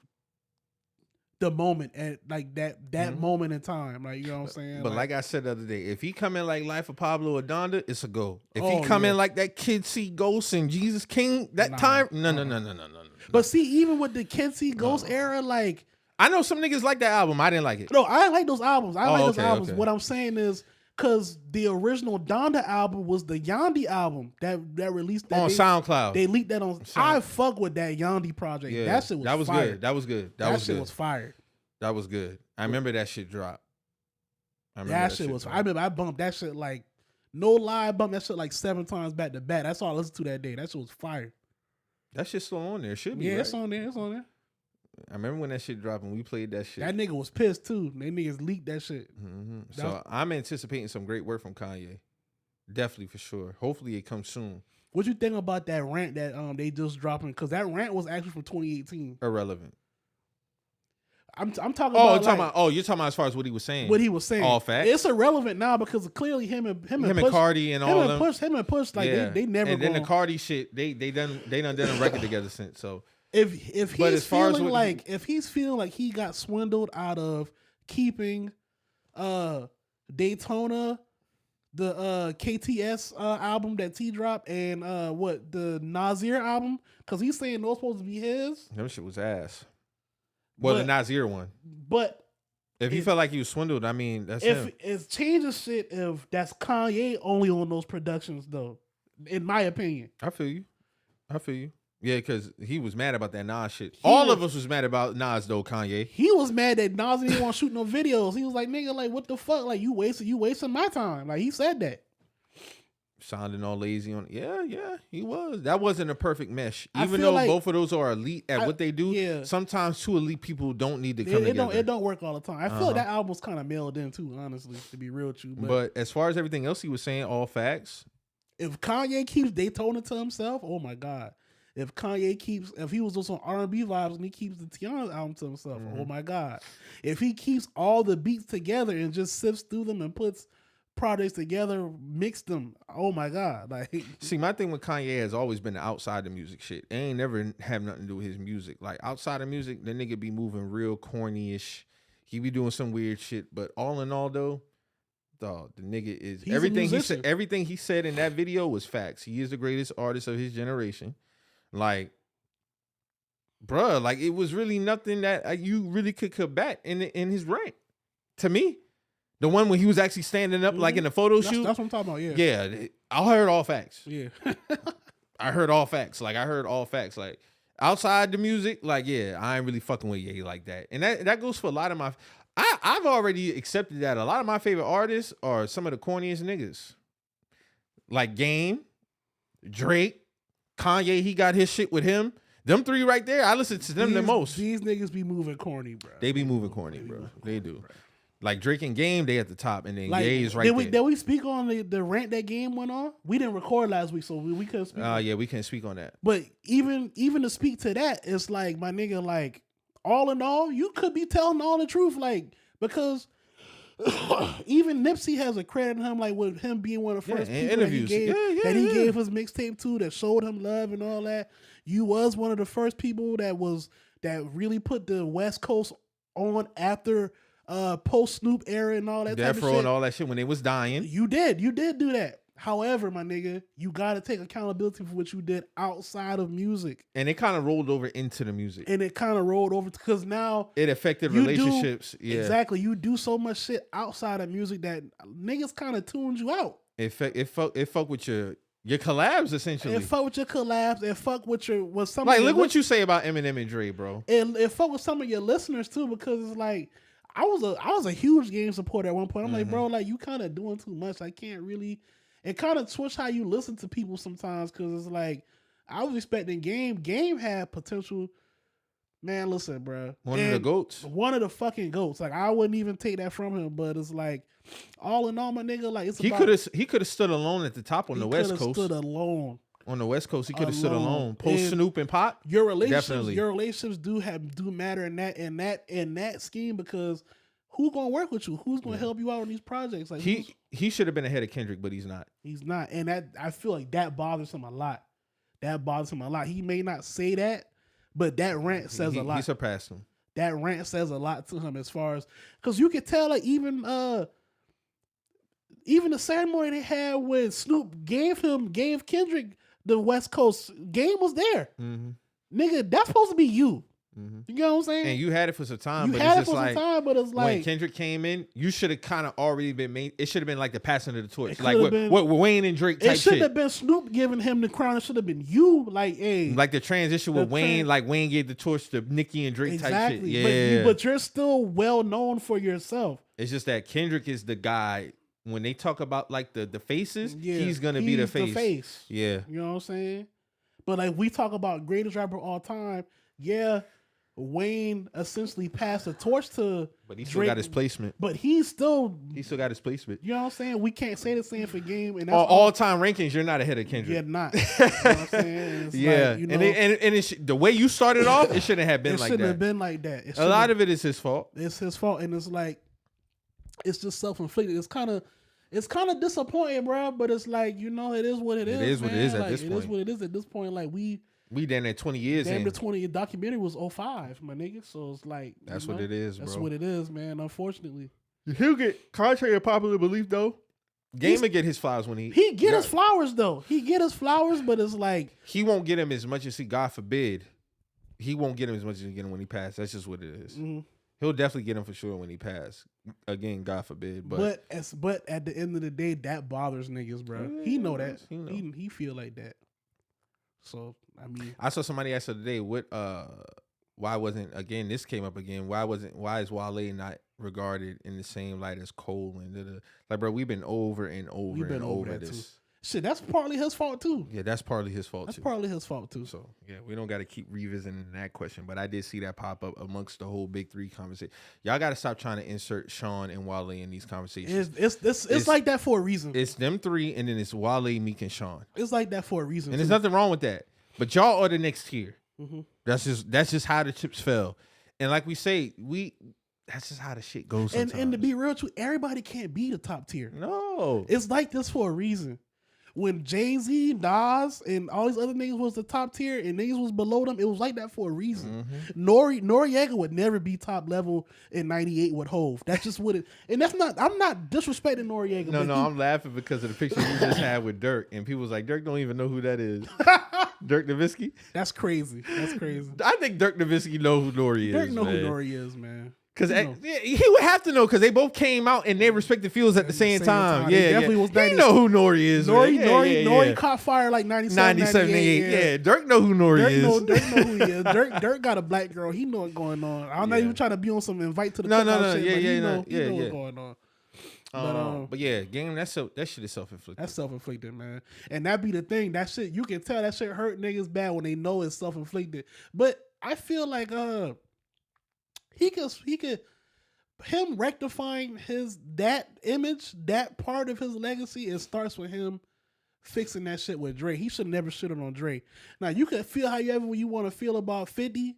the moment at like that moment in time. Like, you know what I'm saying? But like I said the other day, if he come in like Life of Pablo or Donda, it's a go. If he come in like that Kid See Ghost and Jesus King, that time, no. But see, even with the Kid See Ghost era, like I know some niggas like that album. I didn't like it. No, I like those albums. I like those okay, albums. okay. What I'm saying is, because the original Donda album was the Yandi album that released that On SoundCloud. They leaked that on. I fuck with that Yandi project. Yeah, That shit was that was fire. good. That was good. That was shit good. was fire. That was good. I remember that shit dropped. That shit was. I remember I bumped that shit like no lie. I bumped that shit like 7 times back to back. That's all I listened to that day. That shit was fire. That shit's still on there. It should be. Yeah, right? it's on there. It's on there. I remember when that shit dropped and we played that shit. That nigga was pissed too. They niggas leaked that shit. Mm-hmm. So I'm anticipating some great work from Kanye. Definitely for sure. Hopefully it comes soon. What you think about that rant that they just dropping? Because that rant was actually from 2018. Irrelevant. I'm talking about. You're talking about as far as what he was saying. What he was saying. All facts. It's irrelevant now because clearly him and Cardi and all them. Him and Push like they never. And then the Cardi shit, they done a record together since. So if he's feeling like he got swindled out of keeping Daytona, the KTS album that T dropped, and the Nasir album, because he's saying those supposed to be his. That shit was ass. Well, the Nasir one. But if he felt like he was swindled, I mean, that's him. It changes shit if that's Kanye only on those productions, though. In my opinion, I feel you. Yeah, because he was mad about that Nas shit. All of us was mad about Nas though. Kanye. He was mad that Nas didn't want to shoot no videos. He was like, "Nigga, like what the fuck? Like you wasting my time." Like he said that. Sounding all lazy on. Yeah, he was. That wasn't a perfect mesh. I Even feel though like- both of those are elite at what they do. Yeah. Sometimes two elite people don't need to come together. It don't work all the time. I feel like that album was kind of mailed in too, honestly, to be real with you. But as far as everything else he was saying, all facts. If Kanye keeps Daytona to himself, oh my God. If he was just on R&B vibes and he keeps the Tiana album to himself, oh my God. If he keeps all the beats together and just sifts through them and puts projects together, mix them, oh my God. Like, see, my thing with Kanye has always been the outside the music shit. It ain't never have nothing to do with his music. Like outside of music, the nigga be moving real corny-ish. He be doing some weird shit. But all in all though, dog, the nigga is everything he said in that video was facts. He is the greatest artist of his generation. Like, bruh, like it was really nothing that you really could combat in his rant. To me, the one when he was actually standing up like in the photo shoot. That's what I'm talking about. Yeah. Yeah, I heard all facts. Yeah. I heard all facts. Like outside the music, like yeah, I ain't really fucking with Ye like that. And that goes for a lot of my. I've already accepted that a lot of my favorite artists are some of the corniest niggas. Like Game, Drake, Kanye, he got his shit with him. Them three right there, I listen to them the most. These niggas be moving corny, bro. They be moving corny, bro. They do. Like Drake and Game, they at the top, and then like, Ye is right there. Did we speak on the rant that Game went on? We didn't record last week, so we couldn't speak. Yeah, we can't speak on that. But even to speak to that, it's like, my nigga, like, all in all, you could be telling all the truth, like, because even Nipsey has a credit in him, like with him being one of the first people interviews. that he gave his mixtape to, that showed him love and all that. You was one of the first people that really put the West Coast on after post Snoop era and all that type of shit. and all that shit when they was dying. You did do that. However, my nigga, you got to take accountability for what you did outside of music. And it kind of rolled over into the music. And it kind of rolled over because now it affected relationships. Yeah, exactly. You do so much shit outside of music that niggas kind of tuned you out. It fuck with your collabs essentially. It fuck with your collabs. It fuck with some. Like, look what you say about Eminem and Dre, bro. It fuck with some of your listeners too, because it's like I was a huge Game supporter at one point. I'm like, bro, like you kind of doing too much. I can't really. It kind of switch how you listen to people sometimes, because it's like I was expecting Game. Game had potential. Man, listen, bro. One of the goats. One of the fucking goats. Like I wouldn't even take that from him, but it's like all in all, my nigga, like he could have stood alone at the top on the West Coast. Stood alone. On the West Coast, he could have stood alone. Post Snoop and Pop. Your relationships do matter in that scheme, because who's gonna work with you? Who's gonna help you out on these projects? Like he should have been ahead of Kendrick, but he's not. He's not, and that I feel like that bothers him a lot. He may not say that, but that rant says a lot. He surpassed him. That rant says a lot to him, as far as, because you could tell, like even the ceremony they had when Snoop gave Kendrick the West Coast, Game was there. Mm-hmm. Nigga, that's supposed to be you. You get what I'm saying? And you had it for some time, you but had it's it just for like some time, but it's when like Kendrick came in, you should have kind of already been made. It should have been like the passing of the torch, It like could've been- what Wayne and Drake type it shouldn't shit. have been Snoop giving him the crown. It should have been you. Like, hey, Like the transition with The Wayne, like Wayne gave the torch to Nicki and Drake type shit. exactly. Yeah, But you're still well known for yourself. it's just that Kendrick is the guy. When they talk about like the faces, Yeah, he's gonna be the face. Yeah, You know what I'm saying? But like we talk about greatest rapper of all time, yeah, Wayne essentially passed the torch to but he still Drake, got his placement. but he's still, He still got his placement. you know what I'm saying? We can't say the same for Game, and that's All time rankings, you're not ahead of Kendrick. you're not. You know what I'm saying? It's Yeah, like, you know, and the way you started off, it shouldn't have been it like shouldn't that. have been like that. A lot of it is his fault. it's his fault, and it's like it's just self-inflicted. It's kind of disappointing, bro. But it's like, you know, it is what it is. It is what it man. is at Like, this It is point. what it is at this point. Like We done that 20 years damn in. the 20 documentary was 05, my nigga. So it's like, That's you what know, it is, That's bro. what it is, man. Unfortunately, He'll get, contrary to popular belief, though, Game will get his flowers when he get his flowers though. He get his flowers, but it's like He won't get him as much as he, God forbid, he won't get him as much as he get him when he passed. That's just what it is. mhm. He'll definitely get him for sure when he passed. Again, God forbid. But but at the end of the day, that bothers niggas, bro. He know that. He know. He feel like that. So I mean, I saw somebody ask the other day, why wasn't, again, this came up again, why is Wale not regarded in the same light as Cole and like, bro, we've been over and over We've been and over over that this. shit, that's partly his fault too. Yeah, that's partly his fault That's too. partly his fault too. So yeah, we don't got to keep revisiting that question, but I did see that pop up amongst the whole Big Three conversation. Y'all got to stop trying to insert Sean and Wale in these conversations. It's like that for a reason. It's them three, and then it's Wale, Meek, and Sean, It's like that for a reason. and there's too. nothing wrong with that. But y'all are the next tier. Mhm. That's just how the chips fell, and like we say, that's just how the shit goes. And Sometimes. to be real, too, everybody can't be the top tier. no, It's like this for a reason. When Jay-Z, Nas, and all these other niggas was the top tier and niggas was below them, it was like that for a reason. Noriega would never be top level in 98 with Hove. That's just what it, and that's not, I'm not disrespecting Noriega. no, but I'm laughing because of the picture you just had with Dirk, and people was like, Dirk don't even know who that is. Dirk Nowitzki. That's crazy. That's crazy. I think Dirk Nowitzki know who Nori is. Dirk know man. who Nori is, man. Because You know. he would have to know because they both came out in their respective fields at the same time. They Yeah, definitely was He 90s. know who Nori is. Nori, man. Nori caught fire like 97, 98. Yeah, Dirk know who Nori Dirk is. know who he is. Dirk got a black girl. He know what's going on. I'm not Yeah. even trying to be on some invite to the No, cookout shit, yeah, but yeah, he no, know, yeah, he know yeah. what's going on. But yeah, game that shit is self-inflicted. That's self-inflicted, man. And that be the thing. That shit, you can tell that shit hurt niggas bad when they know it's self-inflicted. But I feel like he could him rectifying that image, that part of his legacy, it starts with him fixing that shit with Dre. He should never shitted on Dre. Now you can feel however you want to feel about 50,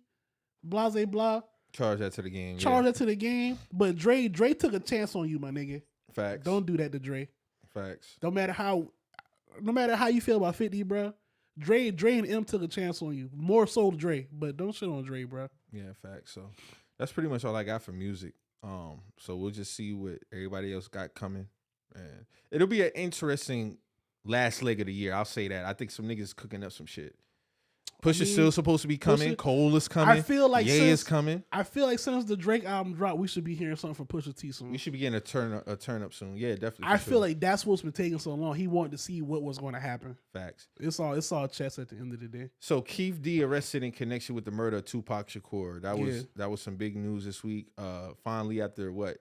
blase blah. Charge that to the game. Charge that to the game. But Dre took a chance on you, my nigga. Facts. Don't do that to Dre. Facts. No matter how you feel about 50, bro. Dre and M took a chance on you. More so Dre, but don't shit on Dre, bro. Yeah, facts. So that's pretty much all I got for music. So we'll just see what everybody else got coming. And it'll be an interesting last leg of the year. I'll say that. I think some niggas cooking up some shit. Pusha's still supposed to be coming. Pusha- Cole is coming. I feel like Ye is coming. I feel like since the Drake album dropped, we should be hearing something from Pusha T soon. We should be getting a turn up soon. Yeah, definitely. I for feel sure. like that's what's been taking so long. He wanted to see what was going to happen. Facts. It's all chess at the end of the day. So Keith D arrested in connection with the murder of Tupac Shakur. That was some big news this week. Finally, after what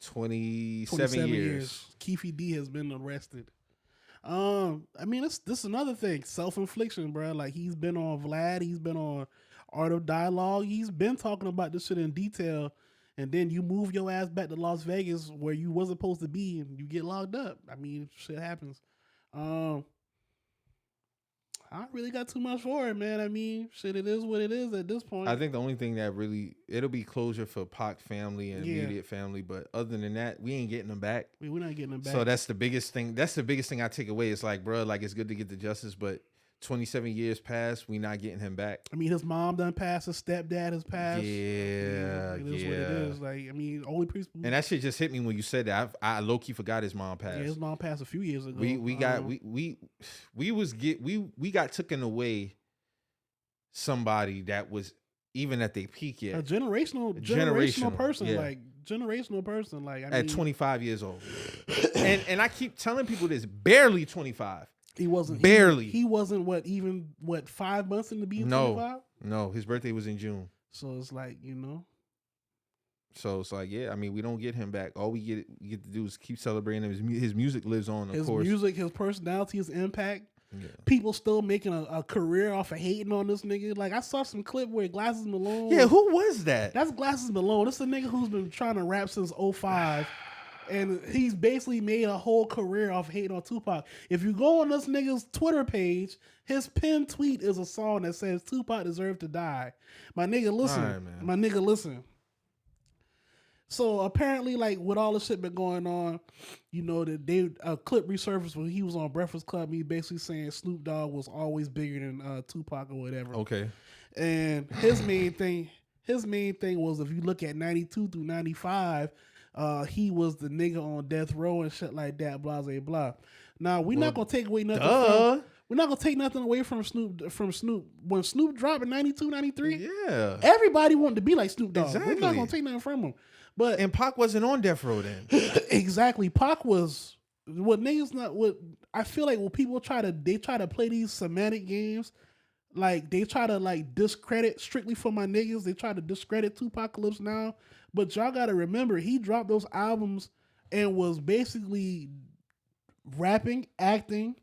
27 years. Keefy D has been arrested. I mean, this is another thing. Self-infliction, bro. Like, he's been on Vlad. He's been on Art of Dialogue. He's been talking about this shit in detail. And then you move your ass back to Las Vegas where you wasn't supposed to be and you get locked up. I mean, shit happens. I don't really got too much for it, man. I mean, shit, it is what it is at this point. I think the only thing that really, it'll be closure for Pac family and Yeah. immediate family. But other than that, we ain't getting them back. We're not getting them back. So that's the biggest thing. That's the biggest thing I take away. It's like, bro, like it's good to get the justice, but 27 years passed, we not getting him back. I mean, his mom done passed. His stepdad has passed. Yeah, it is what it is. Like, I mean, only people. And that shit just hit me when you said that. I low key forgot his mom passed. Yeah, his mom passed a few years ago. We got taken away somebody that was even at their peak A yet. generational person, yeah. like generational person, like I At mean, 25 years old. and I keep telling people this, barely 25. he wasn't barely. He wasn't what 5 months into being No. 25. No, his birthday was in June. So it's like, you know, So it's like, yeah, I mean, we don't get him back. All we get to do is keep celebrating him. His music lives on, of his course. music, his personality, his impact. Yeah. People still making a career off of hating on this nigga. Like I saw some clip where Glasses Malone. Yeah, who was that? That's Glasses Malone. This is a nigga who's been trying to rap since 05. And he's basically made a whole career off hating on Tupac. If you go on this nigga's Twitter page, his pinned tweet is a song that says Tupac deserved to die. My nigga, listen. All right, man. My nigga, listen. So apparently, like with all the shit been going on, you know, that a clip resurfaced when he was on Breakfast Club. He basically saying Snoop Dogg was always bigger than Tupac or whatever. Okay. And his main thing was if you look at 92 through 95, he was the nigga on death row and shit like that. Blah blah blah. Now we're not gonna take away nothing. We're not gonna take nothing away from Snoop. When Snoop dropped in 92, 93, Yeah. everybody wanted to be like Snoop Dogg. We're Exactly. not gonna take nothing from him. But And Pac wasn't on death row then. exactly, Pac was what niggas not what I feel like when people try to play these semantic games, like they try to like discredit strictly for my niggas. They try to discredit Tupacalypse now, but y'all got to remember he dropped those albums and was basically rapping, acting,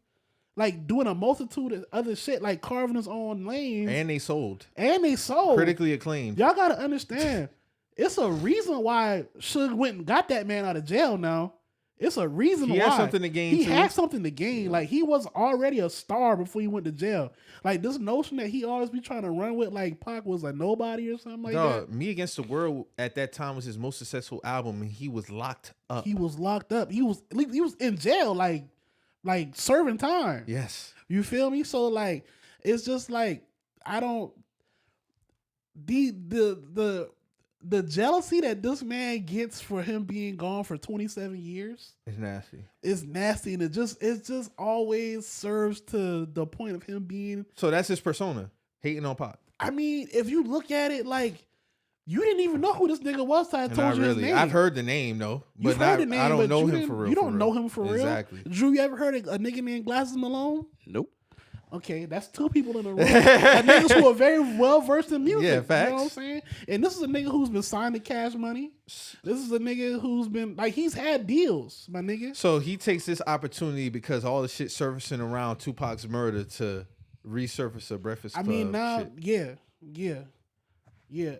like doing a multitude of other shit, like carving his own lane, And they sold. Critically acclaimed. Y'all got to understand. It's a reason why Suge went and got that man out of jail now. It's a reason why. He had something to gain, He too. had something to gain. Like, he was already a star before he went to jail. Like, this notion that he always be trying to run with, like, Pac was a nobody or something like Dog, that. Me Against the World at that time was his most successful album, and he was locked up. He was locked up. He was in jail, like serving time. Yes. You feel me? So, like, it's just like, I don't... The jealousy that this man gets for him being gone for 27 years It's nasty. is nasty, and it just always serves to the point of him being. So that's his persona, hating on Pac. I mean, if you look at it, like you didn't even know who this nigga was till I told Not you his really. name. I've heard the name though, You've but heard the name, I don't but know you him didn't- for real. You don't for know real. him for real. Exactly. Drew, you ever heard of a nigga named Glasses Malone? Nope. Okay, that's two people in a row. Niggas who are very well versed in music. Yeah, facts. You know what I'm saying? And this is a nigga who's been signed to Cash Money. This is a nigga who's been like he's had deals, my nigga. So he takes this opportunity because all the shit surfacing around Tupac's murder to resurface a Breakfast Club. I mean now, shit. yeah.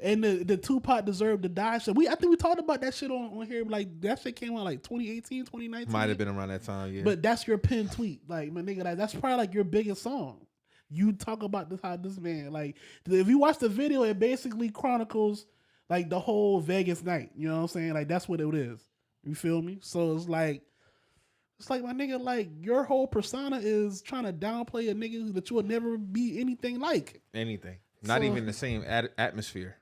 And the Tupac deserved to die shit. I think we talked about that shit on here. Like that shit came out like 2018, 2019. Might have been around that time, yeah. But that's your pin tweet. Like my nigga, like, that's probably like your biggest song. You talk about this how this man, like if you watch the video, it basically chronicles like the whole Vegas night. You know what I'm saying? Like that's what it is. You feel me? So it's like my nigga, like your whole persona is trying to downplay a nigga that you will never be anything like. Anything. Not So- even the same atmosphere.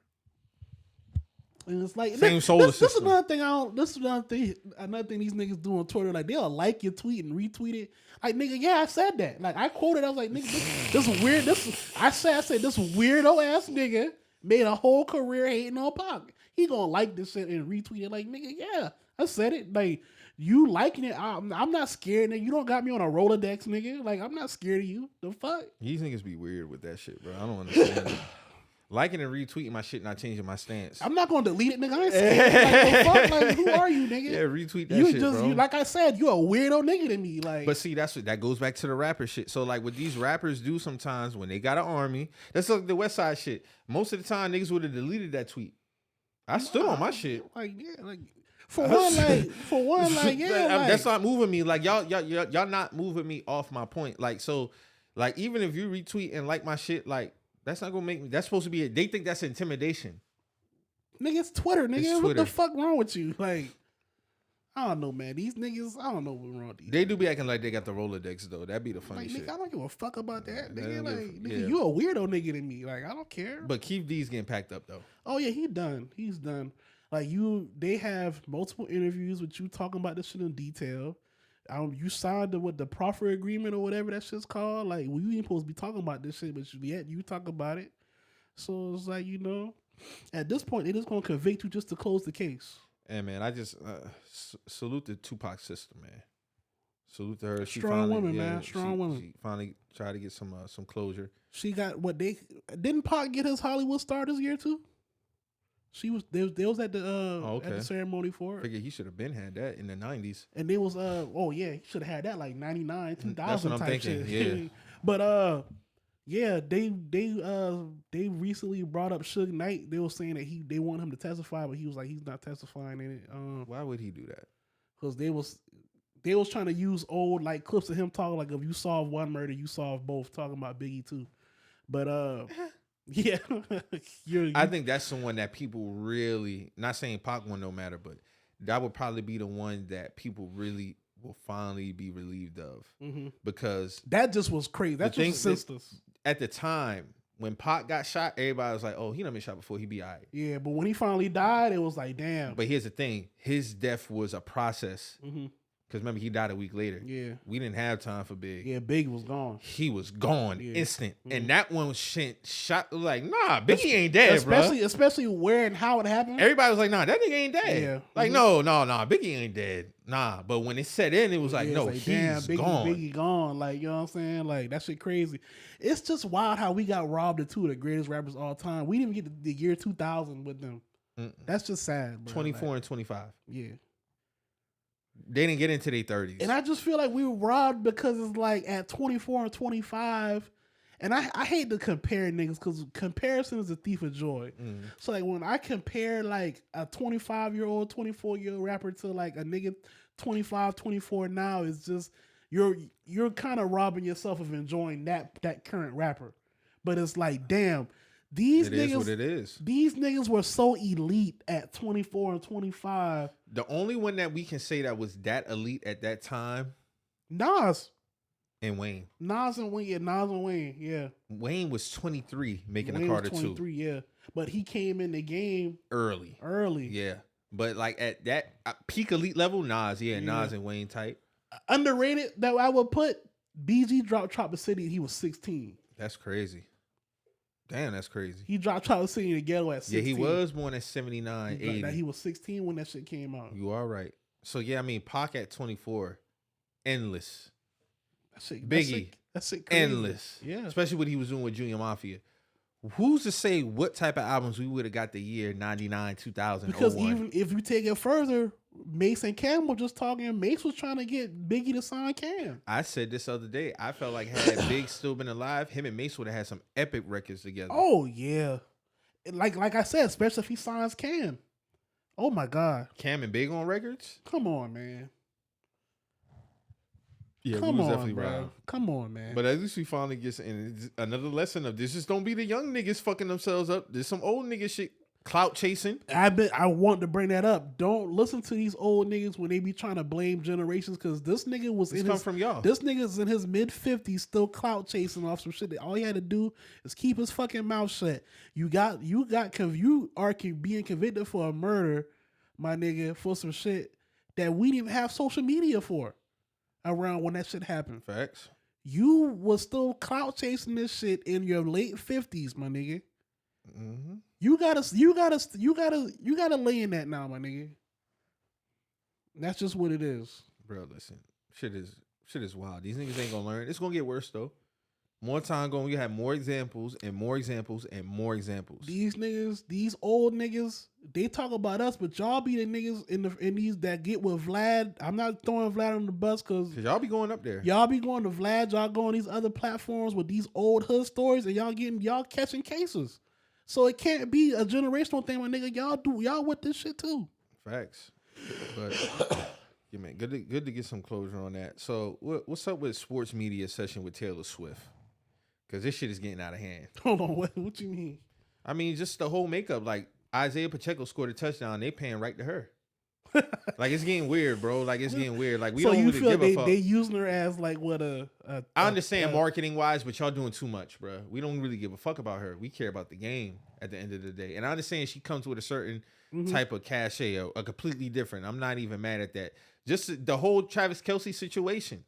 And it's like Same solar this is system. another thing this is another thing these niggas do on Twitter. Like they'll like your tweet and retweet it. Like nigga, yeah, I said that. Like I quoted, I was like, nigga, this weird. I said this weirdo ass nigga made a whole career hating on Pac. He gonna like this shit and retweet it. Like nigga, yeah, I said it. Like you liking it, I'm not scared. Nigga, you don't got me on a Rolodex, nigga. Like I'm not scared of you. The fuck. These niggas be weird with that shit, bro. I don't understand it. Liking and retweeting my shit, not changing my stance. I'm not gonna delete it, nigga. I ain't scared. Like, the fuck? Like, who are you, nigga? Yeah, retweet that You shit, just bro. you like I said, you a weirdo nigga to me. Like, But see, that goes back to the rapper shit. So like what these rappers do sometimes when they got an army, that's like the West Side shit. Most of the time niggas would have deleted that tweet. I stood on my shit. like yeah, like for one, yeah, like, That's not moving me. Like y'all not moving me off my point. Like so, like even if you retweet and like my shit, like that's not gonna make me. That's supposed to be. They think that's intimidation. nigga, it's Twitter, nigga. It's What Twitter. the fuck wrong with you? Like, I don't know, man. These niggas, I don't know what's wrong with these. They do be acting like they got the Rolodex though. That'd be the funny Like, shit. nigga, I don't give a fuck about that, Yeah, nigga. I don't Like, give a- nigga, yeah. you a weirdo nigga to me. Like, I don't care. But Keith D's getting packed up though. Oh yeah, he done. He's done. Like they have multiple interviews with you talking about this shit in detail. You signed the proffer agreement or whatever that shit's called. Like, we ain't supposed to be talking about this shit, but yet you talk about it. So it's like, at this point, they just gonna convict you just to close the case. And man, I just salute the Tupac sister, man. Salute to her. Strong woman, man. Strong woman. She finally tried to get some closure. She got what they didn't Pac get his Hollywood star this year too? She was they was at the at the ceremony for it. Figure he should have been had that in the 90s. And they was he should have had that like 99, 2000 That's what I'm type thinking. shit. Yeah. But they recently brought up Suge Knight. They were saying that they want him to testify, but he was like he's not testifying in it. Why would he do that? Because they was trying to use old like clips of him talking like if you solve one murder, you solve both, talking about Biggie too. But yeah, I think that's someone that people really, not saying Pac one no matter, but that would probably be the one that people really will finally be relieved of, because that just was crazy. That just senseless. At the time when Pac got shot, everybody was like, "Oh, he done been shot before. He be all right." Yeah, but when he finally died, it was like, damn. But here's the thing: his death was a process. Because remember, he died a week later. Yeah. We didn't have time for Big. Yeah, Big was gone. He was gone, instant. And that one was shot like, nah, Biggie ain't dead, especially where and how it happened. Everybody was like, nah, that nigga ain't dead. Yeah. Like, no, Biggie ain't dead. Nah. But when it set in, it was like, no, like, he's damn, gone. Biggie gone. Like, you know what I'm saying? Like, that shit crazy. It's just wild how we got robbed of two of the greatest rappers of all time. We didn't even get the year 2000 with them. That's just sad, bro. 24 and 25. Yeah. They didn't get into their 30s. And I just feel like we were robbed because it's like at 24 and 25. And I hate to compare niggas because comparison is a thief of joy. So like when I compare like a 25-year-old, 24-year-old rapper to like a nigga 25, 24 now, it's just you're kind of robbing yourself of enjoying that current rapper. But it's like, damn, these niggas, is what it is. These niggas were so elite at 24 and 25. The only one that we can say that was that elite at that time, Nas and Wayne. Nas and Wayne, yeah. Wayne was 23 making Wayne a Carter 23, 2. Yeah. But he came in the game early. Yeah. But like at that peak elite level, Nas and Wayne type. Underrated that I would put, BG dropped Chopper City and he was 16. That's crazy. Damn, that's crazy. He dropped Chopper City in the ghetto at 16. Yeah, he was born at 79, 80. He was 16 when that shit came out. You are right. So yeah, I mean, Pac at 24, endless. Biggie, that's it. Endless. Yeah. Especially what he was doing with Junior Mafia. Who's to say what type of albums we would have got the year 99, 2000, Because 01? even if you take it further, Mace and Cam were just talking. Mace was trying to get Biggie to sign Cam. I said this other day, I felt like had Big still been alive, him and Mace would have had some epic records together. Oh, yeah. Like I said, especially if he signs Cam. Oh, my God. Cam and Big on records? Come on, man. Yeah, Come we was on, definitely bro. robbed. Come on, man. But at least we finally get another lesson of this. Just don't be the young niggas fucking themselves up. There's some old nigga shit, clout chasing. I want to bring that up. Don't listen to these old niggas when they be trying to blame generations, because this nigga was from y'all. This nigga's in his mid-50s still clout chasing off some shit that all he had to do is keep his fucking mouth shut. You are being convicted for a murder, my nigga, for some shit that we didn't even have social media for around when that shit happened. Facts. You was still clout chasing this shit in your late 50s, my nigga. Mm-hmm. You gotta lay in that now, my nigga. That's just what it is. Bro, listen. Shit is wild. These niggas ain't gonna learn. It's gonna get worse though. More time going, we have more examples and more examples and more examples. These niggas, these old niggas, they talk about us, but y'all be the niggas in these that get with Vlad. I'm not throwing Vlad on the bus because y'all be going up there. Y'all be going to Vlad. Y'all go on these other platforms with these old hood stories, and y'all catching cases. So it can't be a generational thing, my nigga. Y'all with this shit too. Facts. But yeah, man, good to get some closure on that. So what's up with sports media session with Taylor Swift? Because this shit is getting out of hand. Hold on, what you mean? I mean, just the whole makeup. Like Isaiah Pacheco scored a touchdown, they paying right to her. Like it's getting weird, bro. Like it's getting weird. Like we don't really give a fuck. They using her as like what I understand marketing wise, but y'all doing too much, bro. We don't really give a fuck about her. We care about the game at the end of the day. And I understand she comes with a certain type of cachet, a completely different. I'm not even mad at that. Just the whole Travis Kelce situation.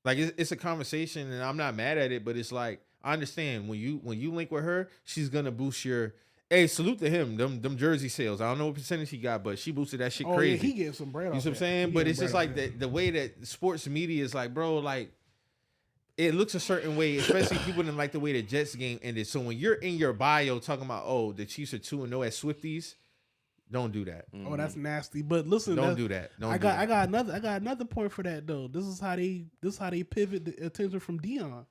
Like it's a conversation, and I'm not mad at it, but it's like I understand when you link with her, she's gonna boost your. Hey, salute to him. Them jersey sales. I don't know what percentage he got, but she boosted that shit crazy. Yeah, he getting some bread. You know what I'm saying? But it's just like the way that sports media is like, bro, like it looks a certain way, especially people didn't like the way the Jets game ended. So when you're in your bio talking about, oh, the Chiefs are 2-0 at Swifties, don't do that. Oh, that's nasty. But listen, Don't do that. I got another point for that though. This is how they pivot the attention from Dion.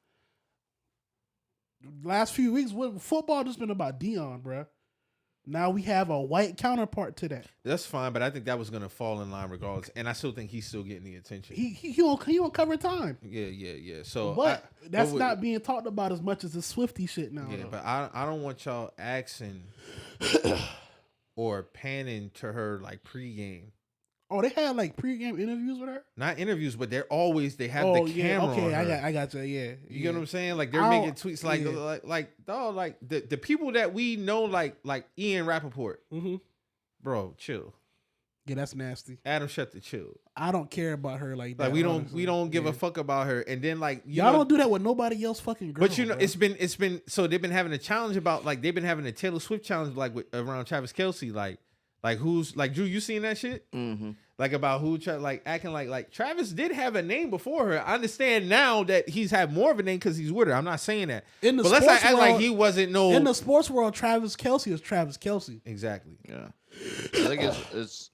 Last few weeks, football just been about Dion, bruh. Now we have a white counterpart to that. That's fine, but I think that was gonna fall in line regardless, and I still think he's still getting the attention. He won't cover time. Yeah. So, But that's not being talked about as much as the Swifty shit now. Yeah, though. but I don't want y'all asking or panning to her like pregame. Oh, they had like pregame interviews with her. Not interviews, but they have the camera. Okay, on her. I got you. Yeah, You get what I'm saying? Like they're making tweets like the people that we know, like Ian Rappaport. Mm-hmm. Bro, chill. Yeah, that's nasty. Adam Schefter, chill. I don't care about her like that. Like we don't give a fuck about her. And then like y'all don't do that with nobody else fucking girl. But you know, bro. it's been so they've been having a challenge about like they've been having a Taylor Swift challenge like around Travis Kelce, like who's like Drew, you seen that shit? Mm-hmm. Like about who like acting like Travis did have a name before her. I understand now that he's had more of a name because he's with her. I'm not saying that. In the but let's sports not act world, like he wasn't no. In the sports world, Travis Kelce is Travis Kelce. Exactly. Yeah, I think it's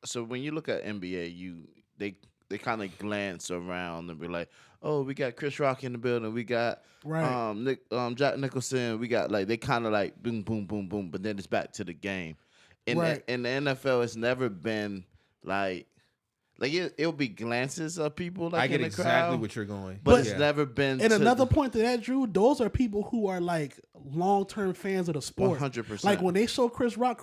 so when you look at NBA, they kind of glance around and be like, oh, we got Chris Rock in the building, we got Jack Nicholson, we got like they kind of like boom, boom, boom, boom, but then it's back to the game. In the NFL, it's never been like it'll be glances of people like I get in the exactly crowd, what you're going, but it's never been. And another point to that, Drew, those are people who are like long-term fans of the sport. 100%. Like when they show Chris Rock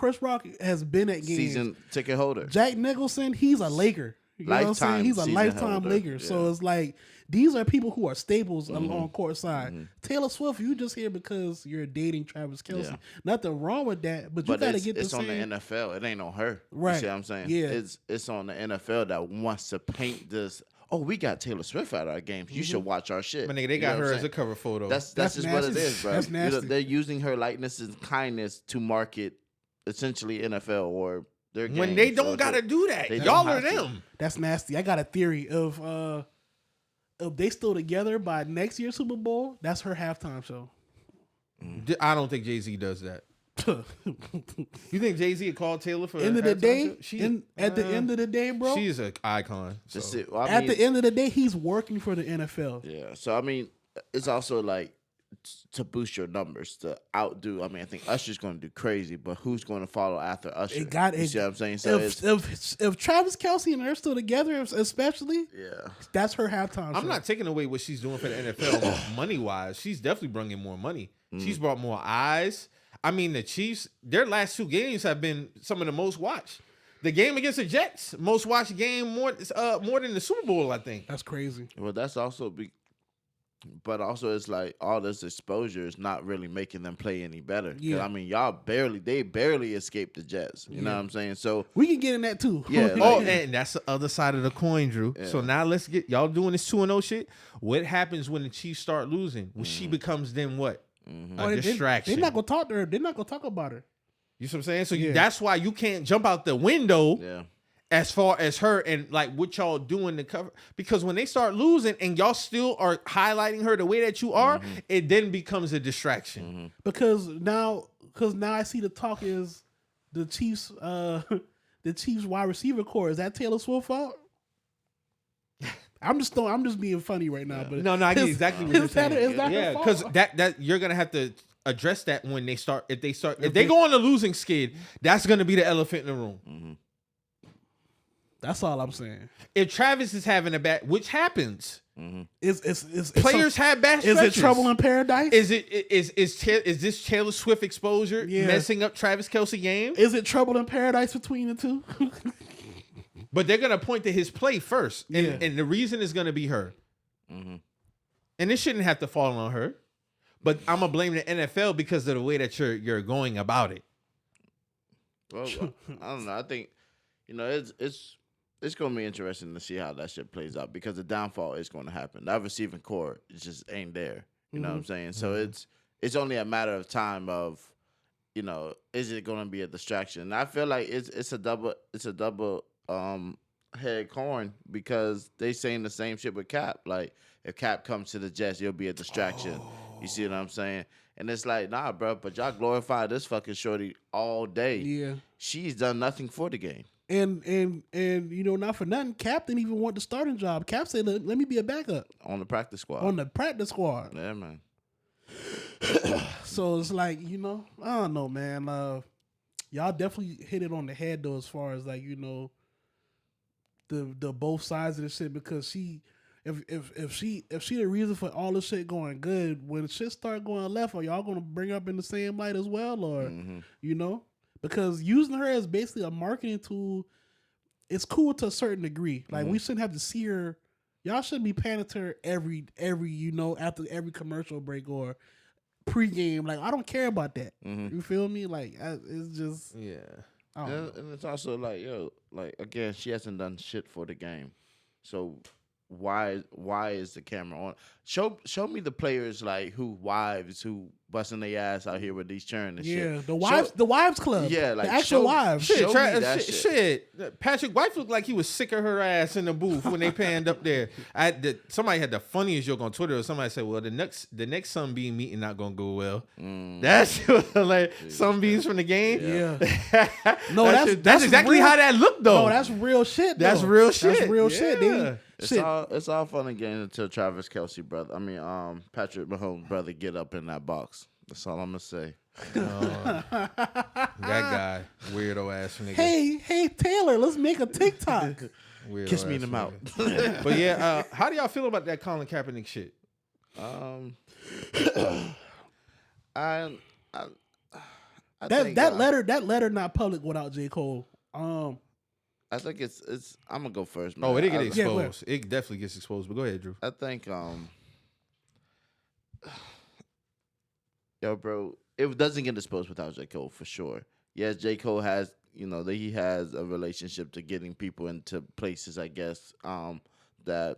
has been at games. Season ticket holder. Jack Nicholson, he's a Laker. You know what I'm saying? He's a lifetime Laker. Yeah. So it's like these are people who are staples along court side. Mm-hmm. Taylor Swift, you just here because you're dating Travis Kelce. Yeah. Nothing wrong with that, but you got to get the same. It's on the NFL. It ain't on her. Right. You see what I'm saying? Yeah. It's on the NFL that wants to paint this. Oh, we got Taylor Swift at our games. You should watch our shit. But nigga, they got her as a cover photo. That's just nasty. What it is, bro. That's nasty. They're using her likeness and kindness to market essentially NFL or their games. When they don't gotta do that. Y'all are them. That's nasty. I got a theory of if they still together by next year's Super Bowl, that's her halftime show. I don't think Jay-Z does that. You think Jay-Z would call Taylor for end of the day? At the end of the day, bro, she's an icon. So. At the end of the day, he's working for the NFL. Yeah. So I mean, it's also like to boost your numbers, to outdo. I mean, I think Usher's going to do crazy, but who's going to follow after Usher? You see what I'm saying? So if Travis Kelce and her still together, especially, that's her halftime show. I'm not taking away what she's doing for the NFL money wise. She's definitely bringing more money. She's brought more eyes. I mean, the Chiefs, their last 2 games have been some of the most watched. The game against the Jets, most watched game, more than the Super Bowl, I think. That's crazy. Well, that's also but also it's like all this exposure is not really making them play any better. Yeah. I mean, they barely escaped the Jets. You know what I'm saying? So we can get in that too. Yeah. And that's the other side of the coin, Drew. Yeah. So now let's get y'all doing this 2-0 shit. What happens when the Chiefs start losing? When she becomes then what? A distraction. They're not gonna talk to her. They're not gonna talk about her. You see what I'm saying? So that's why you can't jump out the window. Yeah. As far as her and like what y'all doing to cover, because when they start losing and y'all still are highlighting her the way that you are, it then becomes a distraction. Because now I see the talk is the Chiefs wide receiver core. Is that Taylor Swift fault? I'm just being funny right now, but no, I get exactly what you're saying. Is that her fault? Because that you're gonna have to address that when they start. If they go on a losing skid, that's gonna be the elephant in the room. That's all I'm saying. If Travis is having a bad, which happens, is players have bad stretches. Is it trouble in paradise? Is this Taylor Swift exposure messing up Travis Kelce game? Is it trouble in paradise between the two? But they're gonna point to his play first, and the reason is gonna be her. And it shouldn't have to fall on her. But I'm gonna blame the NFL because of the way that you're going about it. Well, I don't know. I think it's going to be interesting to see how that shit plays out because the downfall is going to happen. That receiving core just ain't there. You know what I'm saying? So it's only a matter of time of, is it going to be a distraction? And I feel like it's a double head coin because they saying the same shit with Cap. Like if Cap comes to the Jets, it'll be a distraction. You see what I'm saying? And it's like, nah, bro, but y'all glorify this fucking shorty all day. Yeah. She's done nothing for the game. And not for nothing, Cap didn't even want the starting job. Cap said, let me be a backup. On the practice squad. On the practice squad. Yeah, man. So it's like, I don't know, man. Y'all definitely hit it on the head though, as far as like, the both sides of the shit, because if she the reason for all this shit going good, when shit start going left, are y'all gonna bring up in the same light as well, or because using her as basically a marketing tool, it's cool to a certain degree. Like we shouldn't have to see her. Y'all shouldn't be panning to her every after every commercial break or pregame. Like I don't care about that. You feel me? Like it's just And it's also like, again, she hasn't done shit for the game. So why is the camera on? Show me the players like wives who busting their ass out here with these churn and shit. The wives club. Yeah, like the actual wives. Shit. Patrick White looked like he was sick of her ass in the booth when they panned up there. Somebody had the funniest joke on Twitter. Or somebody said, "Well, the next Sunbeam meeting not gonna go well." That's like Sunbeams from the game. Yeah. No, that's exactly real, how that looked though. No, that's real shit. That's real shit. That's real shit. It's all fun and games until Travis Kelce Patrick Mahomes' brother get up in that box. That's all I'm gonna say. That guy, weirdo ass nigga. Hey Taylor, let's make a TikTok. Kiss me in the mouth. But yeah, how do y'all feel about that Colin Kaepernick shit? I think that letter not public without J. Cole. I think it's. I'm gonna go first, man. Oh, it get exposed. It definitely gets exposed. But go ahead, Drew. I think yo, bro, it doesn't get exposed without J. Cole for sure. Yes, J. Cole has, he has a relationship to getting people into places, I guess, that,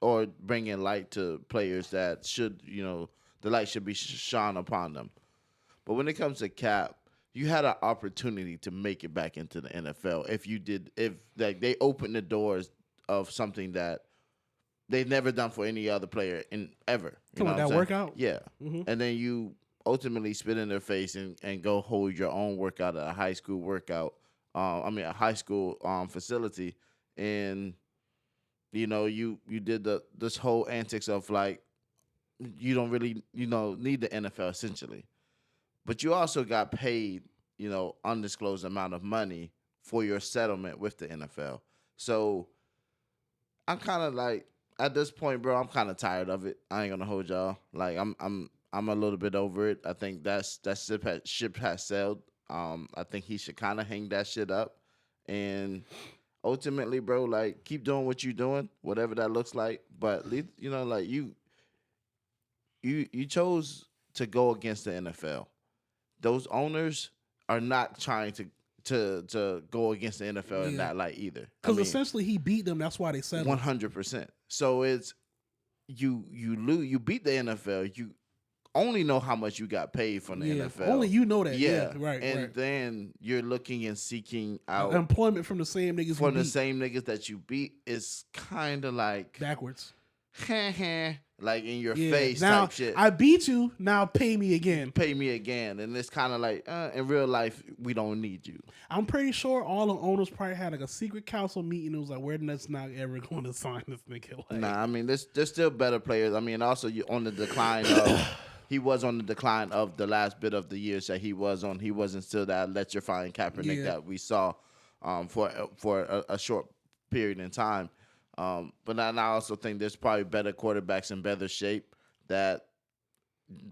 or bringing light to players that should, the light should be shone upon them. But when it comes to Cap, you had an opportunity to make it back into the NFL if they opened the doors of something that they've never done for any other player ever. You know that workout? Yeah. And then you ultimately spit in their face and go hold your own workout at a high school workout. A high school facility, and you did this whole antics of like you don't really need the NFL essentially. But you also got paid, undisclosed amount of money for your settlement with the NFL. So I'm kind of like, at this point, bro, I'm kind of tired of it. I ain't gonna hold y'all. Like I'm a little bit over it. I think that ship has sailed. I think he should kind of hang that shit up. And ultimately, bro, like keep doing what you're doing, whatever that looks like. But like you chose to go against the NFL. Those owners are not trying to go against the NFL in that light either. Because essentially he beat them. That's why they settled. 100%. So it's you beat the NFL. You only know how much you got paid from the NFL. Only you know that. Yeah, right. And then you're looking and seeking out employment from the same niggas. From the same niggas that you beat is kind of like backwards. Like in your face now, type shit. I beat you, now pay me again. Pay me again. And it's kind of like, in real life, we don't need you. I'm pretty sure all the owners probably had like a secret council meeting. It was like, we're not ever going to sign this nigga. Like, nah, there's still better players. Also, you on the decline of... He was on the decline of the last bit of the years that he was on. He wasn't still that electrifying Kaepernick that we saw for a short period in time. But I also think there's probably better quarterbacks in better shape that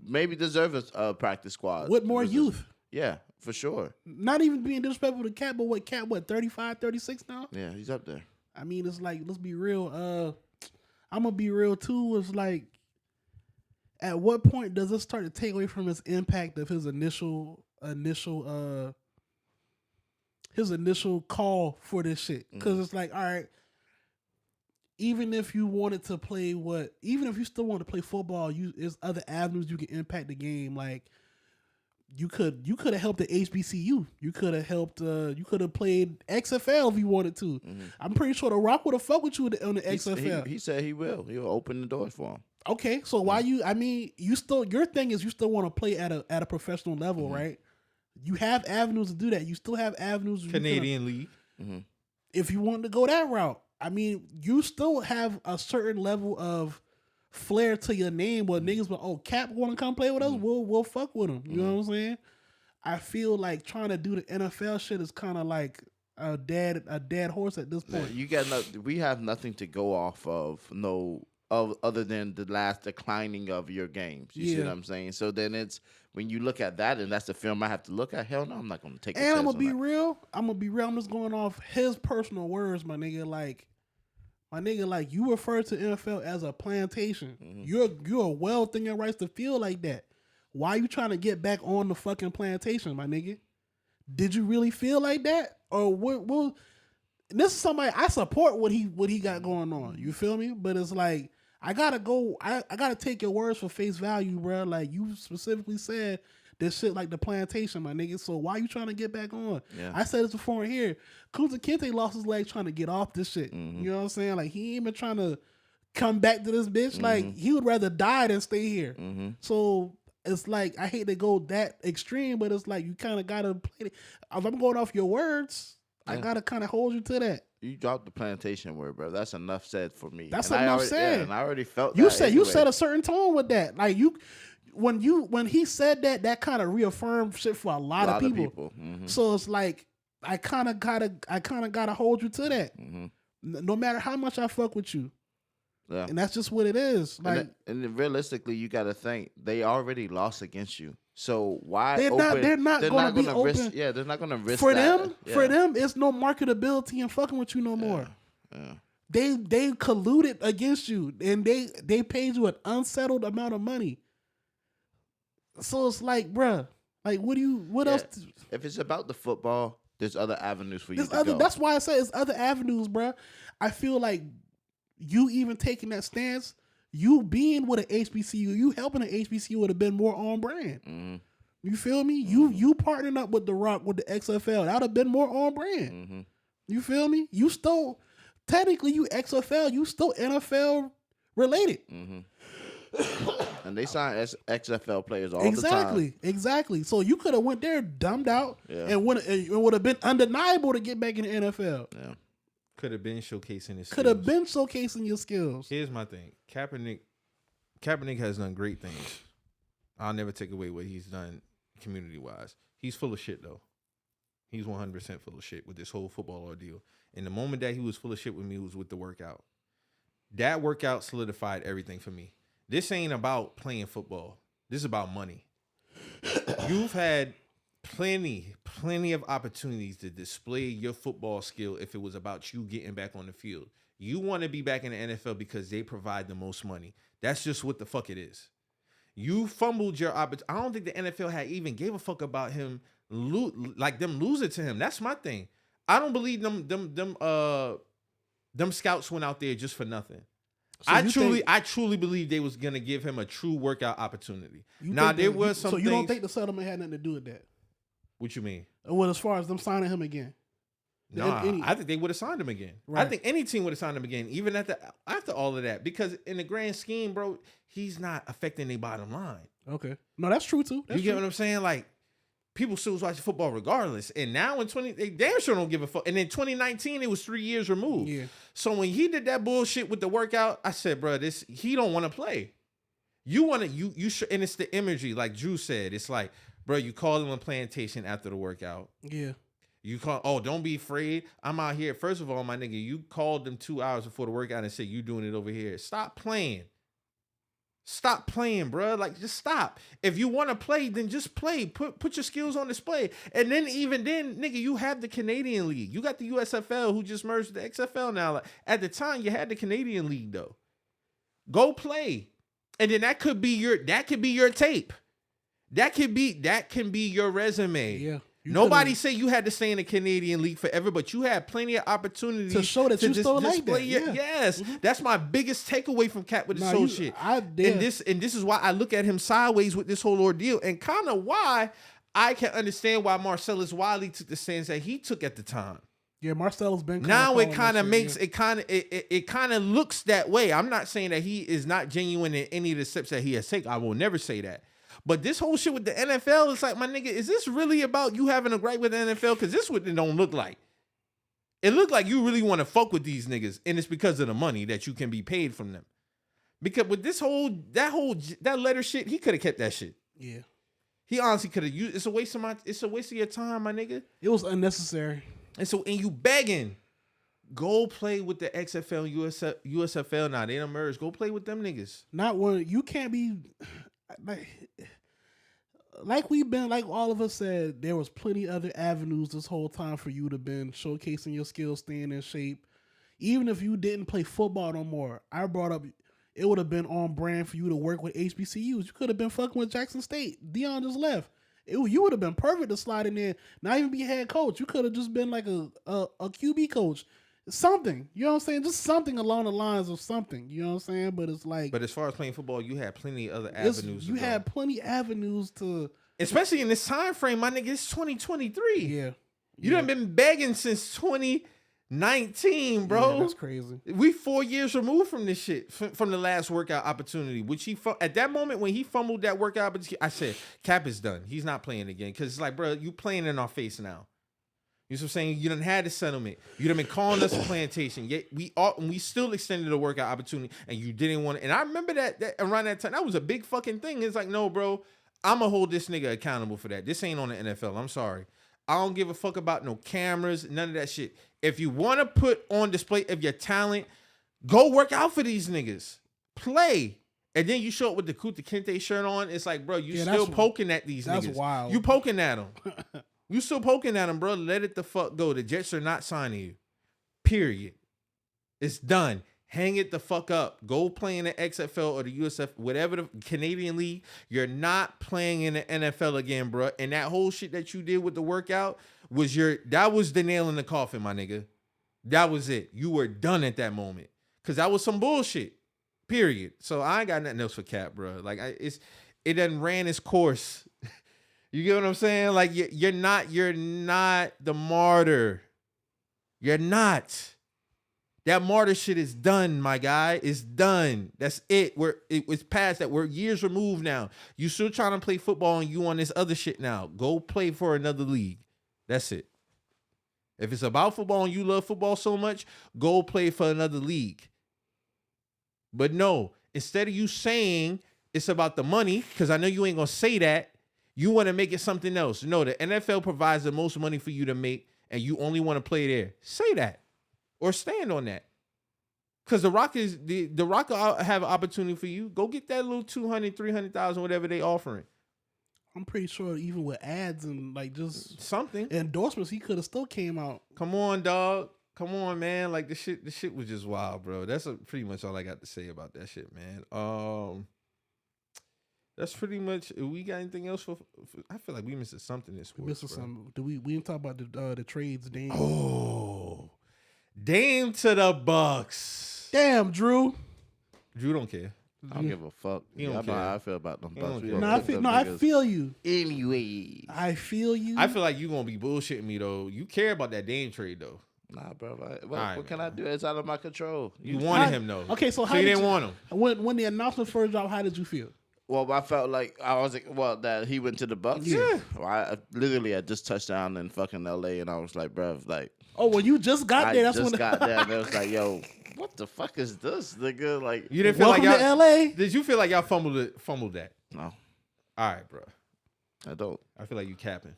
maybe deserve a practice squad. With more youth. Yeah, for sure. Not even being disrespectful to Cap, but Cap, 35, 36 now? Yeah, he's up there. It's like, let's be real. I'm going to be real too. It's like, at what point does it start to take away from his impact of his initial call for this shit? Because it's like, all right, even if you wanted to play even if you still want to play football, there's other avenues you can impact the game. Like you could have helped the HBCU. You could have helped. You could have played XFL if you wanted to. Mm-hmm. I'm pretty sure The Rock would have fucked with you on the XFL. He said he will. He'll open the doors for him. Okay, so why you? I mean, you still your thing is you still want to play at a professional level, right? You have avenues to do that. You still have avenues. Canadian League. If you want to go that route, I mean, you still have a certain level of flair to your name where niggas be, oh, Cap want to come play with us? We'll fuck with him. You know what I'm saying? I feel like trying to do the NFL shit is kind of like a dead horse at this point. We have nothing to go off of. Other than the last declining of your games. You see what I'm saying? So then it's when you look at that and that's the film I have to look at, hell no, I'm not gonna take it. And I'm gonna be real. I'm just going off his personal words, my nigga. Like you refer to NFL as a plantation. You're well within your rights to feel like that. Why you trying to get back on the fucking plantation, my nigga? Did you really feel like that? Or what this is somebody I support what he got going on. You feel me? But it's like I gotta take your words for face value, bro. Like you specifically said this shit like the plantation, my nigga. So why you trying to get back on? Yeah. I said this before here. Kunta Kinte lost his leg trying to get off this shit. You know what I'm saying? Like he ain't been trying to come back to this bitch. Like he would rather die than stay here. So it's like I hate to go that extreme, but it's like you kind of gotta play it. If I'm going off your words, I gotta kind of hold you to that. You dropped the plantation word, bro. That's enough said for me. That's enough said. Yeah, and I already felt you that said anyway. You set a certain tone with that. Like when he said that kind of reaffirmed shit for a lot of people. So it's like I kind of gotta hold you to that. No matter how much I fuck with you. Yeah. And that's just what it is. Like, and realistically, you got to think they already lost against you. So why they're not going to be open? Risk, they're not going to risk for that. them. Yeah. For them, it's no marketability in fucking with you no more. Yeah. They colluded against you, and they paid you an unsettled amount of money. So it's like, bruh, like what else? If it's about the football, there's other avenues for you to go. That's why I say it's other avenues, bruh. I feel like you even taking that stance, you being with an HBCU, you helping an HBCU would have been more on brand. You feel me? You partnering up with The Rock with the XFL, that would have been more on brand. You feel me? You still technically you XFL, you still NFL related. And they sign XFL players all the time. Exactly. So you could have went there, dumbed out, and would have been undeniable to get back in the NFL. Yeah. Could have been showcasing his skills. Could have been showcasing your skills. Here's my thing. Kaepernick has done great things. I'll never take away what he's done community-wise. He's full of shit, though. He's 100% full of shit with this whole football ordeal. And the moment that he was full of shit with me was with the workout. That workout solidified everything for me. This ain't about playing football. This is about money. You've had plenty of opportunities to display your football skill if it was about you getting back on the field. You want to be back in the NFL because they provide the most money. That's just what the fuck it is. You fumbled your opportunity. I don't think the NFL had even gave a fuck about him, them losing to him. That's my thing. I don't believe them scouts went out there just for nothing. So I truly believe they was gonna give him a true workout opportunity. Now there was some. So you don't think the settlement had nothing to do with that? What you mean? Well, as far as them signing him again. No, I think they would have signed him again. Right. I think any team would have signed him again, even after all of that. Because in the grand scheme, bro, he's not affecting their bottom line. Okay. No, that's true too. You get what I'm saying? Like, people still was watching football regardless. And now they damn sure don't give a fuck. And in 2019, it was 3 years removed. Yeah. So when he did that bullshit with the workout, I said, bro, he don't want to play. You want to, you should, and it's the imagery, like Drew said. It's like, bro, you call him a plantation after the workout. Yeah. You don't be afraid. I'm out here. First of all, my nigga, you called them 2 hours before the workout and said you doing it over here. Stop playing. Stop playing, bro. Like, just stop. If you want to play, then just play. Put your skills on display. And then even then, nigga, you have the Canadian League. You got the USFL who just merged with the XFL now. Like, at the time, you had the Canadian League though. Go play. And then that could be your tape. That can be your resume. Yeah. Nobody said you had to stay in the Canadian League forever, but you had plenty of opportunities to show that you still like that. Yes, that's my biggest takeaway from Cap with this whole shit. And this is why I look at him sideways with this whole ordeal, and kind of why I can understand why Marcellus Wiley took the stance that he took at the time. Yeah, Marcelo's been now it kind of makes it kind of looks that way. I'm not saying that he is not genuine in any of the steps that he has taken. I will never say that. But this whole shit with the NFL, it's like, my nigga, is this really about you having a gripe with the NFL? Because this what it don't look like. It looked like you really want to fuck with these niggas, and it's because of the money that you can be paid from them. Because with that letter shit, he could have kept that shit. Yeah. He honestly could have used. It's a waste of your time, my nigga. It was unnecessary. And you begging, go play with the XFL, USFL now. They done merged. Go play with them niggas. Not one. You can't be like all of us said, there was plenty other avenues this whole time for you to been showcasing your skills, staying in shape. Even if you didn't play football no more, I brought up it would have been on brand for you to work with HBCUs. You could have been fucking with Jackson State. Dion just left. You would have been perfect to slide in there, not even be head coach. You could have just been like a QB coach. Something, you know what I'm saying? Just something along the lines of something, you know what I'm saying? But it's like, but as far as playing football, you had plenty of other avenues. You had plenty avenues to, especially in this time frame, my nigga. It's 2023. Yeah, you done been begging since 2019, bro. Yeah, that's crazy. We 4 years removed from this shit, from the last workout opportunity. Which at that moment when he fumbled that workout opportunity, I said, Cap is done. He's not playing again because it's like, bro, you playing in our face now. You know what I'm saying? You done had the settlement. You done been calling us a plantation. Yet we still extended the workout opportunity, and you didn't want it. And I remember that around that time, that was a big fucking thing. It's like, no, bro, I'm going to hold this nigga accountable for that. This ain't on the NFL. I'm sorry. I don't give a fuck about no cameras, none of that shit. If you want to put on display of your talent, go work out for these niggas. Play. And then you show up with the Kunta Kinte shirt on. It's like, bro, you still poking at these niggas. That's wild. You poking at them. You still poking at him, bro. Let it the fuck go. The Jets are not signing you. Period. It's done. Hang it the fuck up. Go play in the XFL or the USF, whatever the Canadian League. You're not playing in the NFL again, bro. And that whole shit that you did with the workout that was the nail in the coffin, my nigga. That was it. You were done at that moment. Cause that was some bullshit. Period. So I ain't got nothing else for Cap, bro. Like it done ran its course. You get what I'm saying? Like you're not the martyr. You're not. That martyr shit is done, my guy. It's done. That's it. It was past that. We're years removed now. You still trying to play football and you on this other shit now. Go play for another league. That's it. If it's about football and you love football so much, go play for another league. But no, instead of you saying it's about the money, because I know you ain't gonna say that. You want to make it something else. No, the NFL provides the most money for you to make, and you only want to play there. Say that, or stand on that. Because the Rock will have an opportunity for you. Go get that little 200, 300,000, whatever they offering. I'm pretty sure even with ads and like just something endorsements, he could have still came out. Come on, dog. Come on, man. Like the shit was just wild, bro. That's pretty much all I got to say about that shit, man. That's pretty much. We got anything else for I feel like we missed something this week. Missing something. We didn't talk about the trades, Dame. Oh, Dame to the Bucks. Damn, Drew. Drew don't care. I don't give a fuck. He don't care. How I feel about them Bucks. I feel you. Anyway, I feel you. I feel like you gonna be bullshitting me though. You care about that Dame trade though. Nah, bro. What can I do? It's out of my control. You wanted him though. Okay, so you didn't want him. When the announcement first dropped, how did you feel? Well, I felt like that he went to the Bucks. Yeah. Well, I literally had just touched down in fucking LA, and I was like, bro, like. Oh, when you just got there, that's when I just got there, and it was like, yo, what the fuck is this, nigga? Like, you didn't feel welcome like to LA. Did you feel like y'all fumbled that? No, all right, bro. I don't. I feel like you capping.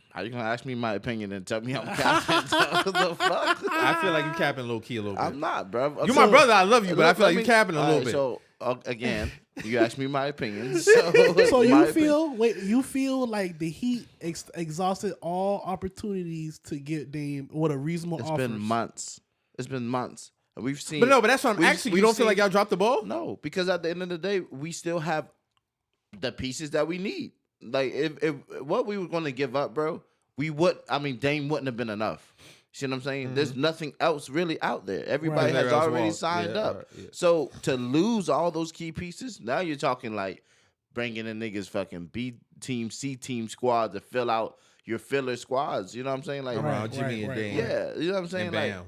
How you gonna ask me my opinion and tell me I'm capping? What the fuck? I feel like you capping low key a little bit. I'm not, bro. You're my brother. I love you, but I feel like you capping a little bit. So again, you asked me my opinion. So you feel like the Heat exhausted all opportunities to get Dame with a reasonable offer? It's been months. We've seen. But that's what I'm asking. You don't feel like y'all dropped the ball? No, because at the end of the day, we still have the pieces that we need. Like if what we were going to give up, bro, Dame wouldn't have been enough. See what I'm saying? There's nothing else really out there. Everybody Right. has already signed up. Yeah. So to lose all those key pieces, now you're talking like bringing in niggas fucking B team, C team squad to fill out your filler squads. You know what I'm saying? Like, Around Jimmy and Dame. yeah, you know what I'm saying? And Like, Bam.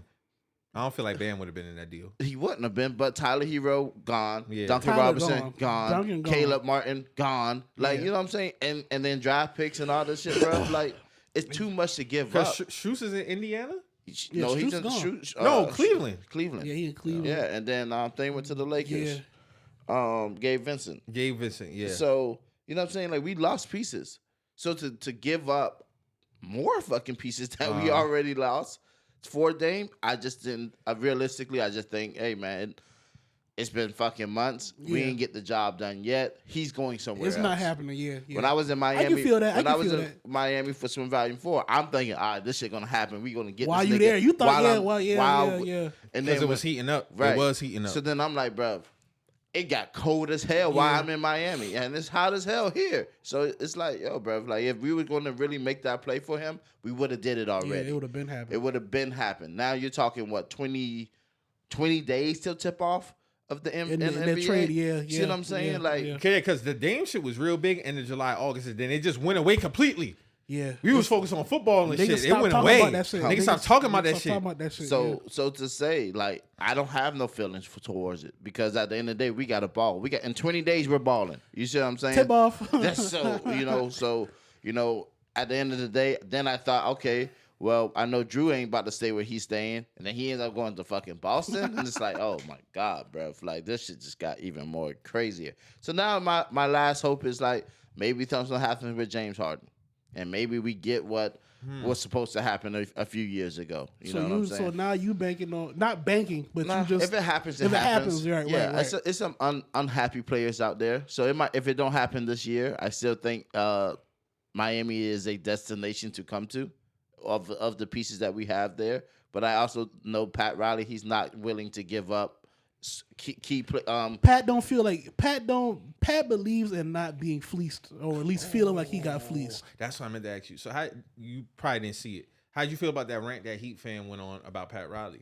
I don't feel like Bam would have been in that deal. he wouldn't have been, but Tyler Hero gone, Yeah. Duncan Tyler Robinson gone. Duncan gone. Caleb Martin gone. Like, Yeah. you know what I'm saying? And then draft picks and all this shit, bro. Like, it's too much to give up. Because Shoes is in Indiana? No, he's Stroot's in gone. No, Cleveland. Cleveland. Yeah, he in Cleveland. Yeah, and then they went to the Lakers. Gabe Vincent. Gabe Vincent, yeah. So, you know what I'm saying? Like, we lost pieces. So to give up more fucking pieces that we already lost for Dame, I just didn't. Realistically, I just think, hey, man, it's been fucking months. We Yeah. ain't get the job done yet. He's going somewhere It's else. not happening. Yeah. When I was in Miami, I can feel that. when I I can was feel in that. Miami for Swim Volume 4, I'm thinking, all right, this shit gonna happen. We gonna get While this you nigga there, you thought, while yeah, I'm- yeah. And Because then it was heating up. right. It was heating up. So then I'm like, bruh, it got cold as hell while Yeah. I'm in Miami, and it's hot as hell here. So it's like, yo, bruh, like if we were going to really make that play for him, we would have did it Yeah, already. it would have been happening. It would have been happened. Now you're talking what 20 days till tip off of the In the NBA trade, yeah, See what I'm yeah, saying? yeah, like, yeah. Okay, because the Dame shit was real big in the July, August, and then it just went away completely. Yeah. We was focused on football and Niggas shit. It stopped went talking away. about that shit. Niggas stopped talking about that stopped shit. talking about that shit. so to say, like, I don't have no feelings towards it because at the end of the day, we got a ball. We got in 20 days we're balling. You see what I'm saying? Tip off. That's so at the end of the day, then I thought, okay, well, I know Drew ain't about to stay where he's staying, and then he ends up going to fucking Boston, and it's like, oh my god, bro, like this shit just got even more crazier. So now my last hope is like maybe something happens with James Harden, and maybe we get what was supposed to happen a few years ago. You know what I'm saying? So now you banking on not banking, but Nah, you just if it happens, if it happens, right, yeah, right. it's some unhappy players out there. So if it don't happen this year, I still think Miami is a destination to come to of the pieces that we have there. But I also know Pat Riley; he's not willing to give up key Pat don't feel like Pat believes in not being fleeced, or at least feeling like he got fleeced. That's what I meant to ask you. So how you probably didn't see it. How'd you feel about that rant that Heat fan went on about Pat Riley?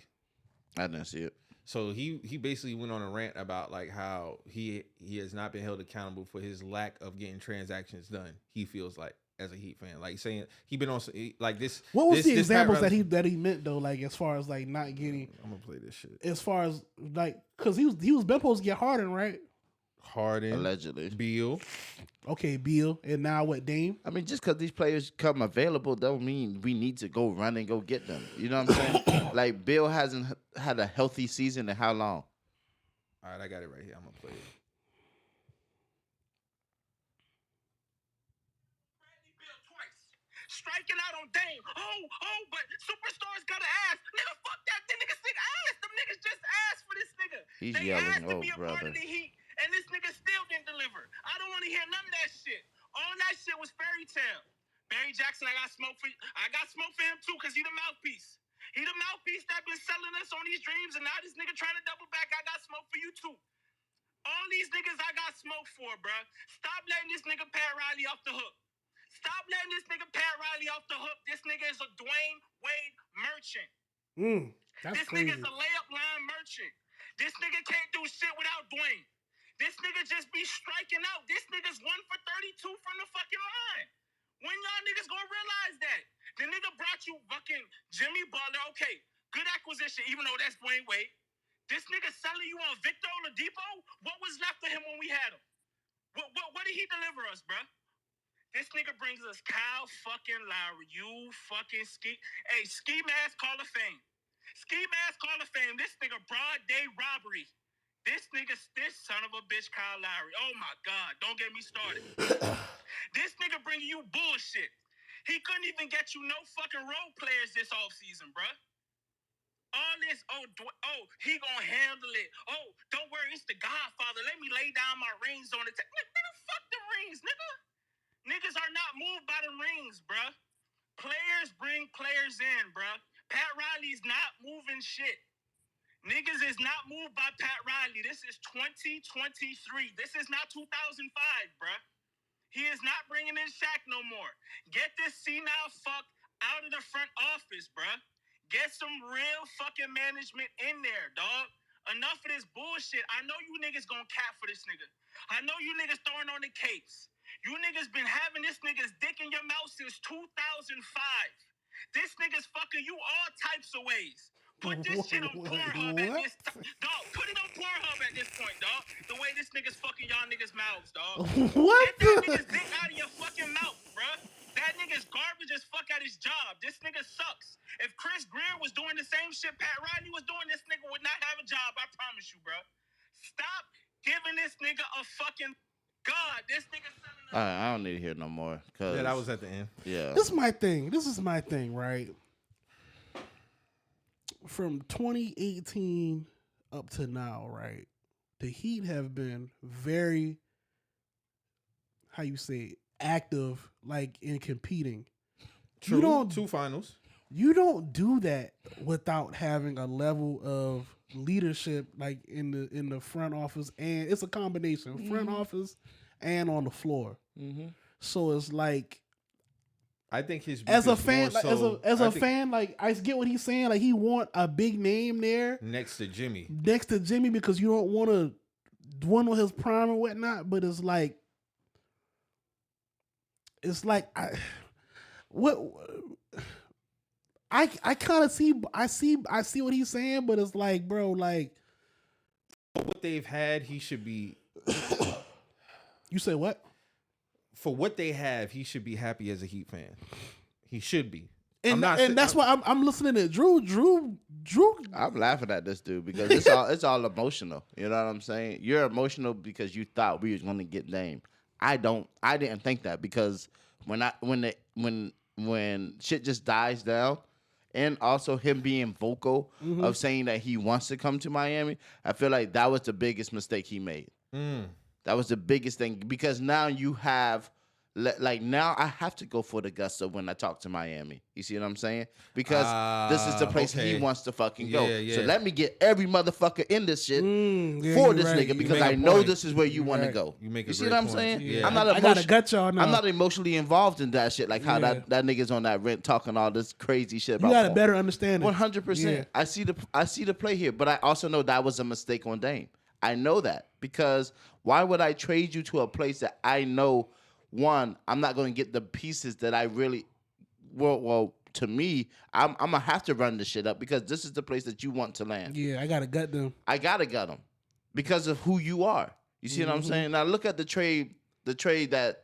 I didn't see it. So he basically went on a rant about like how he has not been held accountable for his lack of getting transactions done. He feels like as a Heat fan, like saying he been on like this. What was the this Pat examples Riley- that he meant though? Like as far as like not getting, I'm gonna play this shit. as far as like, cause he was been supposed to get Harden, right? Harden, Allegedly. Beal. Okay, Beal, and now what? Dame. I mean, just because these players come available don't mean we need to go run and go get them. You know what I'm saying? Like, Bill hasn't had a healthy season in how long? All right, I got it right here. I'm gonna play it. Striking out on Dame. But superstars got to ask. Nigga, fuck that. The niggas think ass. Them niggas just asked for this nigga. He's they yelling, asked to "Oh, be a part brother." of the Heat, and this nigga still didn't deliver. I don't want to hear none of that shit. All that shit was fairy tale. Barry Jackson, I got smoke for you. I got smoke for him too, because he the mouthpiece. He the mouthpiece that been selling us on these dreams, and now this nigga trying to double back. I got smoke for you too. All these niggas I got smoke for, bruh. Stop letting this nigga Pat Riley off the hook. Stop letting this nigga Pat Riley off the hook. This nigga is a Dwayne Wade merchant. That's This crazy. nigga's a layup line merchant. This nigga can't do shit without Dwayne. This nigga just be striking out. This nigga's 1 for 32 from the fucking line. When y'all niggas gonna realize that? The nigga brought you fucking Jimmy Butler. Okay, good acquisition, even though that's Dwayne Wade. This nigga selling you on Victor Oladipo? What was left of him when we had him? What did he deliver us, bruh? This nigga brings us Kyle fucking Lowry. You fucking ski mask Hall of Fame. Ski mask Hall of Fame. This nigga broad day robbery. This son of a bitch Kyle Lowry. Oh my God, don't get me started. This nigga bringing you bullshit. He couldn't even get you no fucking role players this offseason, bruh. All this, he gonna handle it. Oh, don't worry, it's the Godfather. Let me lay down my rings on it. Nigga, fuck the rings, nigga. Niggas are not moved by the rings, bruh. Players bring players in, bruh. Pat Riley's not moving shit. Niggas is not moved by Pat Riley. This is 2023. This is not 2005, bruh. He is not bringing in Shaq no more. Get this senile fuck out of the front office, bruh. Get some real fucking management in there, dog. Enough of this bullshit. I know you niggas gonna cap for this nigga. I know you niggas throwing on the capes. You niggas been having this nigga's dick in your mouth since 2005. This nigga's fucking you all types of ways. Put this shit on Pornhub at this dog. Put it on Pornhub at this point, dog. The way this nigga's fucking y'all niggas' mouths, dog. What? Get that nigga's dick out of your fucking mouth, bruh. That nigga's garbage as fuck at his job. This nigga sucks. If Chris Greer was doing the same shit Pat Riley was doing, this nigga would not have a job. I promise you, bro. Stop giving this nigga a fucking god. This nigga selling us. I don't need to hear no more. Yeah, that was at the end. Yeah. This is my thing. This is my thing, right? From 2018 up to now, right? The Heat have been very, how you say it, active, like in competing. True. You don't 2 finals. You don't do that without having a level of leadership, like in the front office, and it's a combination, front office and on the floor. So it's like, I think his as a beef is fan, more like, so, as I a think, fan, like I get what he's saying. Like he want a big name there next to Jimmy. because you don't want to dwindle his prime or whatnot. But it's like I kind of see what he's saying, but it's like, bro, like For what they've had, he should be. you say what? For what they have, he should be happy as a Heat fan. He should be. And that's why I'm listening to Drew. I'm laughing at this dude because it's all emotional. You know what I'm saying? You're emotional because you thought we was going to get Dame. I didn't think that because when shit just dies down, and also him being vocal of saying that he wants to come to Miami, I feel like that was the biggest mistake he made. That was the biggest thing because now you have, like now I have to go for the gusto when I talk to Miami. You see what I'm saying? Because this is the place he wants to fucking go. Yeah. So let me get every motherfucker in this shit yeah, for you're this right. nigga You because make a I know point. this is where you want to right. go. You make a see great what I'm point. saying? Yeah. I'm not I gotta gut y'all now. I'm not emotionally involved in that shit. Like how Yeah. that nigga's on that rent talking all this crazy shit You about got a Paul. better understanding. 100%. Yeah. I see the play here, but I also know that was a mistake on Dame. I know that because why would I trade you to a place that I know, one, I'm not going to get the pieces that I really, well, to me, I'm going to have to run this shit up because this is the place that you want to land. Yeah, I gotta gut them. I got to gut them because of who you are. You see what I'm saying? Now look at the trade that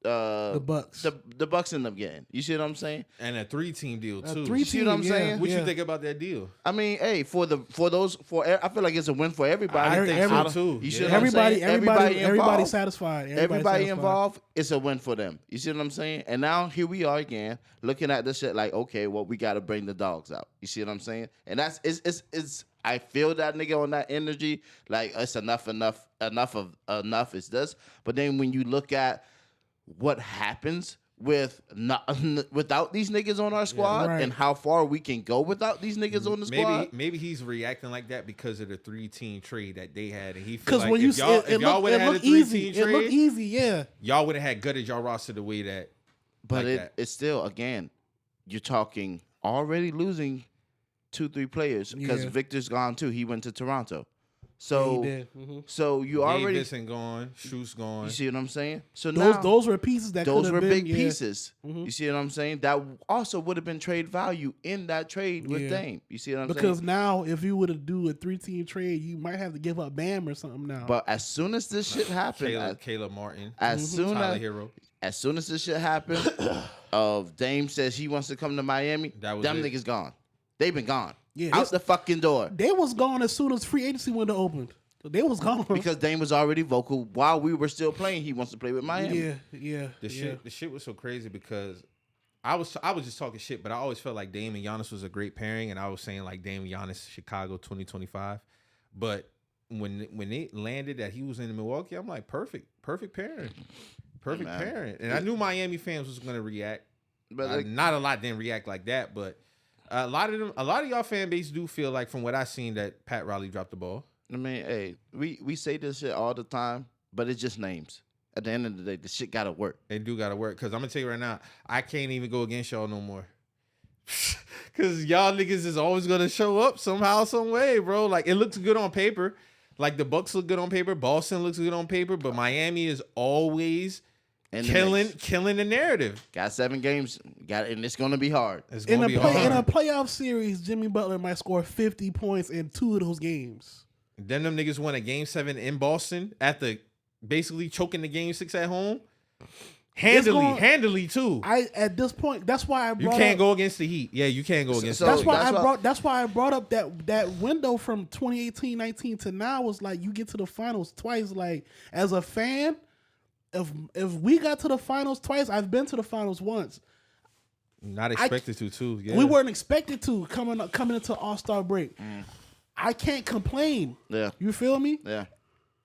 The Bucks. the Bucks end up getting. You see what I'm saying? And a 3-team deal A too. 3 You see what I'm team, saying? What yeah. you think about that deal? I mean, hey, I feel like it's a win for everybody. I think so too. You see Yeah. what I'm saying? Everybody involved. satisfied. Everybody involved, it's a win for them. You see what I'm saying? And now here we are again, looking at this shit like, okay, well, we got to bring the dogs out. You see what I'm saying? And that's it's. I feel that nigga on that energy, like it's enough is this. But then when you look at what happens without these niggas on our squad right. and how far we can go without these niggas on the squad. Maybe he's reacting like that because of the 3-team trade that they had, and he feels Because like when you if y'all, it would have had a looked 3-team easy. It looked trade, easy, yeah. y'all would have had gutted y'all roster the way that. But like that. it's still, again, you're talking already losing 2-3 players because Yeah. Victor's gone too. He went to Toronto. Yeah, So he did. Mhm. so you already Davis gone, Shoes gone. you see what I'm saying? So now Those were pieces that those could were have been big yeah. pieces. You see what I'm saying? That also would have been trade value in that trade with Yeah. Dame. You see what I'm Because saying? now, if you were to do a 3-team trade, you might have to give up Bam or something now. But as soon as this shit happened, Caleb Martin, as soon Tyler as Hero. as soon as this shit happened, Dame says he wants to come to Miami, That was them it. niggas gone. They've been gone. Yeah, Out the fucking door. they was gone as soon as free agency window opened. They was gone Because Dame was already vocal while we were still playing. He wants to play with Miami. yeah. The shit was so crazy because I was just talking shit, but I always felt like Dame and Giannis was a great pairing, and I was saying like Dame and Giannis Chicago 2025. But when it landed that he was in Milwaukee, I'm like perfect pairing, Man. pairing, and I knew Miami fans was gonna react. But like, Not a lot didn't react like that, but a lot of y'all fan base do feel like from what I seen that Pat Riley dropped the ball. I mean, hey, we say this shit all the time, but it's just names. at the end of the day, the shit gotta work. They do gotta work. Cause I'm gonna tell you right now, I can't even go against y'all no more. Cause y'all niggas is always gonna show up somehow, some way, bro. Like it looks good on paper. Like the Bucks look good on paper. Boston looks good on paper, but Miami is always killing the narrative. Got 7 games. And it's gonna be hard. It's In gonna a be hard. in a playoff series, Jimmy Butler might score 50 points in 2 of those games. Then them niggas won a game 7 in Boston after basically choking the game 6 at home. Handily too. At this point, that's why I brought You can't up, go against the Heat. Yeah, you can't go against. So the that's Heat. why that's why I brought up that window from 2018-19 to now was like you get to the finals twice. Like as a fan, if we got to the finals twice, I've been to the finals once. Not expected to too. Yeah. We weren't expected to coming into All-Star break. I can't complain. Yeah. You feel me? Yeah.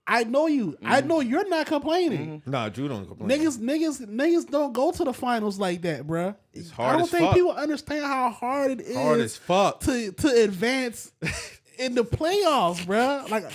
I know you. I know you're not complaining. Nah, Drew don't complain. Niggas don't go to the finals like that, bruh. It's hard I don't as think fuck. people understand how hard it is Hard as fuck. to advance in the playoffs, bruh. Like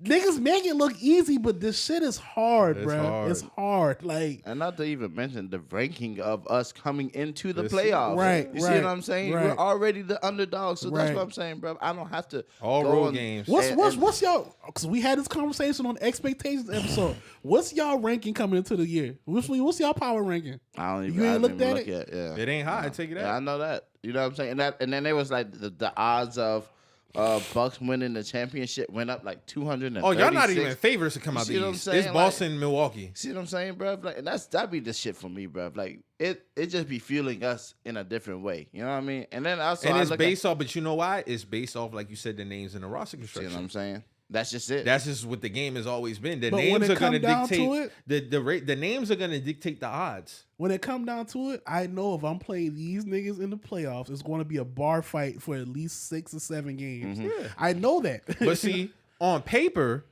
niggas make it look easy, but this shit is hard, It's bruh. hard. It's hard. Like And not to even mention the ranking of us coming into the This- playoffs. Right, You see right, what I'm saying? right. We're already the underdog. So that's Right. what I'm saying, bro. I don't have to All go road and- games. what's y'all? Because we had this conversation on expectations episode. What's y'all ranking coming into the year? What's y'all power ranking? I don't even, You ain't I didn't looked even at look at Yeah. It ain't high. I take you that. Yeah, I know that. You know what I'm saying? And then there was like the odds of Bucks winning the championship went up like 236. Oh, y'all not even favorites to come out see the what I'm East. saying? It's Like- Boston, Milwaukee. See what I'm saying, bro? Like, and that'd be the shit for me, bro. Like it just be fueling us in a different way. You know what I mean? And then also And I it's look based off, but you know why? It's based off, like you said, the names in the roster see what construction. I'm saying? That's just it. That's just what the game has always been. The But when names it are going to come down to dictate it- the names are going to dictate the odds. When it come down to it, I know if I'm playing these niggas in the playoffs, it's going to be a bar fight for at least 6 or 7 games. Yeah. I know that. But see, on paper,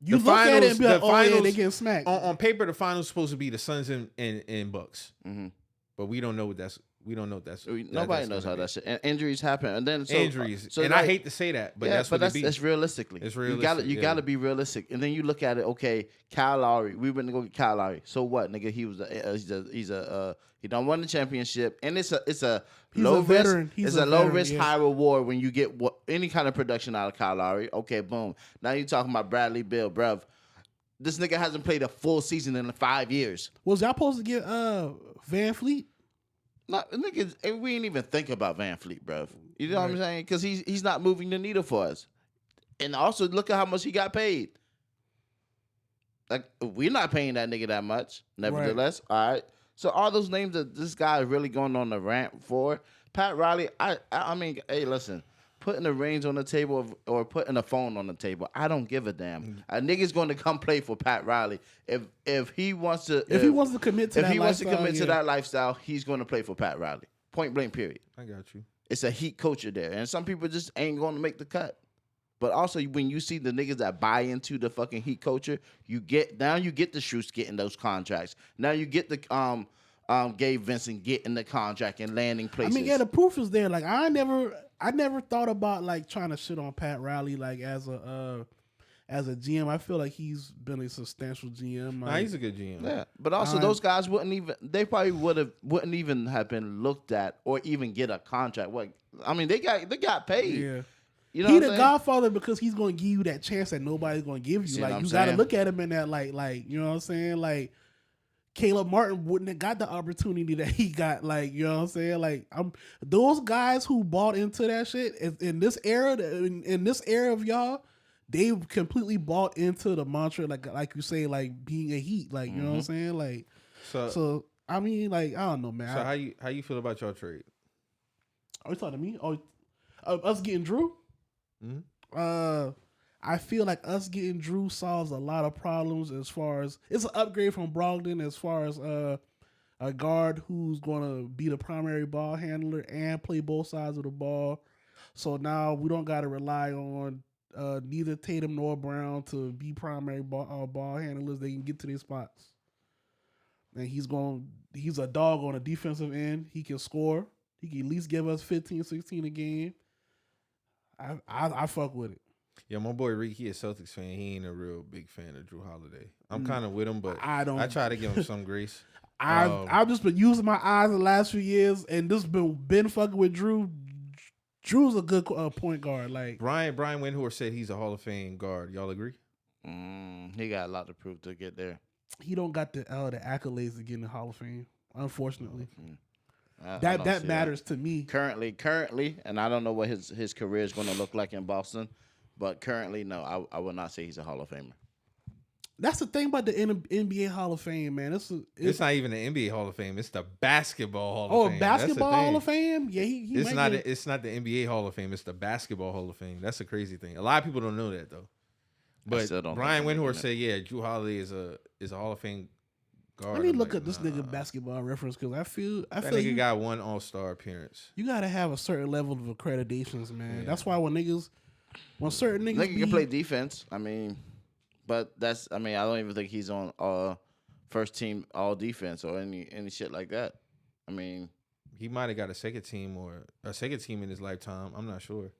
you the look at it finals- and be like, the oh yeah, finals- they getting smacked. on paper, the finals supposed to be the Suns and Bucks. Mhm. But we don't know what that's. We don't know what that's. Nobody knows how gonna that shit. And injuries happen, and then be. Injuries. So and like, I hate to say that, but yeah, that's what it be. that's realistically. It's You realistic, yeah. gotta be realistic, and then you look at it. Okay, Kyle Lowry. We went to go get Kyle Lowry. So what, nigga? He done won the championship, and it's a He's low a veteran. risk. He's It's a a low veteran, risk, yeah. high reward when you get any kind of production out of Kyle Lowry. Okay, boom. Now you talking about Bradley Beal, bruv. This nigga hasn't played a full season in 5 years. Was y'all supposed to get Van Fleet? Not niggas, we ain't even think about Van Fleet, bruv. You know what I'm saying? Because he's not moving the needle for us. And also look at how much he got paid. Like we're not paying that nigga that much. Nevertheless, all right. So all those names that this guy is really going on the rant for, Pat Riley. I mean, hey, listen. Putting the rings on the table or putting a phone on the table, I don't give a damn. A nigga's going to come play for Pat Riley if he wants to. If he wants to commit to if that he wants to lifestyle, commit to yeah. that lifestyle, he's going to play for Pat Riley. Point blank. Period. I got you. It's a Heat culture there, and some people just ain't going to make the cut. But also, when you see the niggas that buy into the fucking Heat culture, you get the Schroes getting those contracts. Now you get the Gabe Vincent getting the contract and landing places. I mean, yeah, the proof is there. Like I never thought about like trying to shit on Pat Riley like as a GM. I feel like he's been a substantial GM. Nah, Like, he's a good GM. Yeah, but also those guys wouldn't even have been looked at or even get a contract. What I mean, they got paid. yeah. You know He what the I'm saying? Godfather because he's going to give you that chance that nobody's going to give you. See what Like I'm you got to saying? look at him in that like you know what I'm saying? Like Caleb Martin wouldn't have got the opportunity that he got. Like you know what I'm saying? Like those guys who bought into that shit in this era of y'all, they completely bought into the mantra like you say like being a Heat. Like you know what I'm saying? Like so I mean like I don't know, man. So how you feel about your trade? Are you talking to me? Oh, us getting Drew? Mhm. I feel like us getting Drew solves a lot of problems as far as it's an upgrade from Brogdon as far as a guard who's going to be the primary ball handler and play both sides of the ball. So now we don't got to rely on neither Tatum nor Brown to be primary ball handlers. They can get to their spots. And he's a dog on a defensive end. He can score. He can at least give us 15, 16 a game. I fuck with it. Yeah, my boy Reek, he a Celtics fan. He ain't a real big fan of Drew Holiday. I'm kind of with him, but I don't. I try to give him some grace. I've just been using my eyes the last few years, and just been fucking with Drew. Drew's a good point guard. Like Brian Windhorst said he's a Hall of Fame guard. Y'all agree? He got a lot to prove to get there. he don't got the accolades to get in the Hall of Fame. Unfortunately, I that don't see matters to me. Currently, and I don't know what his career is going to look like in Boston, but currently, no, I would not say he's a Hall of Famer. That's the thing about the NBA Hall of Fame, man. It's not even the NBA Hall of Fame. It's the Basketball Hall of Fame. Basketball Hall of Fame. Yeah, he It's might not. get- It's not the NBA Hall of Fame. It's the Basketball Hall of Fame. That's a crazy thing. A lot of people don't know that though. But still don't Brian think I'm Windhorst looking said, "Yeah, Drew Holiday is a Hall of Fame guard." Let me I'm look like, at this nigga basketball reference because I feel That nigga you, got one All-Star appearance. you gotta have a certain level of accreditations, man. Yeah. That's why when certain niggas Nigga can play defense. I mean, but I don't even think he's on first team all defense or any shit like that. I mean, He might have got a second team in his lifetime. I'm not sure.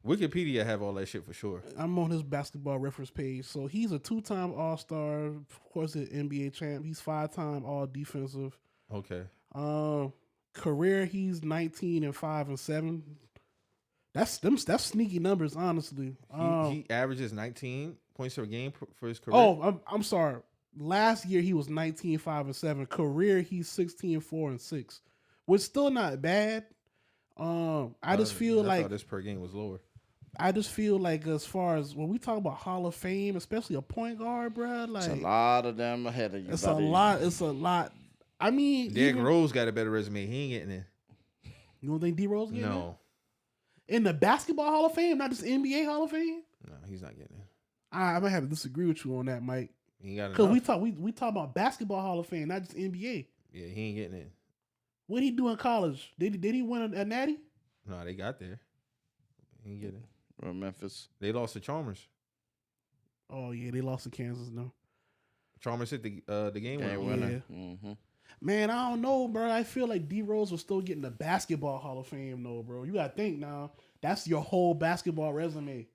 Wikipedia have all that shit for sure. I'm on his basketball reference page. So he's a 2-time All-Star, of course, an NBA champ. He's 5-time All Defensive. Okay. Career, he's 19-5-7. That's sneaky numbers, honestly. He averages 19 points per game for his career. Oh, I'm sorry. Last year he was 19-5-7. Career, he's 16-4-6, which still not bad. I just feel I like thought this per game was lower. I just feel like as far as when we talk about Hall of Fame, especially a point guard, bro, like it's a lot of them ahead of you. It's buddy. a lot. It's a lot. I mean, Derrick Rose got a better resume. He ain't getting in. You don't think D Rose getting No. in the Basketball Hall of Fame, not just NBA Hall of Fame? No, he's not getting in. I might have to disagree with you on that, Mike. He got Because enough. we talk about Basketball Hall of Fame, not just NBA. Yeah, he ain't getting in. What did he do in college? Did he win a natty? No, they got there. He ain't getting in. From Memphis. They lost to Chalmers. Oh yeah, they lost to Kansas. No, Chalmers hit the game Game winner. winner. man, I don't know, bro. I feel like D Rose was still getting the Basketball Hall of Fame, though, bro. You gotta think now. That's your whole basketball resume.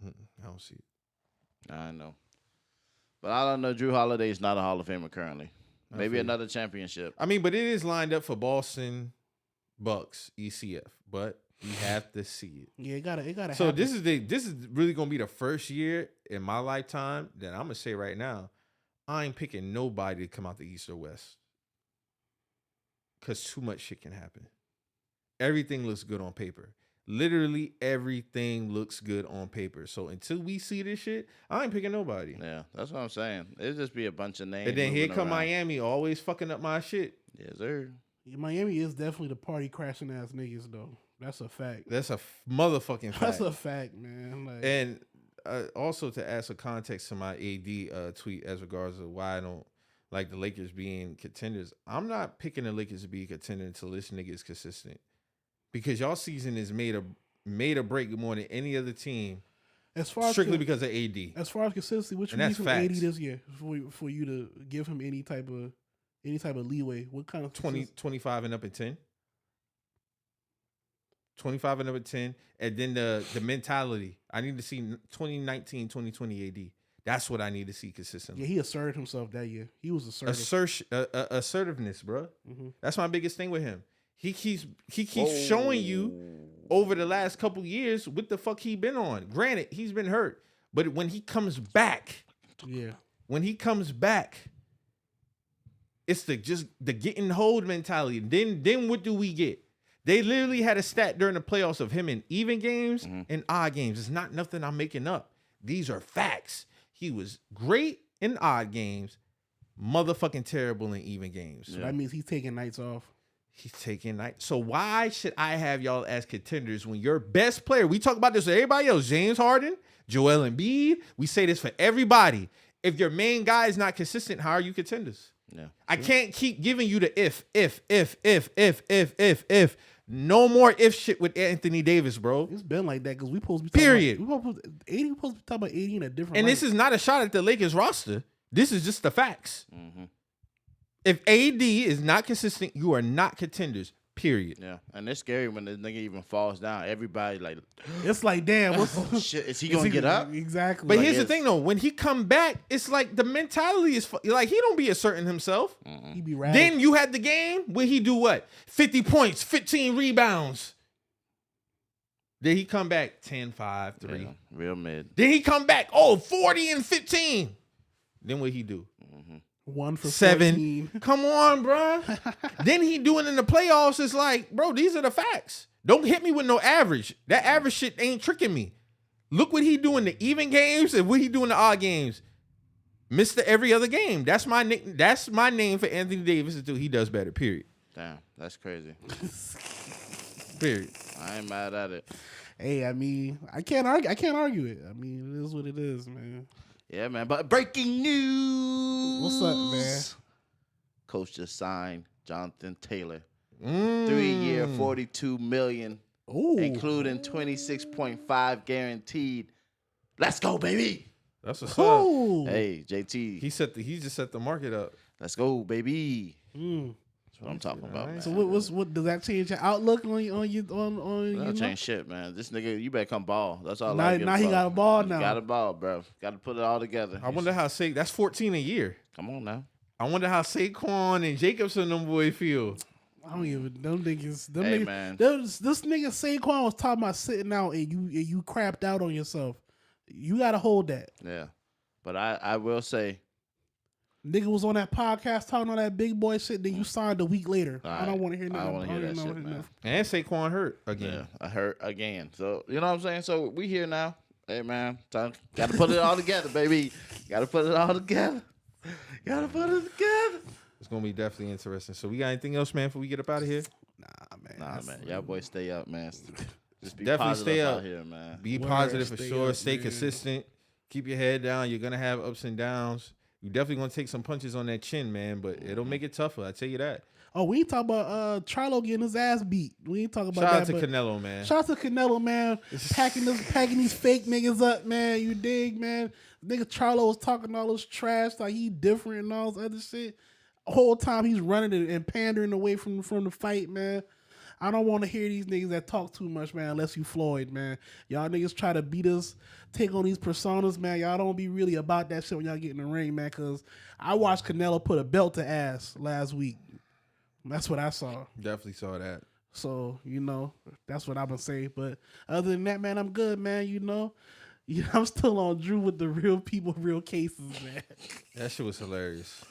I don't see it. I know. But I don't know. Drew Holiday is not a Hall of Famer currently. Maybe feel another championship. I mean, but it is lined up for Boston Bucks ECF, but you have to see it. Yeah, it gotta. So happen. this is really gonna be the first year in my lifetime that I'm gonna say right now, I ain't picking nobody to come out the East or West. Cause too much shit can happen. Everything looks good on paper. Literally everything looks good on paper. So until we see this shit, I ain't picking nobody. Yeah, that's what I'm saying. It'll just be a bunch of names. And then here moving come around. Miami, always fucking up my shit. Yes, sir. Yeah, Miami is definitely the party crashing ass niggas, though. That's a fact. That's a motherfucking fact. That's a fact, man. Like, And also to add some context to my AD tweet as regards to why I don't like the Lakers being contenders. I'm not picking the Lakers to be a contender until this nigga is consistent. Because y'all season is made a break more than any other team as far strictly as because of AD. as far as consistency, what you And need that's from facts. 80 this year for you to give him any type of leeway? What kind of 25 and up at 10. 25 and up at 10. And then the mentality. I need to see 2019, 2020 AD. That's what I need to see consistently. Yeah, he asserted himself that year. He was assertive. Assertiveness, bro. Mhm. That's my biggest thing with him. He keeps showing you over the last couple years what the fuck he been on. Granted, he's been hurt, but when he comes back, Yeah, it's the getting hold mentality. Then what do we get? They literally had a stat during the playoffs of him in even games and odd games. It's not nothing I'm making up. These are facts. He was great in odd games, motherfucking terrible in even games. so that means he's taking nights off. He's taking night. So why should I have y'all as contenders when your best player? We talk about this with everybody else. James Harden, Joel Embiid. We say this for everybody. If your main guy is not consistent, how are you contenders? Yeah. I can't keep giving you the if. No more if shit with Anthony Davis, bro. It's been like that because we supposed to be Period. We supposed to be talking about 80 in a different. And light. this is not a shot at the Lakers roster. This is just the facts. If AD is not consistent, you are not contenders. Period. Yeah, and it's scary when the nigga even falls down. Everybody like, It's like, damn, what's shit, is he gonna get up? Exactly. But Like, here's the it's- thing, though. When he come back, it's like the mentality is like he don't be asserting himself. he be right. Then you had the game where he do what? 50 points, 15 rebounds. Then he come back 10, 5, 3. Yeah, real mid. Then he come back, 40 and 15. Then what he do? 1 for 7. 14. Come on, bro. Then he doing in the playoffs. It's like, bro, these are the facts. Don't hit me with no average. That average shit ain't tricking me. Look what he do in the even games and what he do in the odd games. Mr. Every Other Game. That's my name for Anthony Davis until he does better. Period. Damn, that's crazy. Period. I ain't mad at it. Hey, I mean, I can't argue it. I mean, it is what it is, man. Yeah, man. But breaking news. What's up, man? Coach just signed Jonathan Taylor. Mm. 3-year, $42 million, Ooh. including 26.5 guaranteed. Let's go, baby. That's what's up. Ooh. Hey, JT. He just set the market up. Let's go, baby. Mm. That's what I'm talking about, man. So what does that change your outlook on you That change shit, man. This nigga, you better come ball. That's all. Now- I give now a he fuck. got a ball You now. got a ball, bro. Got to put it all together. I wonder how that's 14 a year. Come on now. I wonder how Saquon and Jacobson them boy feel. I don't even them niggas. Them Hey, niggas, man. This nigga Saquon was talking about sitting out and you crapped out on yourself. You gotta hold that. Yeah, but I will say, Nigga was on that podcast talking all that big boy shit. Then you signed a week later. I don't want to hear I nothing. don't want to hear that know shit, nothing. man. And Saquon hurt Yeah, again. I hurt again. So you know what I'm saying. So we here now. Hey man, got to put it all together, baby. Got to put it all together. Got to put it together. It's gonna be definitely interesting. So we got anything else, man, before we get up out of here? Nah, man, y'all boys stay up, man. Just be Definitely positive stay out up. here, man. Be Word, positive for stay sure. up, Stay man. consistent. Keep your head down. You're gonna have ups and downs. You definitely gonna take some punches on that chin, man. But it'll make it tougher. I tell you that. Oh, we ain't talk about Charlo getting his ass beat. We ain't talking about Shout that. out to but Canelo, man. shout out to Canelo, man. packing these fake niggas up, man. You dig, man? Nigga Charlo was talking all this trash like he different and all this other shit. Whole time he's running and pandering away from the fight, man. I don't want to hear these niggas that talk too much, man, unless you Floyd, man. Y'all niggas try to beat us, take on these personas, man. Y'all don't be really about that shit when y'all get in the ring, man, because I watched Canelo put a belt to ass last week. That's what I saw. Definitely saw that. So, you know, that's what I'm going to say. But other than that, man, I'm good, man. You know, I'm still on Drew with the real people, real cases, man. That shit was hilarious.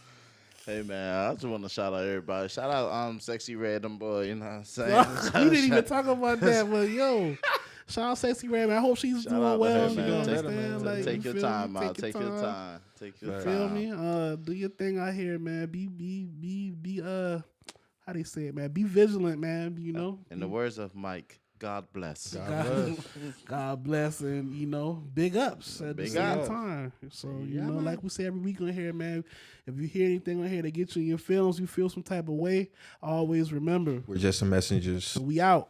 Hey man, I just want to shout out everybody. Shout out Sexy Red, them boy. You know what I'm saying? We didn't even talk about that, but yo, shout out Sexy Red, man. I hope she's Shout doing out to well. her, You man. know, Take- understand? Like, Take you your feel time me? out. Take your time. Take your You time. feel me? Do your thing out here, man. Be how they say it, man. Be vigilant, man. You know. In the words of Mike, God bless. God bless, and you know, big ups at Big the same ups. time. So you Yeah, know, man. like we say every week on here, man. If you hear anything on here that gets you in your feelings, you feel some type of way, always remember We're just some messengers. we out.